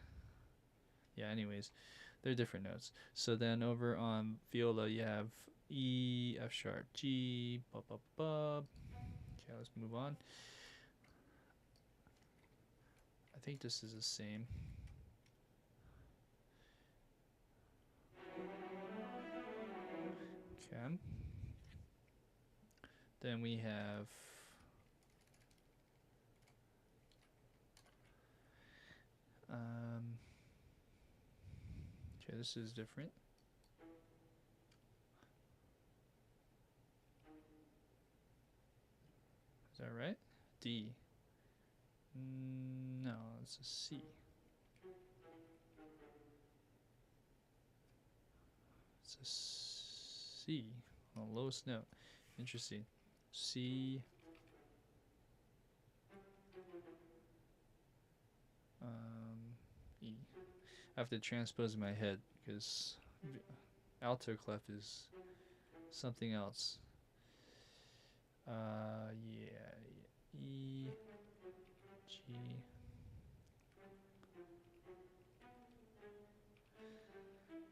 Yeah, anyways, they're different notes. So then over on viola, you have E, F sharp, G, ba ba ba. Okay, let's move on. I think this is the same. Okay. Then we have okay, this is different. Is that right? D. No, it's a C. It's a C on the lowest note. Interesting. C. E. I have to transpose in my head because alto clef is something else. Yeah. E. G.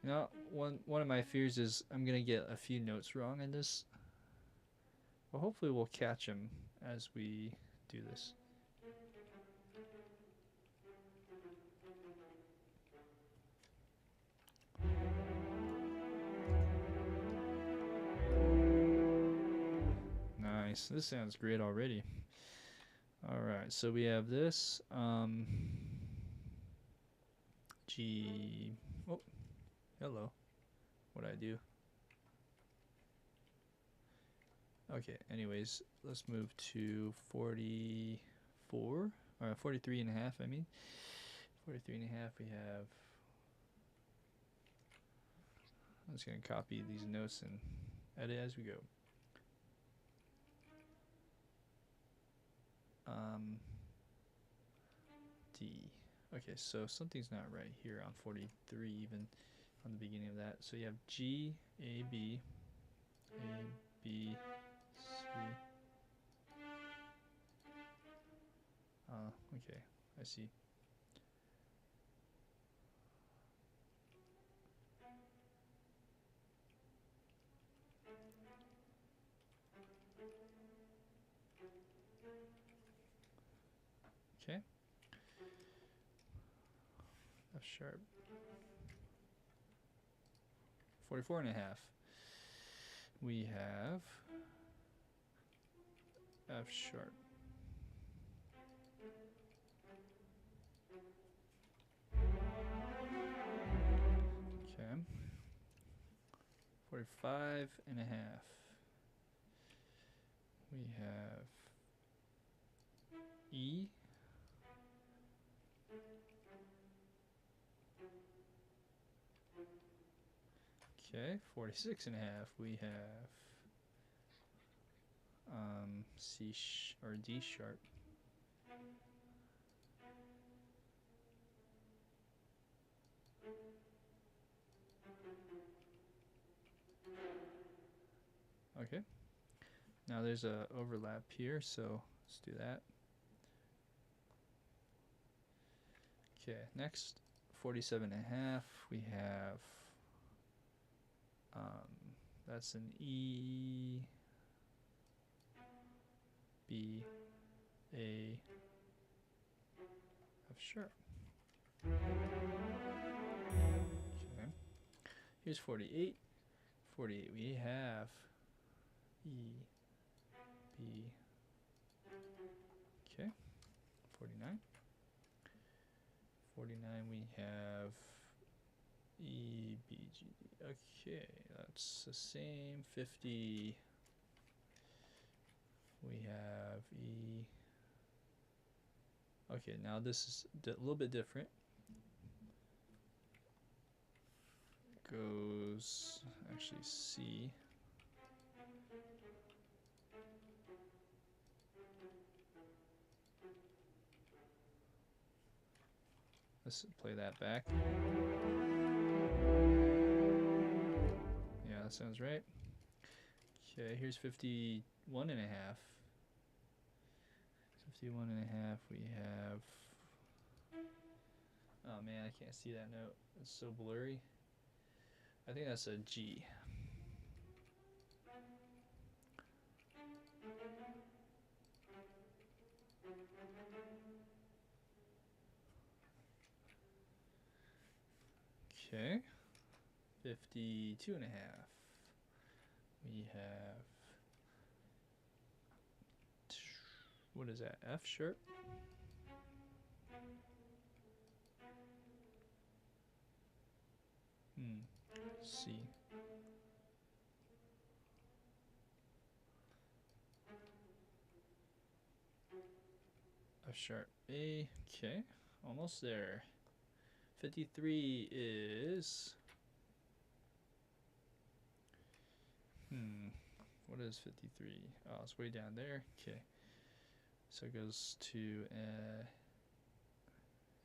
You know, one of my fears is I'm gonna get a few notes wrong in this. Well, hopefully we'll catch them as we do this. Nice. This sounds great already. Alright, so we have this. G. Oh, hello. What'd I do? Okay, anyways, let's move to 44. Or 43 and a half, I mean. 43 and a half, we have. I'm just going to copy these notes and edit as we go. D. Okay, so something's not right here on 43, even on the beginning of that. So you have G, A, B, C. Okay, I see. Okay. F sharp. 44 and a half. We have F sharp. Okay. 45 and a half. We have E. Okay, 46 and a half. We have C or D sharp. Okay. Now there's a overlap here, so let's do that. Okay, next 47 and a half. We have that's an E, B, A, F sharp. Okay. Here's 48. 48 we have E, B. Okay. 49. 49 we have E, B, G, D. Okay, that's the same. 50. We have E. Okay, now this is a little bit different. Goes actually C. Let's play that back. Yeah, that sounds right. Okay, here's 51 and a half. 51 and a half, we have. Oh man, I can't see that note. It's so blurry. I think that's a G. Okay. 52 and a half. We have, what is that, F sharp? C. F sharp A. Okay, almost there. 53 is, what is 53? Oh, it's way down there. Okay, so it goes to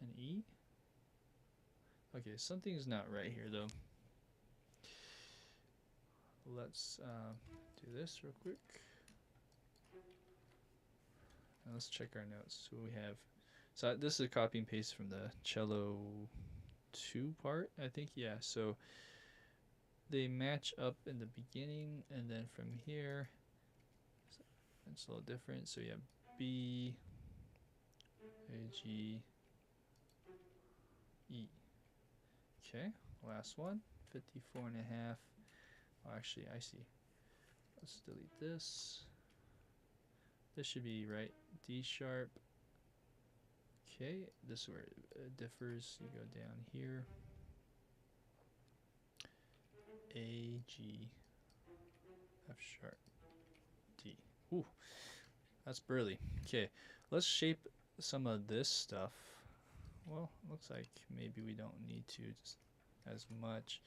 an E. Okay, something's not right here though. Let's do this real quick. And let's check our notes. So we have, so this is a copy and paste from the cello 2 part, I think. Yeah, so they match up in the beginning, and then from here it's a little different. So you have B, A, G, E. Okay, last one, 54 and a half. Oh, actually, I see. Let's delete this. This should be right. D sharp. Okay, this is where it differs. You go down here. A, G, F sharp, D. Ooh, that's burly. Okay, let's shape some of this stuff. Well, looks like maybe we don't need to just as much.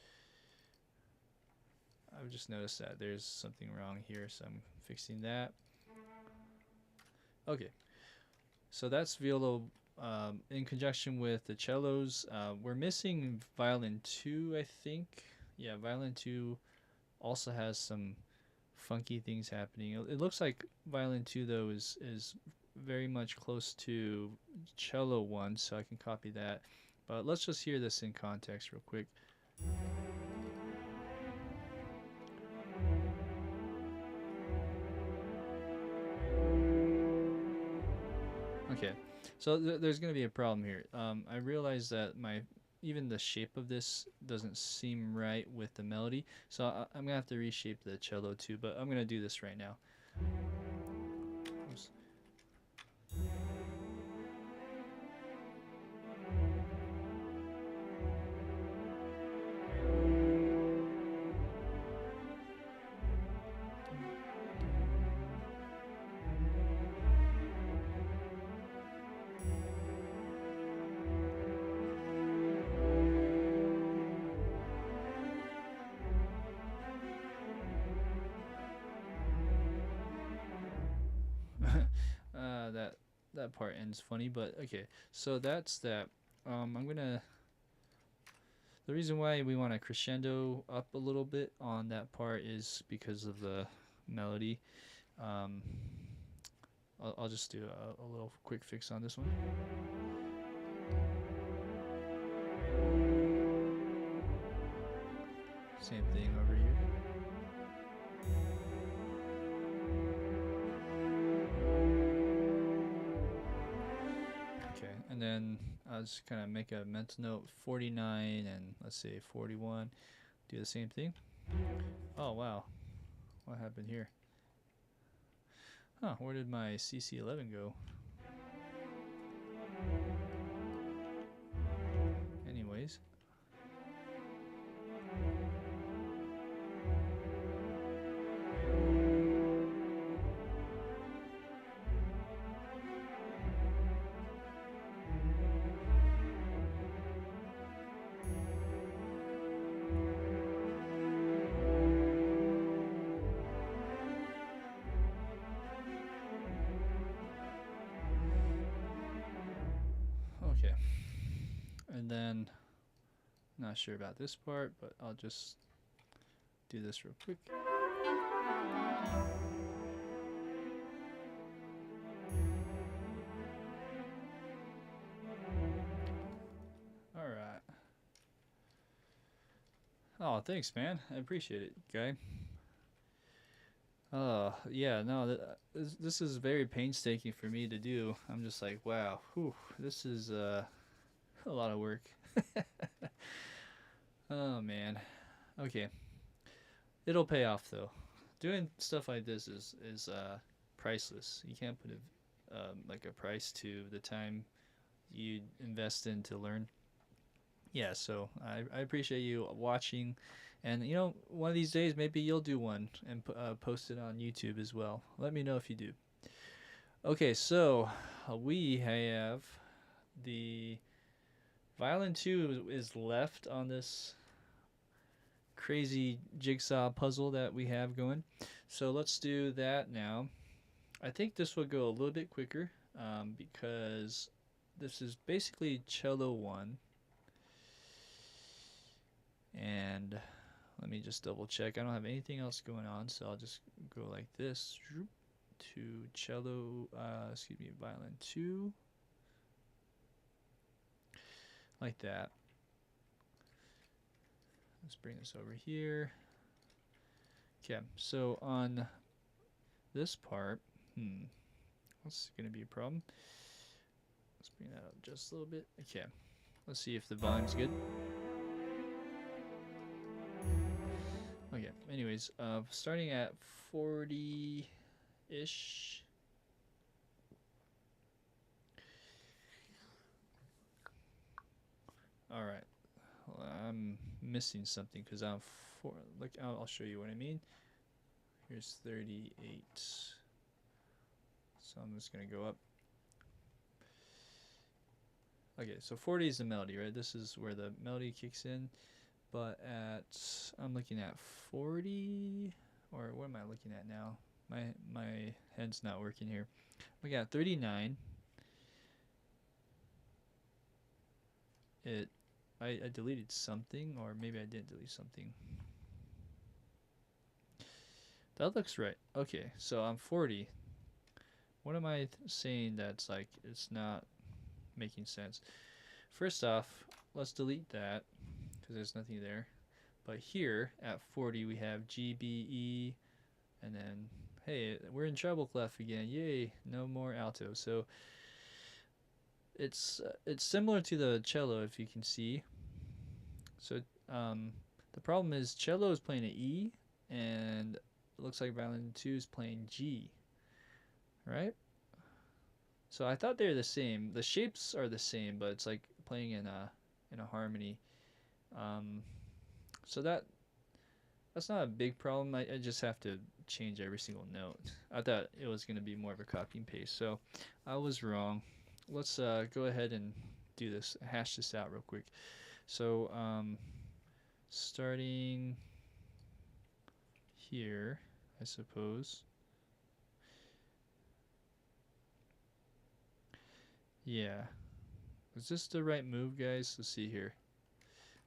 I've just noticed that there's something wrong here, so I'm fixing that. Okay, so that's viola in conjunction with the cellos. We're missing violin 2, I think. Yeah, violin 2 also has some funky things happening. It looks like violin 2 though is very much close to cello 1, so I can copy that. But let's just hear this in context real quick. Okay, so there's going to be a problem here. I realize that even the shape of this doesn't seem right with the melody, so I'm going to have to reshape the cello too, but I'm going to do this right now. Oops. That part ends funny, but okay. So that's that. The reason why we want to crescendo up a little bit on that part is because of the melody. I'll just do a little quick fix on this one. Same thing over here. Okay, and then I'll just kind of make a mental note, 49 and let's say 41. Do the same thing. Oh wow, what happened here? Huh, where did my CC11 go? Anyways. Okay, and then not sure about this part, but I'll just do this real quick. All right. Oh, thanks, man. I appreciate it, guy. Yeah, no, this is very painstaking for me to do. I'm just like, wow, whew, this is a lot of work. Oh man. Okay. It'll pay off though. Doing stuff like this is priceless. You can't put like a price to the time you invest in to learn. Yeah, so I appreciate you watching, and you know, one of these days maybe you'll do one and post it on YouTube as well. Let me know if you do. Okay, so we have the Violin 2 is left on this crazy jigsaw puzzle that we have going. So let's do that now. I think this will go a little bit quicker because this is basically cello 1. And let me just double check. I don't have anything else going on, so I'll just go like this to cello, violin 2. Like that. Let's bring this over here. Okay, so on this part, what's going to be a problem? Let's bring that up just a little bit. Okay, let's see if the volume's good. Okay, anyways, starting at 40-ish. All right, well, I'm missing something because I'm four. Look, I'll show you what I mean. Here's 38. So I'm just gonna go up. Okay, so 40 is the melody, right? This is where the melody kicks in. But I'm looking at 40, or what am I looking at now? My head's not working here. We got 39. I deleted something, or maybe I didn't delete something. That looks right. Okay, so I'm 40. What am I saying that's like it's not making sense? First off, let's delete that because there's nothing there. But here at 40 we have G, B, E, and then hey, we're in treble clef again. Yay, no more alto. So it's similar to the cello, if you can see. So the problem is cello is playing an E, and it looks like violin 2 is playing G, right? So I thought they're the same. The shapes are the same, but it's like playing in a harmony. So that's not a big problem. I just have to change every single note. I thought it was going to be more of a copy and paste, so I was wrong. Let's go ahead and do this, hash this out real quick. So starting here, I suppose. Yeah. Was this the right move, guys? Let's see here.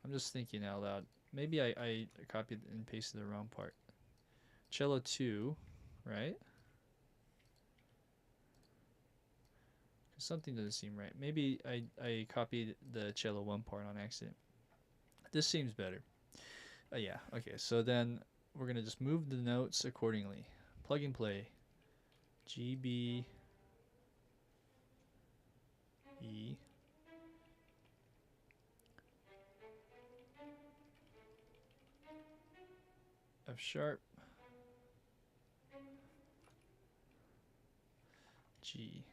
I'm just thinking out loud. Maybe I copied and pasted the wrong part. Cello 2, right? Something doesn't seem right. Maybe I copied the cello 1 part on accident. This seems better. Yeah, okay. So then we're going to just move the notes accordingly. Plug and play. G, B, E. F sharp. G.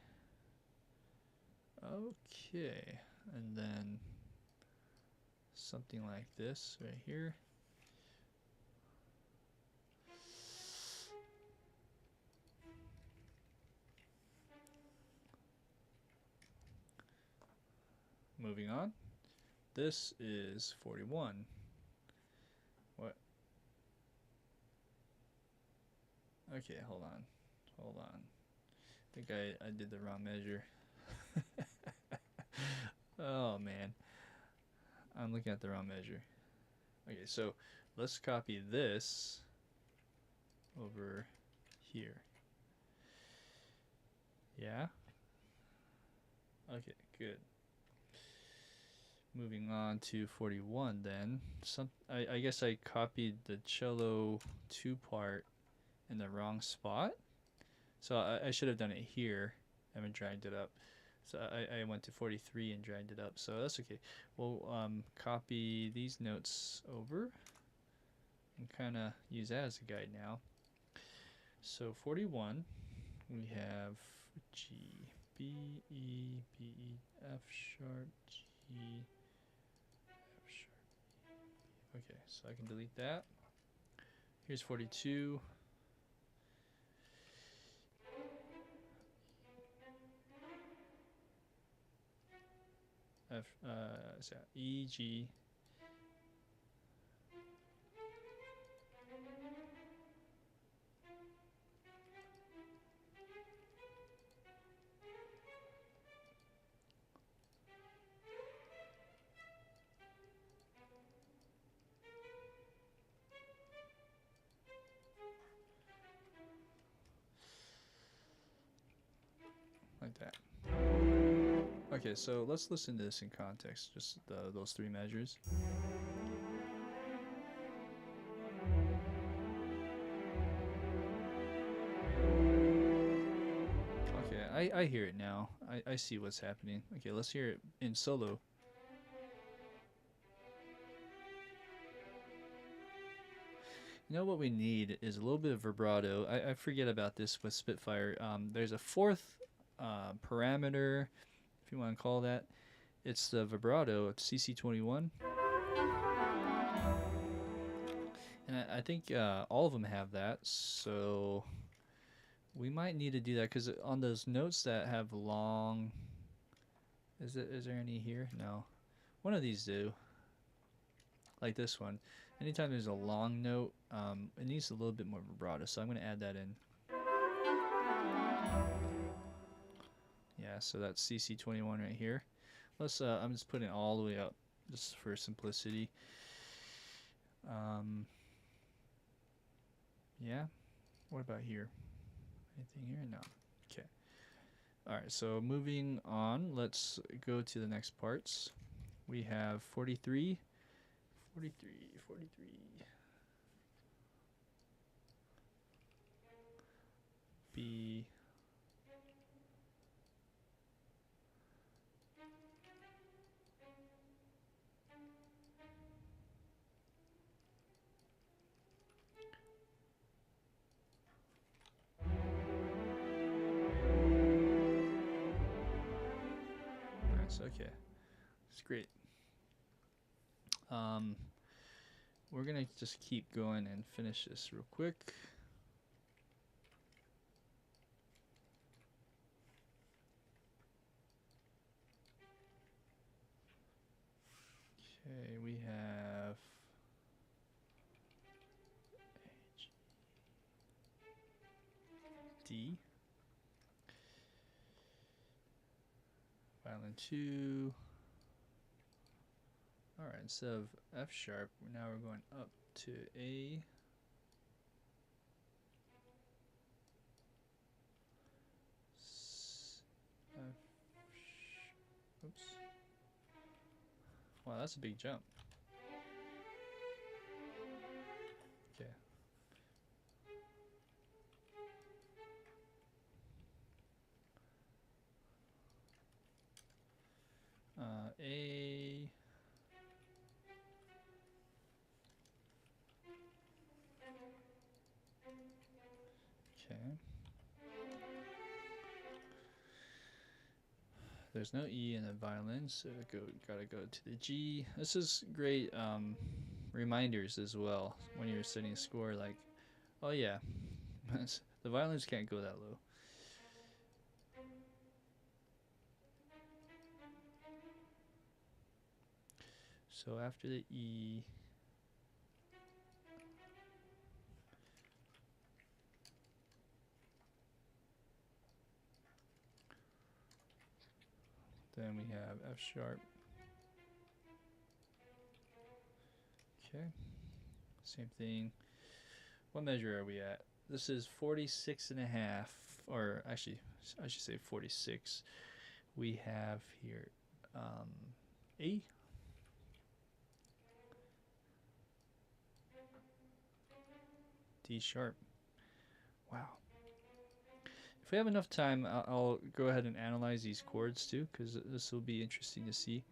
Okay. And then something like this right here. Moving on. This is 41. What? Okay, hold on. Hold on. I think I did the wrong measure. Oh, man. I'm looking at the wrong measure. Okay, so let's copy this over here. Yeah? Okay, good. moving on to 41 then. I guess I copied the cello 2 part in the wrong spot. So I should have done it here and dragged it up. So I went to 43 and dragged it up. So that's okay. We'll copy these notes over and kind of use that as a guide now. So 41, we have G, B, E, B, E, F sharp, G, F sharp. Okay, so I can delete that. Here's 42. F, so E, G. Like that. Okay, so let's listen to this in context, just those 3 measures. Okay, I hear it now. I see what's happening. Okay, let's hear it in solo. You know what we need is a little bit of vibrato. I forget about this with Spitfire. There's a 4th parameter, if you want to call that. It's the vibrato. It's CC21. And I think all of them have that, so we might need to do that because on those notes that have long, is there any here? No, one of these do. Like this one. Anytime there's a long note, it needs a little bit more vibrato, so I'm going to add that in. Yeah, so that's CC21 right here. Let's. I'm just putting it all the way up, just for simplicity. Yeah. What about here? Anything here? No. Okay. All right. So moving on, let's go to the next parts. We have 43. 43. B. Nice. Okay. It's great. We're gonna just keep going and finish this real quick. Okay, we have D, Violin 2. All right, instead of F sharp, now we're going up to A. Oops. Wow, that's a big jump. Okay. A. Okay. There's no E in the violin, so gotta go to the G. This is great reminders as well when you're setting a score. Like, oh yeah, the violins can't go that low. So after the E, then we have F sharp. Okay, same thing. What measure are we at? This is 46.5, or actually, I should say 46. We have here A. D sharp. Wow. If we have enough time, I'll go ahead and analyze these chords too, because this will be interesting to see.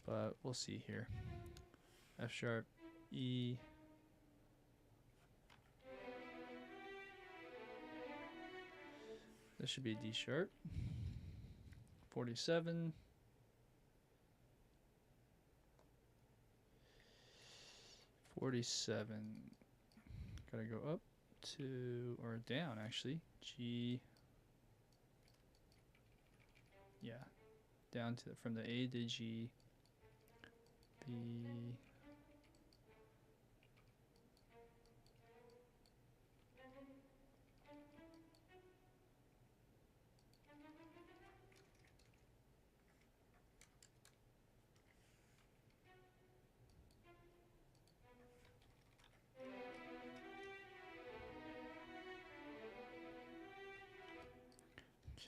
But we'll see here. F sharp, E. This should be D sharp. 47. Gotta go up to, or down actually. G. Yeah. Down to, from the A to G. B.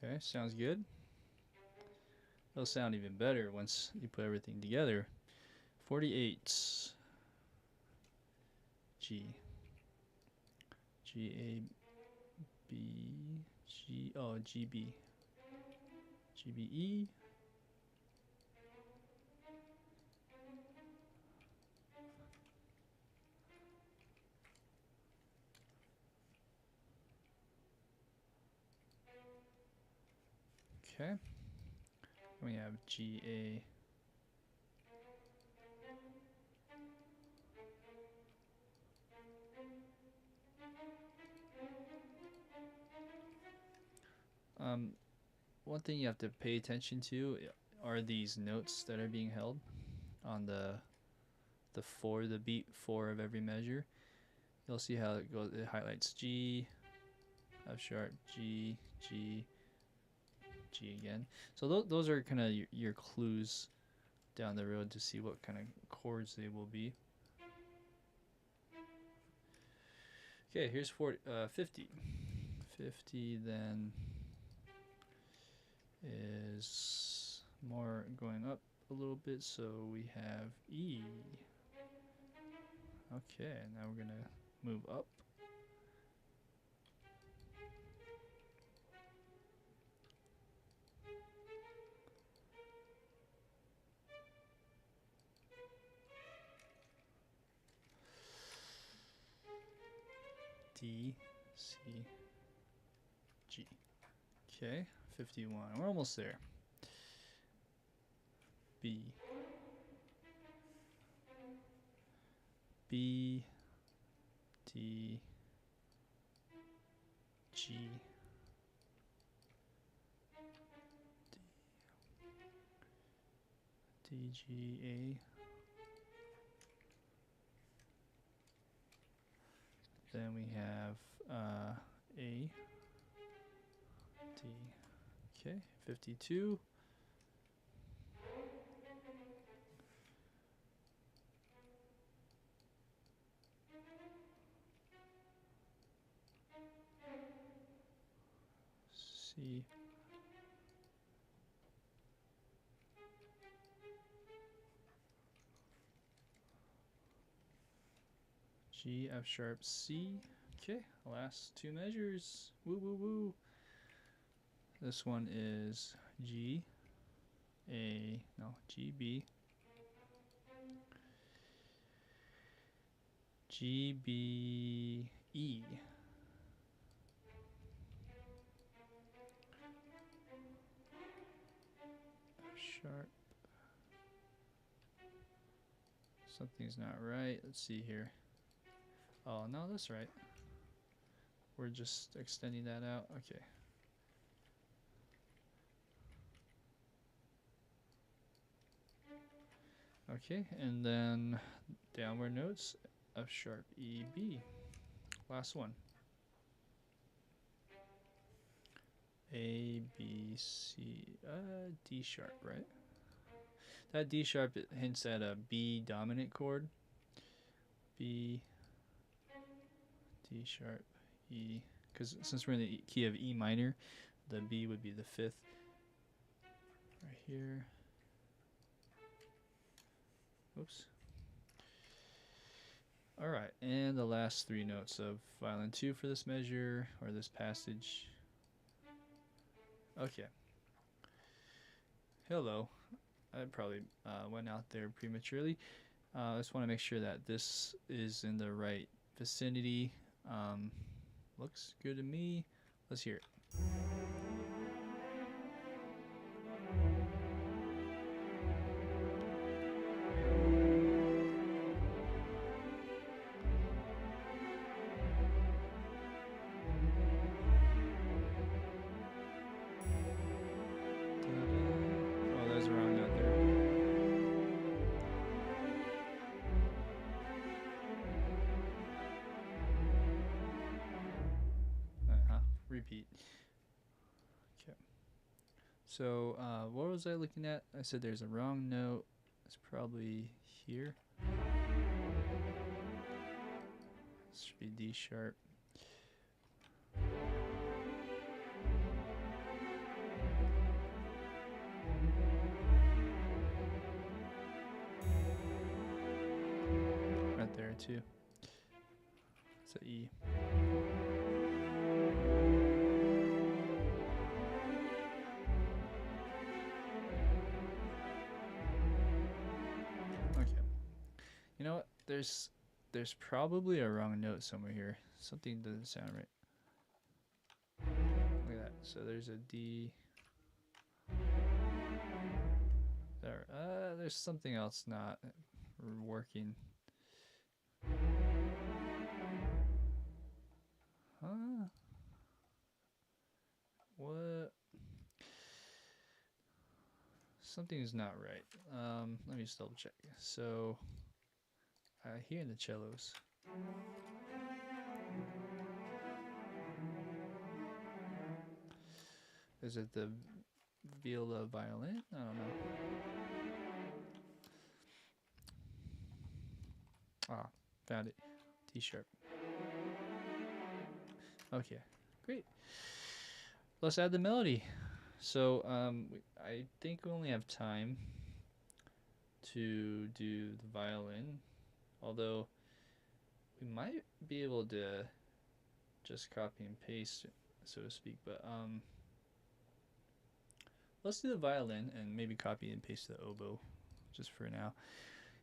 Okay, sounds good. It'll sound even better once you put everything together. 48. G. G, A, B, G, oh, G, B. G, B, E. Okay. We have G, A. One thing you have to pay attention to are these notes that are being held on the beat 4 of every measure. You'll see how it goes. It highlights G, F sharp, G, G, G again. So those are kind of your clues down the road to see what kind of chords they will be. Okay, here's 50. 50 then is more going up a little bit, so we have E. Okay, now we're gonna move up. D, C, G. Okay, 51. We're almost there. B. B, D, G, D, G, A. Then we have A, D. Okay, 52. C. G, F sharp, C. Okay, last two measures. Woo, woo, woo. This one is G, A, no, G, B. G, B, E. F sharp. Something's not right. Let's see here. Oh, no, that's right. We're just extending that out. Okay. Okay, and then downward notes, F sharp, E, B. Last one. A, B, C, D sharp, right? That D sharp hints at a B dominant chord. B, D sharp, E. Because since we're in the key of E minor, the B would be the 5th. Right here. Oops. All right, and the last three notes of Violin 2 for this measure, or this passage. Okay. Hello. I probably went out there prematurely. I just want to make sure that this is in the right vicinity. Looks good to me. Let's hear it. Oh, there's a wrong note there. Repeat. Okay. So, what was I looking at? I said there's a wrong note. It's probably here. This should be D sharp. Right there too. It's an E. Okay. You know what? There's probably a wrong note somewhere here. Something doesn't sound right. Look at that. So there's a D. There. There's something else not working. Huh? What? Something's not right. Let me just double check. So, here in the cellos. Is it the Viola Vln? I don't know. Ah, found it. D sharp. Okay, great. Let's add the melody. So, I think we only have time to do the violin, although we might be able to just copy and paste, so to speak, but let's do the violin and maybe copy and paste the oboe just for now.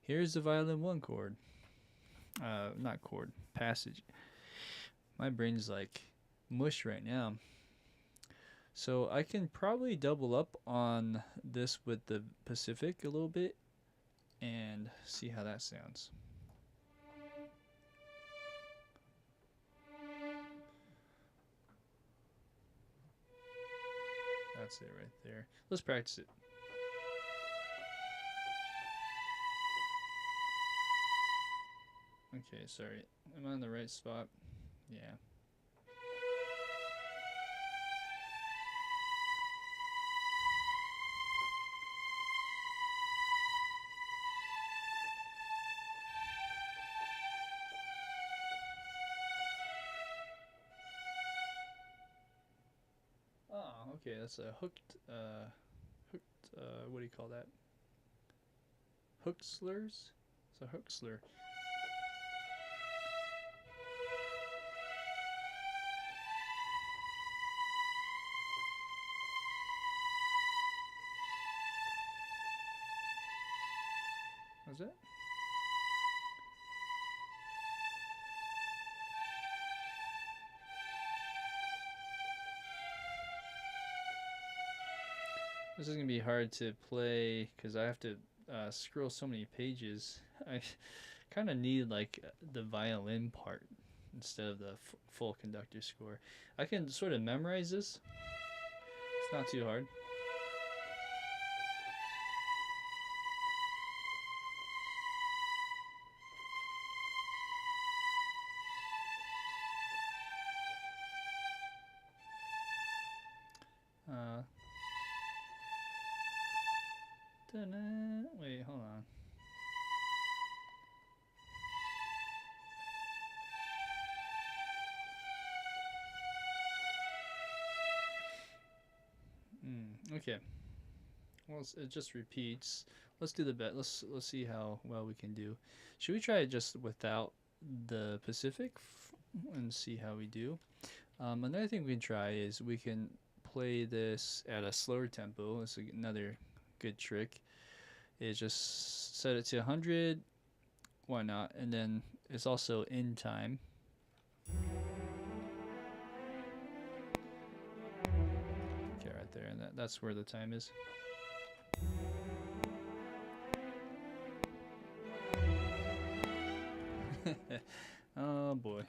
Here's the violin 1 chord. Not chord, passage. My brain's like mush right now. So I can probably double up on this with the Pacific a little bit and see how that sounds. That's it right there. Let's practice it. Okay, sorry. Am I in the right spot? Yeah. Oh, okay, that's a hooked, what do you call that? Hooked slurs? It's a hook slur. What's that? This is going to be hard to play because I have to scroll so many pages. I kind of need like the violin part instead of the full conductor score. I can sort of memorize this. It's not too hard. Wait, hold on. Okay. Well, it just repeats. let's do the bet. Let's see how well we can do. Should we try it just without the Pacific and see how we do? Another thing we can try is we can play this at a slower tempo. It's another good trick. Is just set it to 100. Why not? And then it's also in time. Okay, right there, and that's where the time is. Oh boy.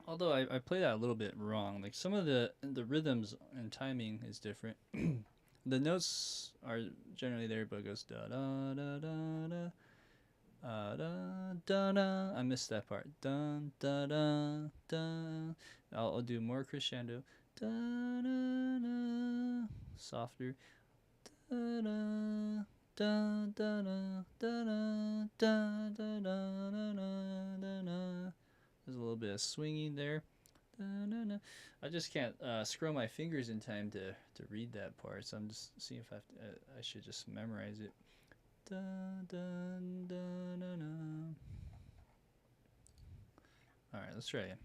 Although I play that a little bit wrong. Like some of the rhythms and timing is different. The notes are generally there, but it goes da da da da da. Da da da. I missed that part. Dun da da da. I'll do more crescendo. Da da da. Softer. Da da da da da da da da da da da. There's a little bit of swinging there. Da da da. I just can't scroll my fingers in time to read that part, so I'm just seeing if I should just memorize it. Dun, dun, dun, dun, dun. All right, let's try it.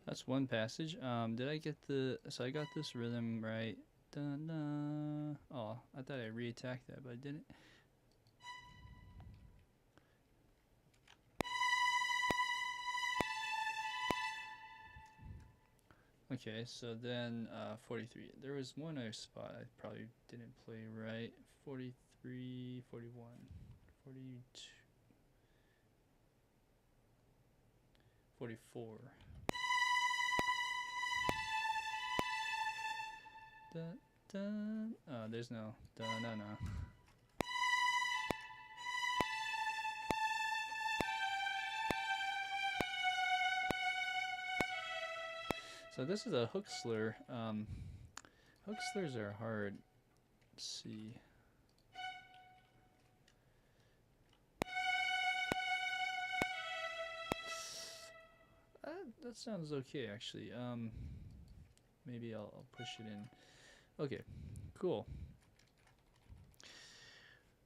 That's one passage. Did I get so I got this rhythm right. Dun, dun. Oh, I thought I re-attacked that, but I didn't. Okay, so then 43. There was one other spot I probably didn't play right. 43, 41, 42, 44. Dun, dun. Oh, there's no dun, no, no. So this is a hook slur. Hook slurs are hard. Let's see. That sounds okay, actually. Maybe I'll push it in. Okay, cool.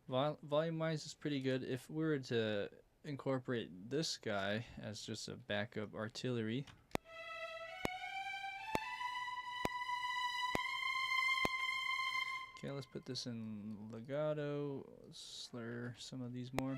Volume-wise is pretty good. If we were to incorporate this guy as just a backup artillery. Okay, let's put this in legato, slur some of these more.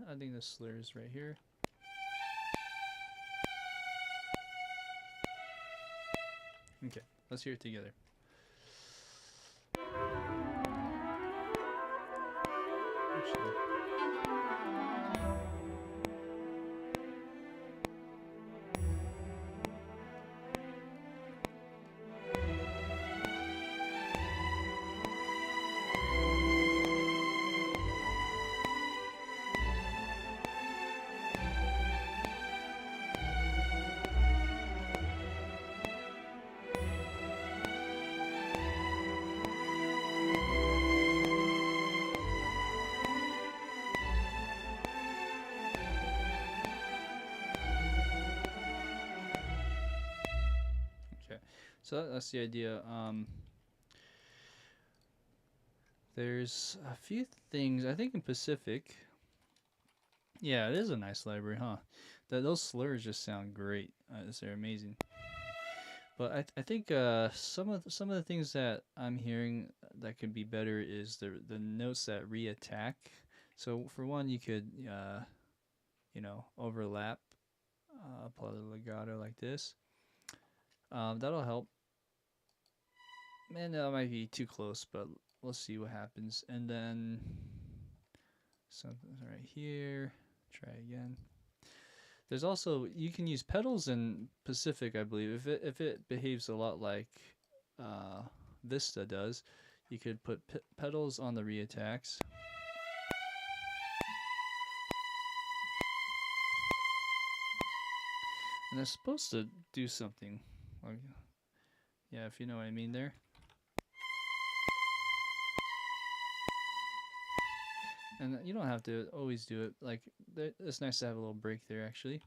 I think the slur is right here. Okay, let's hear it together. Actually. So that's the idea. There's a few things, I think in Pacific. Yeah, it is a nice library, huh? Those slurs just sound great. They're amazing. But I think some of the things that I'm hearing that could be better is the notes that re-attack. So for one, you could overlap, apply the legato like this. That'll help. Man, that might be too close, but we'll see what happens. And then something right here. Try again. There's also, you can use pedals in Pacific, I believe. If it behaves a lot like Vista does, you could put pedals on the reattacks. And it's supposed to do something. Yeah, if you know what I mean there. And you don't have to always do it. Like, it's nice to have a little break there, actually.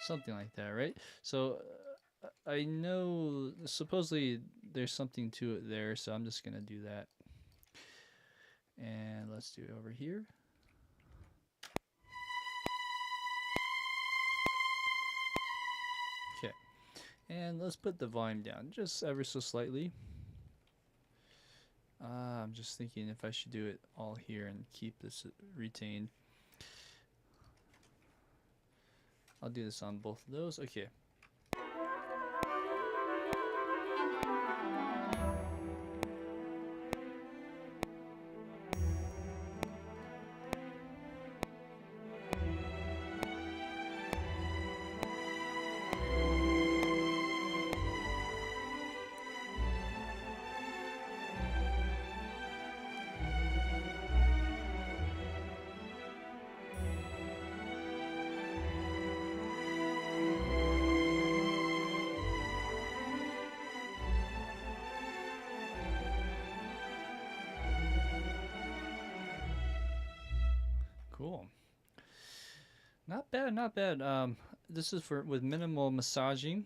Something like that, right? So I know supposedly there's something to it there, so I'm just gonna do that. And let's do it over here. Okay, and let's put the volume down just ever so slightly. I'm just thinking if I should do it all here and keep this retained. I'll do this on both of those. Okay. Cool. Not bad, not bad. This is with minimal massaging.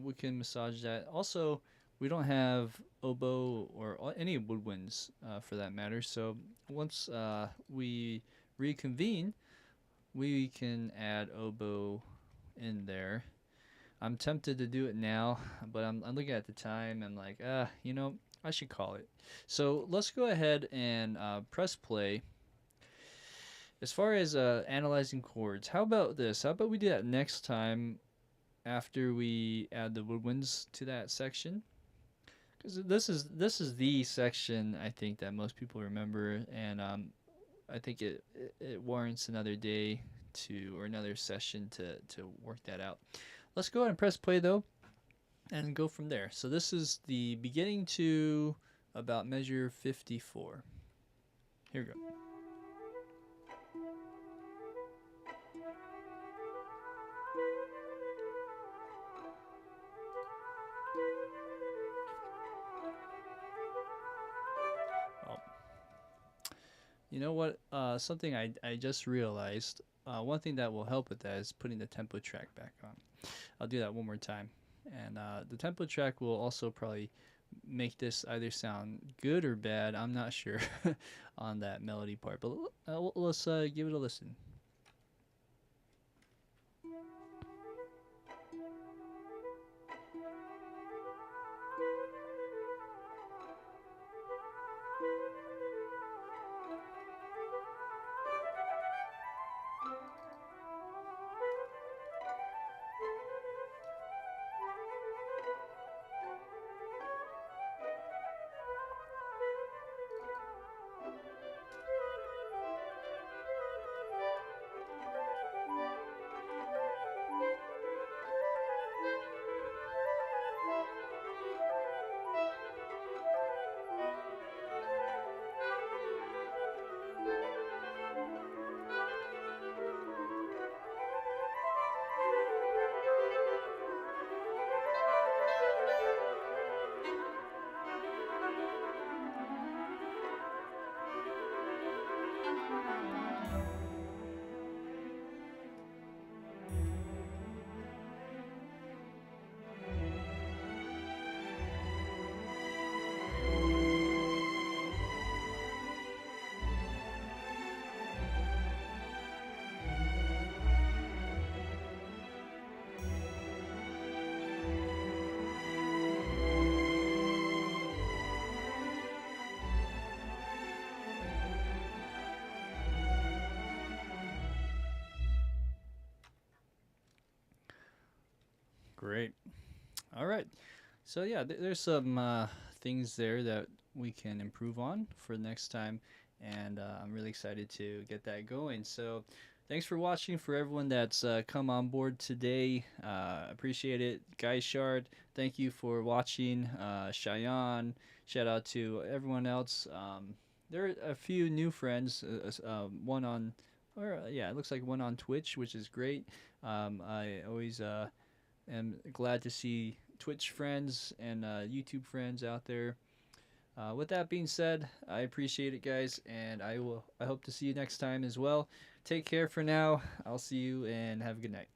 We can massage that. Also, we don't have oboe or any woodwinds for that matter. So once we reconvene, we can add oboe in there. I'm tempted to do it now, but I'm looking at the time and like, I should call it. So let's go ahead and press play. As far as analyzing chords, how about this? How about we do that next time after we add the woodwinds to that section? Because this is the section I think that most people remember, and I think it warrants another day or another session to work that out. Let's go ahead and press play though, and go from there. So this is the beginning to about measure 54. Here we go. You know what? Something I just realized. One thing that will help with that is putting the tempo track back on. I'll do that one more time. And the tempo track will also probably make this either sound good or bad. I'm not sure on that melody part. But let's give it a listen. Great. All right. So yeah, there's some things there that we can improve on for next time, and I'm really excited to get that going. So thanks for watching. For everyone that's come on board today, appreciate it. Guy Shard, thank you for watching. Cheyenne, shout out to everyone else. There are a few new friends. One on, or yeah, it looks like one on Twitch, which is great. I always am glad to see Twitch friends and YouTube friends out there. With that being said, I appreciate it, guys, and I hope to see you next time as well. Take care for now. I'll see you and have a good night.